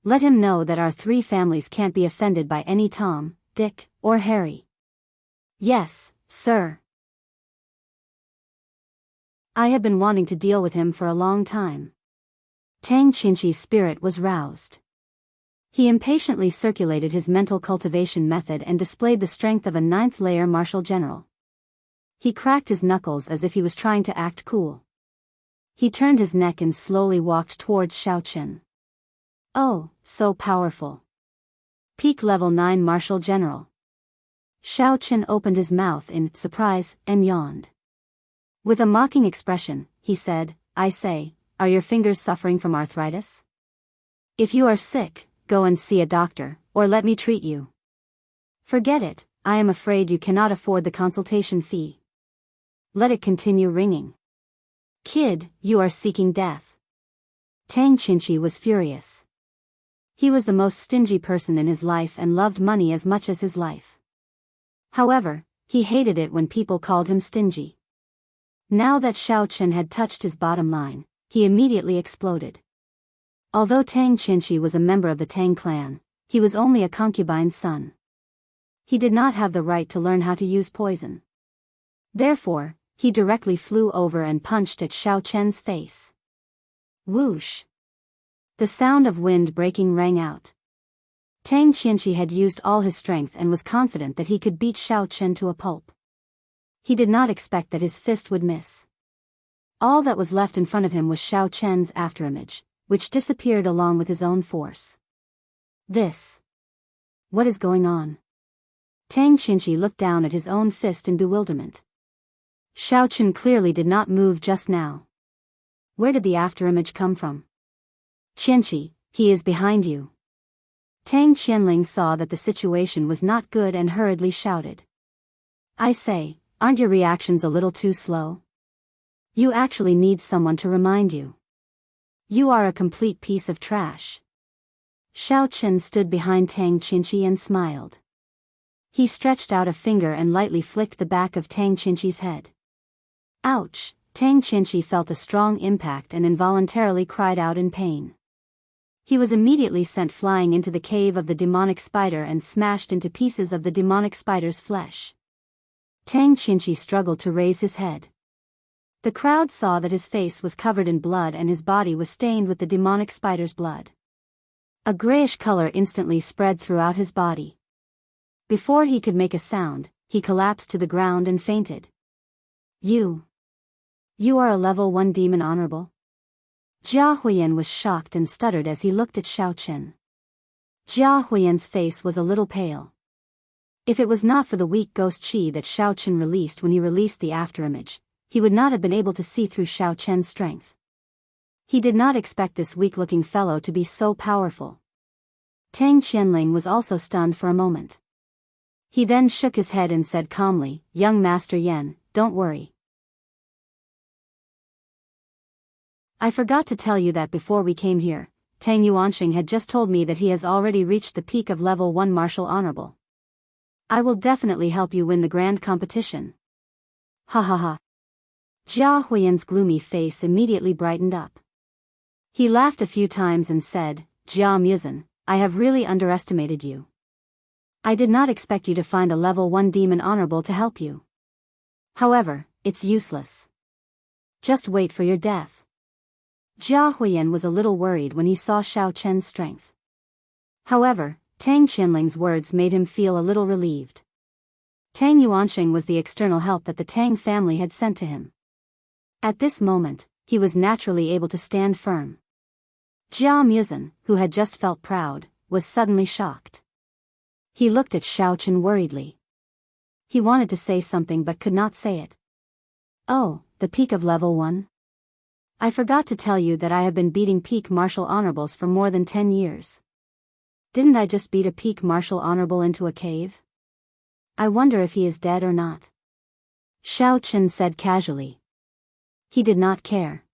Let him know that our three families can't be offended by any Tom, Dick, or Harry. Yes, sir. I have been wanting to deal with him for a long time. Tang Qianqi's spirit was roused. He impatiently circulated his mental cultivation method and displayed the strength of a 9th-layer martial general. He cracked his knuckles as if he was trying to act cool. He turned his neck and slowly walked towards Xiao Chen. Oh, so powerful. Peak level 9 martial general. Xiao Chen opened his mouth in surprise and yawned. With a mocking expression, he said, I say, are your fingers suffering from arthritis? If you are sick, go and see a doctor, or let me treat you. Forget it, I am afraid you cannot afford the consultation fee. Let it continue ringing. Kid, you are seeking death. Tang Qianqi was furious. He was the most stingy person in his life and loved money as much as his life. However, he hated it when people called him stingy. Now that Xiao Chen had touched his bottom line, he immediately exploded. Although Tang Qianqi was a member of the Tang clan, he was only a concubine's son. He did not have the right to learn how to use poison. Therefore, he directly flew over and punched at Xiao Chen's face. Whoosh! The sound of wind breaking rang out. Tang Qianqi had used all his strength and was confident that he could beat Xiao Chen to a pulp. He did not expect that his fist would miss. All that was left in front of him was Xiao Chen's afterimage, which disappeared along with his own force. What is going on? Tang Qianqi looked down at his own fist in bewilderment. Xiao Chen clearly did not move just now. Where did the afterimage come from? Qianqi, he is behind you. Tang Qianling saw that the situation was not good and hurriedly shouted. I say, aren't your reactions a little too slow? You actually need someone to remind you. You are a complete piece of trash. Xiao Chen stood behind Tang Qinqi and smiled. He stretched out a finger and lightly flicked the back of Tang Qinqi's head. Ouch! Tang Qinqi felt a strong impact and involuntarily cried out in pain. He was immediately sent flying into the cave of the demonic spider and smashed into pieces of the demonic spider's flesh. Tang Qinqi struggled to raise his head. The crowd saw that his face was covered in blood and his body was stained with the demonic spider's blood. A grayish color instantly spread throughout his body. Before he could make a sound, he collapsed to the ground and fainted. You are a level 1 demon honorable? Jia Huiyan was shocked and stuttered as he looked at Xiao Chen. Jia Huiyan's face was a little pale. If it was not for the weak ghost chi that Xiao Chen released when he released the afterimage, he would not have been able to see through Xiao Chen's strength. He did not expect this weak-looking fellow to be so powerful. Tang Qianling was also stunned for a moment. He then shook his head and said calmly, "Young Master Yan, don't worry. I forgot to tell you that before we came here, Tang Yuanxing had just told me that he has already reached the peak of level 1 martial honorable. I will definitely help you win the grand competition." Ha ha ha. Jia Huiyan's gloomy face immediately brightened up. He laughed a few times and said, "Jia Muzan, I have really underestimated you. I did not expect you to find a level 1 demon honorable to help you. However, it's useless. Just wait for your death." Jia Huiyan was a little worried when he saw Xiao Chen's strength. However, Tang Qianling's words made him feel a little relieved. Tang Yuanxing was the external help that the Tang family had sent to him. At this moment, he was naturally able to stand firm. Jia Muzan, who had just felt proud, was suddenly shocked. He looked at Xiao Chen worriedly. He wanted to say something but could not say it. "Oh, the peak of level 1? I forgot to tell you that I have been beating peak martial honorables for more than 10 years. Didn't I just beat a peak martial honorable into a cave? I wonder if he is dead or not." Xiao Chen said casually. He did not care.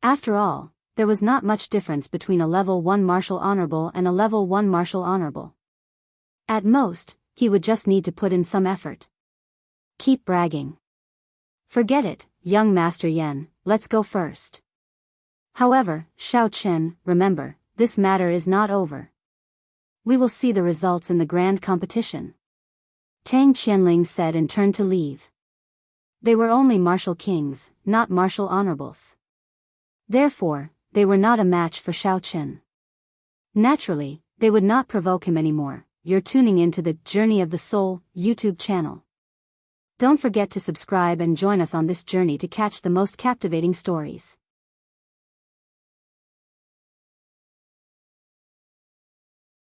After all, there was not much difference between a level 1 martial honorable and a level 1 martial honorable. At most, he would just need to put in some effort. Keep bragging. Forget it, young Master Yan, let's go first. However, Xiao Chen, remember, this matter is not over. We will see the results in the grand competition. Tang Qianling said and turned to leave. They were only martial kings, not martial honorables. Therefore, they were not a match for Xiao Chen. Naturally, they would not provoke him anymore. You're tuning into the Journey of the Soul YouTube channel. Don't forget to subscribe and join us on this journey to catch the most captivating stories.